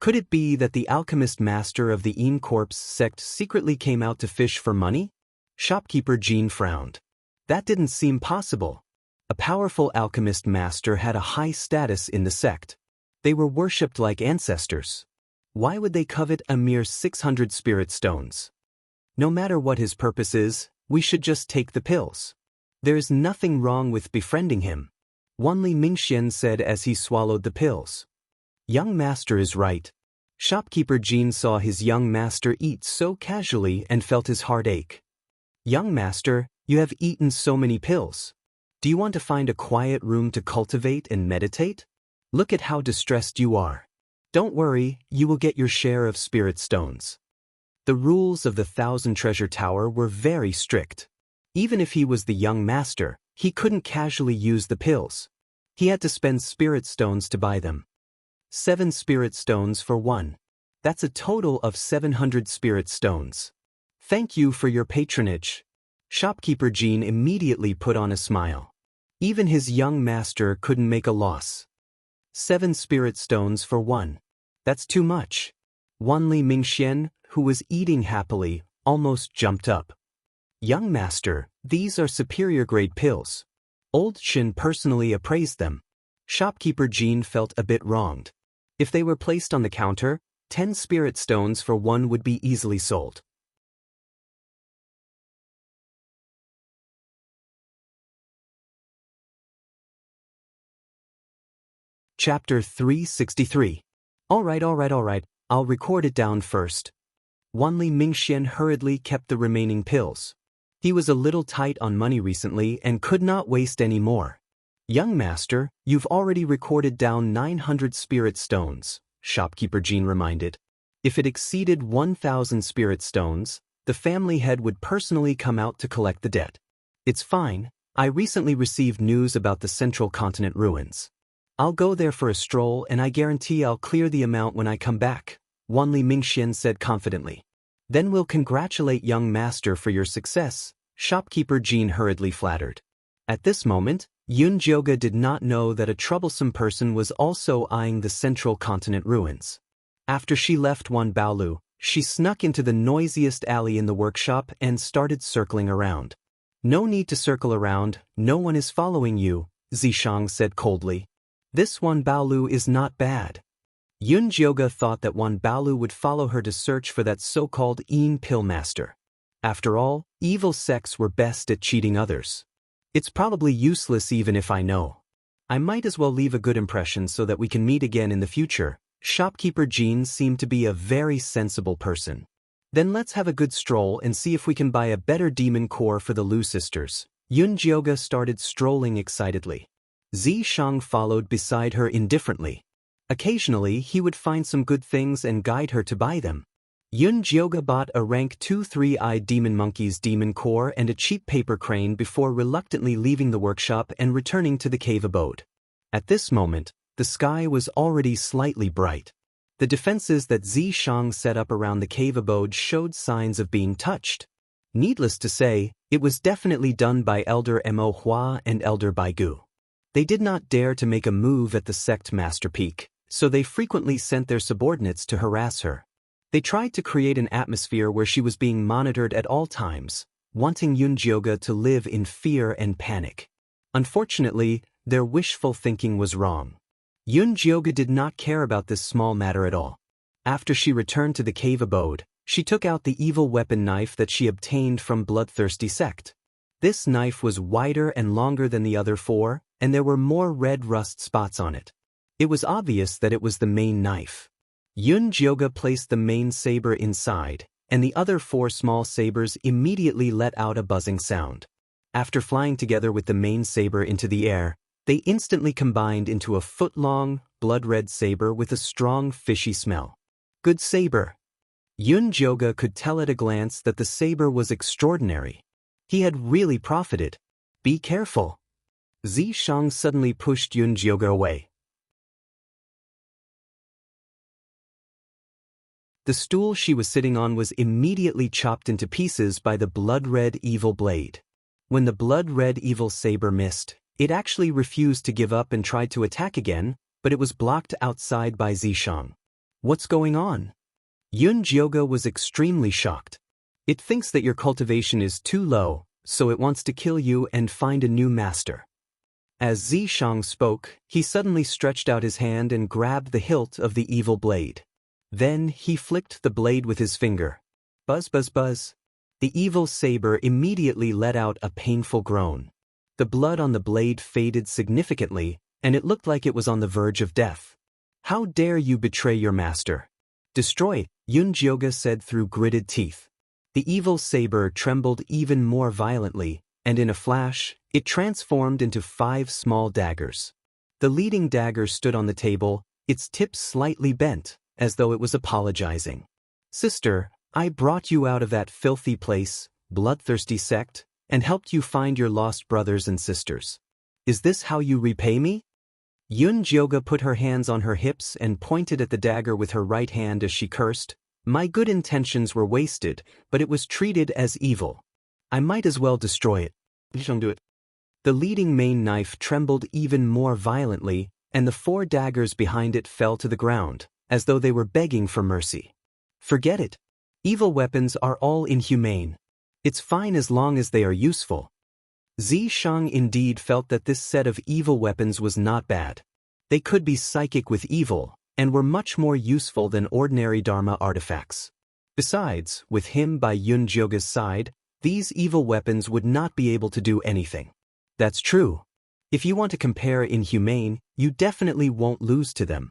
Could it be that the alchemist master of the Yin Corpse sect secretly came out to fish for money? Shopkeeper Jean frowned. That didn't seem possible. A powerful alchemist master had a high status in the sect. They were worshipped like ancestors. Why would they covet a mere 600 spirit stones? No matter what his purpose is, we should just take the pills. There is nothing wrong with befriending him. Wanli Mingxian said as he swallowed the pills. Young master is right. Shopkeeper Jean saw his young master eat so casually and felt his heart ache. Young master, you have eaten so many pills. Do you want to find a quiet room to cultivate and meditate? Look at how distressed you are. Don't worry, you will get your share of spirit stones. The rules of the 1,000 Treasure Tower were very strict. Even if he was the young master, he couldn't casually use the pills. He had to spend spirit stones to buy them. 7 spirit stones for one. That's a total of 700 spirit stones. Thank you for your patronage. Shopkeeper Jean immediately put on a smile. Even his young master couldn't make a loss. 7 spirit stones for one. That's too much. Wanli Mingxian, who was eating happily, almost jumped up. Young master, these are superior grade pills. Old Shin personally appraised them. Shopkeeper Jean felt a bit wronged. If they were placed on the counter, 10 spirit stones for one would be easily sold. Chapter 363. All right, I'll record it down first. Wanli Mingxian hurriedly kept the remaining pills. He was a little tight on money recently and could not waste any more. Young master, you've already recorded down 900 spirit stones, shopkeeper Jean reminded. If it exceeded 1,000 spirit stones, the family head would personally come out to collect the debt. It's fine, I recently received news about the central continent ruins. I'll go there for a stroll and I guarantee I'll clear the amount when I come back, Wan Li Mingxian said confidently. Then we'll congratulate young master for your success, shopkeeper Jean hurriedly flattered. At this moment, Yun Jioga did not know that a troublesome person was also eyeing the central continent ruins. After she left Wan Baolu, she snuck into the noisiest alley in the workshop and started circling around. No need to circle around, no one is following you, Zishang said coldly. This Wan Baolu is not bad. Yun Jioga thought that Wan Baolu would follow her to search for that so-called Yin Pill Master. After all, evil sects were best at cheating others. It's probably useless even if I know. I might as well leave a good impression so that we can meet again in the future. Shopkeeper Jean seemed to be a very sensible person. Then let's have a good stroll and see if we can buy a better demon core for the Lu sisters. Yun Jioga started strolling excitedly. Zishang followed beside her indifferently. Occasionally he would find some good things and guide her to buy them. Yun Jioga bought a rank 2 3-eyed demon monkey's demon core and a cheap paper crane before reluctantly leaving the workshop and returning to the cave abode. At this moment, the sky was already slightly bright. The defenses that Zishang set up around the cave abode showed signs of being touched. Needless to say, it was definitely done by Elder Mo Hua and Elder Baigu. They did not dare to make a move at the sect master peak, so they frequently sent their subordinates to harass her. They tried to create an atmosphere where she was being monitored at all times, wanting Yun Jioga to live in fear and panic. Unfortunately, their wishful thinking was wrong. Yun Jioga did not care about this small matter at all. After she returned to the cave abode, she took out the evil weapon knife that she obtained from bloodthirsty sect. This knife was wider and longer than the other four, and there were more red rust spots on it. It was obvious that it was the main knife. Yun Jioga placed the main saber inside, and the other four small sabers immediately let out a buzzing sound. After flying together with the main saber into the air, they instantly combined into a foot-long, blood-red saber with a strong fishy smell. Good saber. Yun Jioga could tell at a glance that the saber was extraordinary. He had really profited. Be careful. Zishang suddenly pushed Yun Jioga away. The stool she was sitting on was immediately chopped into pieces by the blood-red evil blade. When the blood-red evil saber missed, it actually refused to give up and tried to attack again, but it was blocked outside by Zishang. What's going on? Yun Jioga was extremely shocked. It thinks that your cultivation is too low, so it wants to kill you and find a new master. As Zishang spoke, he suddenly stretched out his hand and grabbed the hilt of the evil blade. Then he flicked the blade with his finger. Buzz, buzz, buzz. The evil saber immediately let out a painful groan. The blood on the blade faded significantly, and it looked like it was on the verge of death. How dare you betray your master? Destroy, Yun Jioga said through gritted teeth. The evil saber trembled even more violently, and in a flash, it transformed into 5 small daggers. The leading dagger stood on the table, its tip slightly bent, as though it was apologizing. Sister, I brought you out of that filthy place, bloodthirsty sect, and helped you find your lost brothers and sisters. Is this how you repay me? Yun Jioga put her hands on her hips and pointed at the dagger with her right hand as she cursed. My good intentions were wasted, but it was treated as evil. I might as well destroy it. Do it. The leading main knife trembled even more violently, and the 4 daggers behind it fell to the ground, as though they were begging for mercy. Forget it. Evil weapons are all inhumane. It's fine as long as they are useful. Zishang indeed felt that this set of evil weapons was not bad. They could be psychic with evil, and were much more useful than ordinary Dharma artifacts. Besides, with him by Yun Jioga's side, these evil weapons would not be able to do anything. That's true. If you want to compare inhumane, you definitely won't lose to them.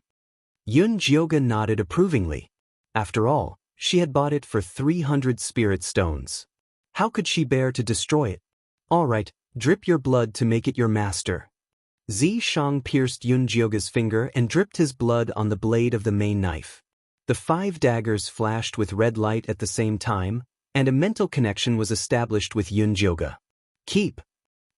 Yun Jioga nodded approvingly. After all, she had bought it for 300 spirit stones. How could she bear to destroy it? All right, drip your blood to make it your master. Zi Shang pierced Yun Jioga's finger and dripped his blood on the blade of the main knife. The 5 daggers flashed with red light at the same time, and a mental connection was established with Yun Jioga. Keep!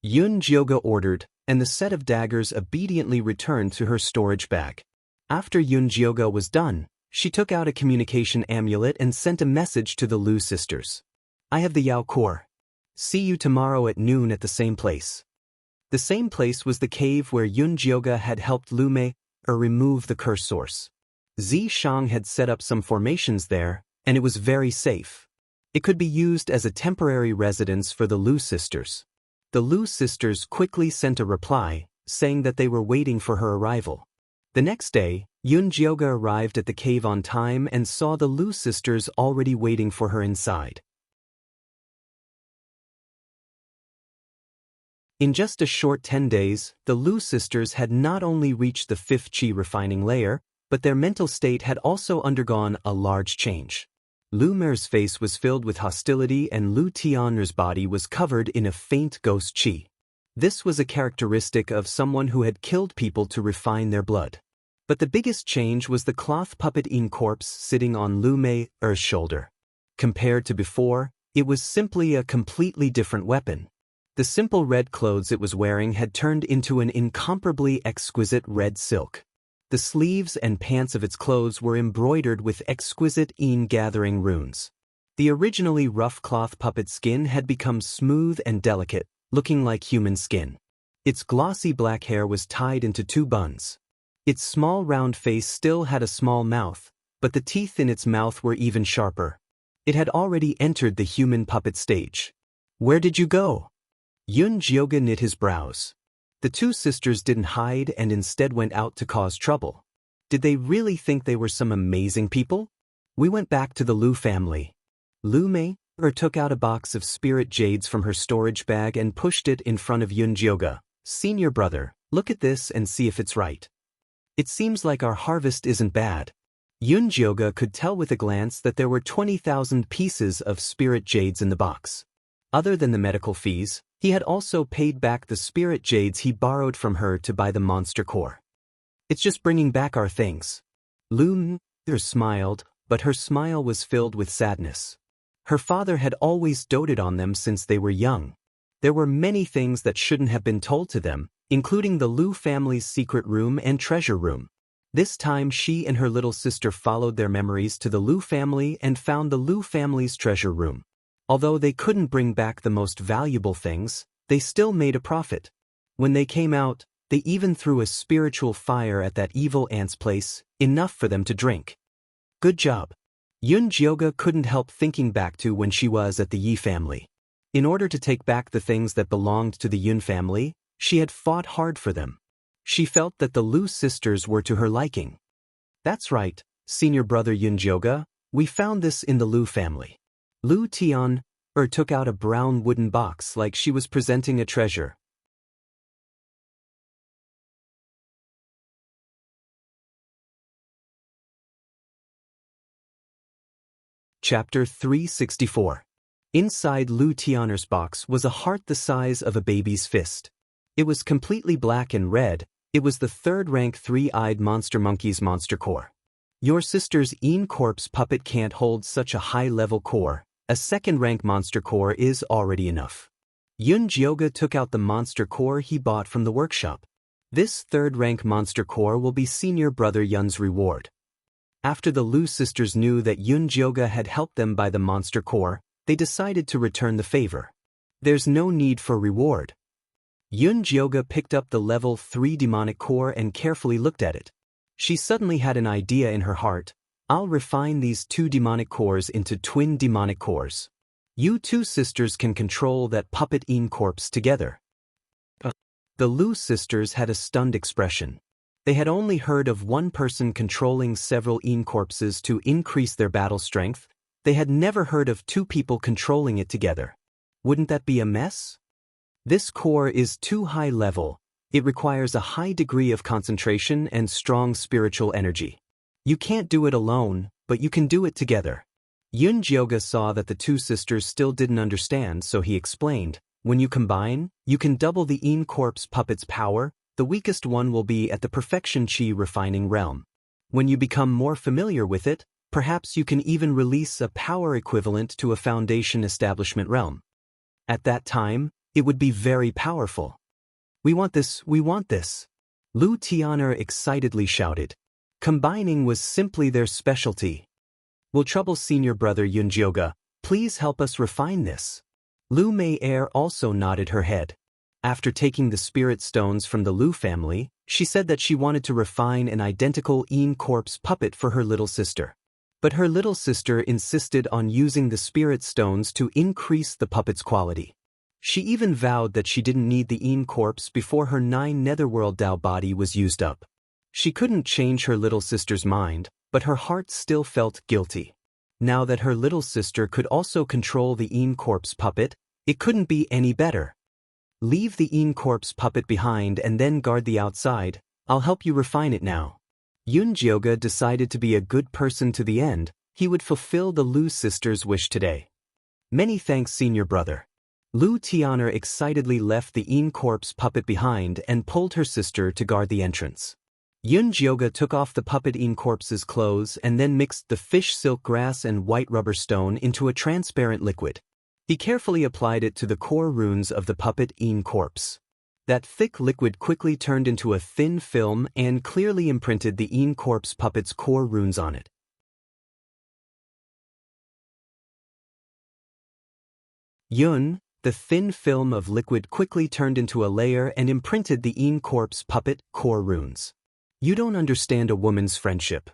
Yun Jioga ordered, and the set of daggers obediently returned to her storage bag. After Yun Jioga was done, she took out a communication amulet and sent a message to the Lu sisters. I have the Yao core. See you tomorrow at noon at the same place. The same place was the cave where Yun Jioga had helped Lu Mei remove the curse source. Zi Shang had set up some formations there, and it was very safe. It could be used as a temporary residence for the Lu sisters. The Lu sisters quickly sent a reply, saying that they were waiting for her arrival. The next day, Yun Jioga arrived at the cave on time and saw the Lu sisters already waiting for her inside. In just a short 10 days, the Lu sisters had not only reached the 5th qi refining layer, but their mental state had also undergone a large change. Lu Mer's face was filled with hostility and Lu Tian'er's body was covered in a faint ghost qi. This was a characteristic of someone who had killed people to refine their blood. But the biggest change was the cloth puppet in corpse sitting on Lu Mei's shoulder. Compared to before, it was simply a completely different weapon. The simple red clothes it was wearing had turned into an incomparably exquisite red silk. The sleeves and pants of its clothes were embroidered with exquisite gathering runes. The originally rough cloth puppet skin had become smooth and delicate, looking like human skin. Its glossy black hair was tied into 2 buns. Its small round face still had a small mouth, but the teeth in its mouth were even sharper. It had already entered the human puppet stage. Where did you go? Yun Jioga knit his brows. The 2 sisters didn't hide and instead went out to cause trouble. Did they really think they were some amazing people? We went back to the Lu family. Lu Mei took out a box of spirit jades from her storage bag and pushed it in front of Yun Jioga. Senior brother, look at this and see if it's right. It seems like our harvest isn't bad. Yun Jioga could tell with a glance that there were 20,000 pieces of spirit jades in the box. Other than the medical fees, he had also paid back the spirit jades he borrowed from her to buy the monster core. It's just bringing back our things. Lu Mei smiled, but her smile was filled with sadness. Her father had always doted on them since they were young. There were many things that shouldn't have been told to them, including the Lu family's secret room and treasure room. This time she and her little sister followed their memories to the Lu family and found the Lu family's treasure room. Although they couldn't bring back the most valuable things, they still made a profit. When they came out, they even threw a spiritual fire at that evil ant's place, enough for them to drink. Good job. Yun Jioga couldn't help thinking back to when she was at the Yi family. In order to take back the things that belonged to the Yun family, she had fought hard for them. She felt that the Lu sisters were to her liking. That's right, senior brother Yun Jioga, we found this in the Lu family. Lu Tian took out a brown wooden box like she was presenting a treasure. Chapter 364. Inside Lu Tian'er's box was a heart the size of a baby's fist. It was completely black and red. It was the 3rd rank 3-eyed monster monkey's monster core. Your sister's corpse puppet can't hold such a high-level core. A 2nd rank monster core is already enough. Yun Jioga took out the monster core he bought from the workshop. This 3rd rank monster core will be senior brother Yun's reward. After the Lu sisters knew that Yun Jioga had helped them buy the monster core, they decided to return the favor. There's no need for reward. Yun Jioga picked up the level 3 demonic core and carefully looked at it. She suddenly had an idea in her heart. I'll refine these 2 demonic cores into twin demonic cores. You 2 sisters can control that puppet corpse together. The Lu sisters had a stunned expression. They had only heard of one person controlling several corpses to increase their battle strength. They had never heard of 2 people controlling it together. Wouldn't that be a mess? This core is too high level. It requires a high degree of concentration and strong spiritual energy. You can't do it alone, but you can do it together. Yun-jyoga saw that the two sisters still didn't understand, so he explained, when you combine, you can double the Yin corpse puppet's power. The weakest one will be at the perfection chi refining realm. When you become more familiar with it, perhaps you can even release a power equivalent to a foundation establishment realm. At that time, it would be very powerful. We want this, we want this. Lu Tian'er excitedly shouted. Combining was simply their specialty. Will trouble senior brother Yun-jyoga, please help us refine this. Lu Mei-er also nodded her head. After taking the spirit stones from the Lu family, she said that she wanted to refine an identical Yin corpse puppet for her little sister. But her little sister insisted on using the spirit stones to increase the puppet's quality. She even vowed that she didn't need the Yin corpse before her 9 netherworld Dao body was used up. She couldn't change her little sister's mind, but her heart still felt guilty. Now that her little sister could also control the Yin corpse puppet, it couldn't be any better. Leave the Yin corpse puppet behind and then guard the outside. I'll help you refine it now. Yun-jyoga decided to be a good person to the end. He would fulfill the Lu sisters' wish today. Many thanks, senior brother. Lu Tian'er excitedly left the Yin corpse puppet behind and pulled her sister to guard the entrance. Yun-jyoga took off the puppet Yin corpse's clothes and then mixed the fish silk grass and white rubber stone into a transparent liquid. He carefully applied it to the core runes of the puppet Yin corpse. That thick liquid quickly turned into a thin film and clearly imprinted the Yin corpse puppet's core runes on it. Yun, the thin film of liquid quickly turned into a layer and imprinted the Yin corpse puppet core runes. You don't understand a woman's friendship.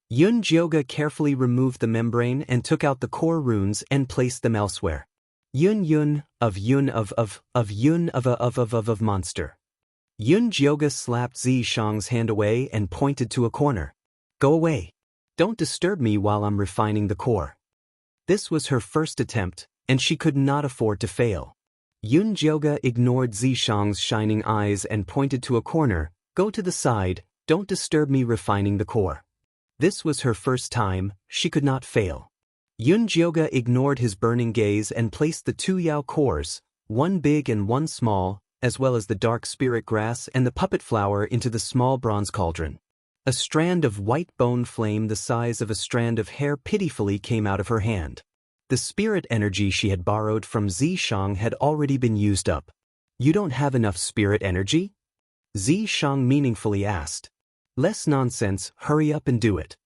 Yun-jyoga carefully removed the membrane and took out the core runes and placed them elsewhere. Yun of monster. Yun-jyoga slapped Xianxia's hand away and pointed to a corner. Go away. Don't disturb me while I'm refining the core. This was her first attempt, and she could not afford to fail. Yun-jyoga ignored Xianxia's shining eyes and pointed to a corner. Go to the side, don't disturb me refining the core. This was her first time, she could not fail. Yun-jyoga ignored his burning gaze and placed the 2 Yao cores, one big and one small, as well as the dark spirit grass and the puppet flower into the small bronze cauldron. A strand of white bone flame the size of a strand of hair pitifully came out of her hand. The spirit energy she had borrowed from Xianxia had already been used up. You don't have enough spirit energy? Xianxia meaningfully asked. Less nonsense, hurry up and do it.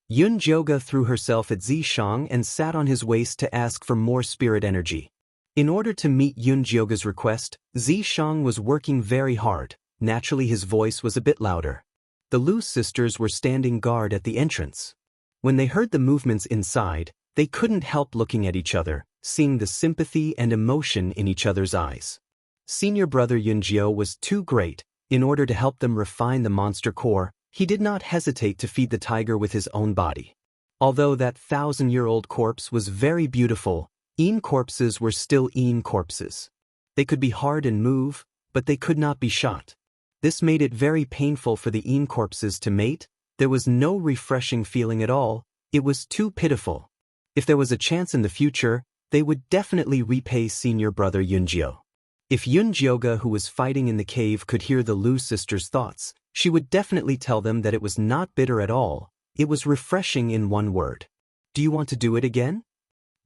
Yun-jyoga threw herself at Xianxia and sat on his waist to ask for more spirit energy. In order to meet Yun-jyoga's request, Xianxia was working very hard. Naturally his voice was a bit louder. The Lu sisters were standing guard at the entrance. When they heard the movements inside, they couldn't help looking at each other, seeing the sympathy and emotion in each other's eyes. Senior brother Yun-jyo was too great. In order to help them refine the monster core, he did not hesitate to feed the tiger with his own body. Although that 1,000-year-old corpse was very beautiful, Yin corpses were still Yin corpses. They could be hard and move, but they could not be shot. This made it very painful for the Yin corpses to mate. There was no refreshing feeling at all. It was too pitiful. If there was a chance in the future, they would definitely repay senior brother Yun-jyo. If Yun-jyoga, who was fighting in the cave, could hear the Lu sisters' thoughts, she would definitely tell them that it was not bitter at all. It was refreshing in one word. Do you want to do it again?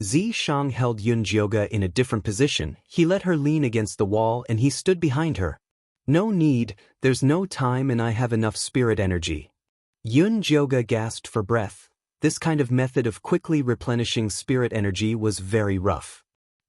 Xianxia held Yun-jyoga in a different position. He let her lean against the wall and he stood behind her. No need, there's no time and I have enough spirit energy. Yun-jyoga gasped for breath. This kind of method of quickly replenishing spirit energy was very rough.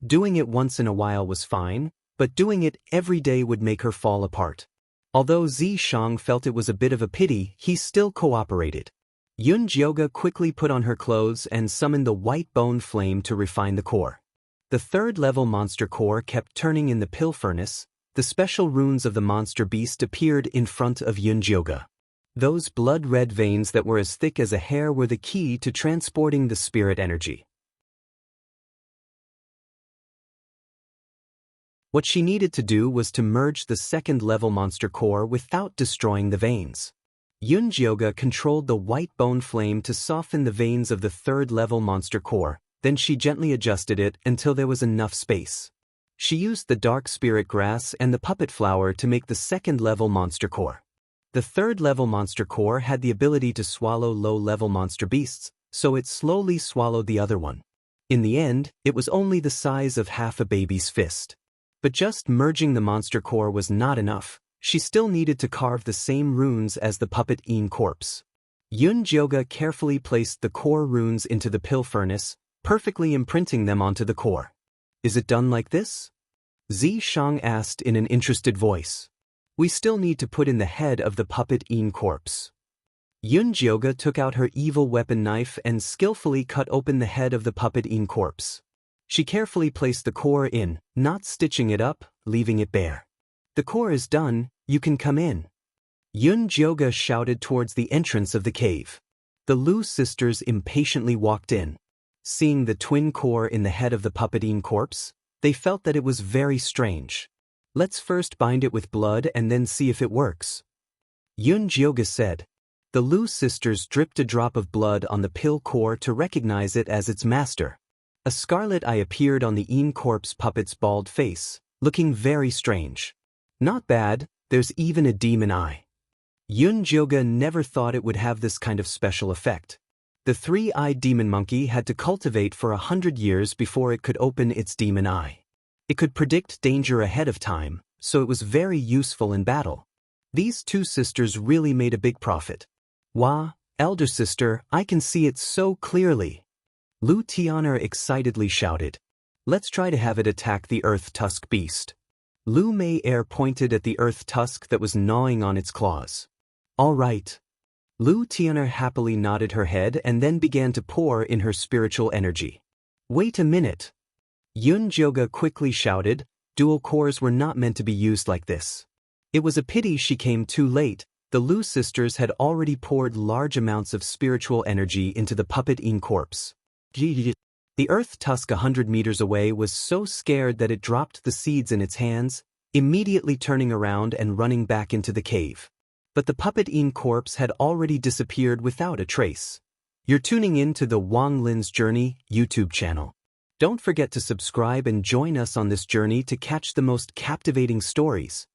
Doing it once in a while was fine, but doing it every day would make her fall apart. Although Xianxia felt it was a bit of a pity, he still cooperated. Yun-jyoga quickly put on her clothes and summoned the white bone flame to refine the core. The 3rd-level monster core kept turning in the pill furnace. The special runes of the monster beast appeared in front of Yun-jyoga. Those blood-red veins that were as thick as a hair were the key to transporting the spirit energy. What she needed to do was to merge the 2nd-level monster core without destroying the veins. Yunjioga controlled the white bone flame to soften the veins of the third-level monster core, then she gently adjusted it until there was enough space. She used the dark spirit grass and the puppet flower to make the second-level monster core. The third-level monster core had the ability to swallow low-level monster beasts, so it slowly swallowed the other one. In the end, it was only the size of half a baby's fist. But just merging the monster core was not enough. She still needed to carve the same runes as the puppet Yin corpse. Yunjioga carefully placed the core runes into the pill furnace, perfectly imprinting them onto the core. Is it done like this? Shang asked in an interested voice. We still need to put in the head of the puppet Yin corpse. Yunjioga took out her evil weapon knife and skillfully cut open the head of the puppet Yin corpse. She carefully placed the core in, not stitching it up, leaving it bare. The core is done, you can come in. Yunjioga shouted towards the entrance of the cave. The Lu sisters impatiently walked in. Seeing the twin core in the head of the puppet Yin corpse, they felt that it was very strange. Let's first bind it with blood and then see if it works. Yunjioga said. The Lu sisters dripped a drop of blood on the pill core to recognize it as its master. A scarlet eye appeared on the Yin corpse puppet's bald face, looking very strange. Not bad, there's even a demon eye. Yunjioga never thought it would have this kind of special effect. The three-eyed demon monkey had to cultivate for 100 years before it could open its demon eye. It could predict danger ahead of time, so it was very useful in battle. These two sisters really made a big profit. Wah, elder sister, I can see it so clearly. Lu Tian'er excitedly shouted. Let's try to have it attack the earth tusk beast. Lu Mei Er pointed at the earth tusk that was gnawing on its claws. All right. Lu Tian'er happily nodded her head and then began to pour in her spiritual energy. Wait a minute. Yunjioga quickly shouted, dual cores were not meant to be used like this. It was a pity she came too late. The Lu sisters had already poured large amounts of spiritual energy into the puppet Yin corpse. The earth tusk 100 meters away was so scared that it dropped the seeds in its hands, immediately turning around and running back into the cave. But the puppet Yin corpse had already disappeared without a trace. You're tuning in to the Wang Lin's Journey YouTube channel. Don't forget to subscribe and join us on this journey to catch the most captivating stories.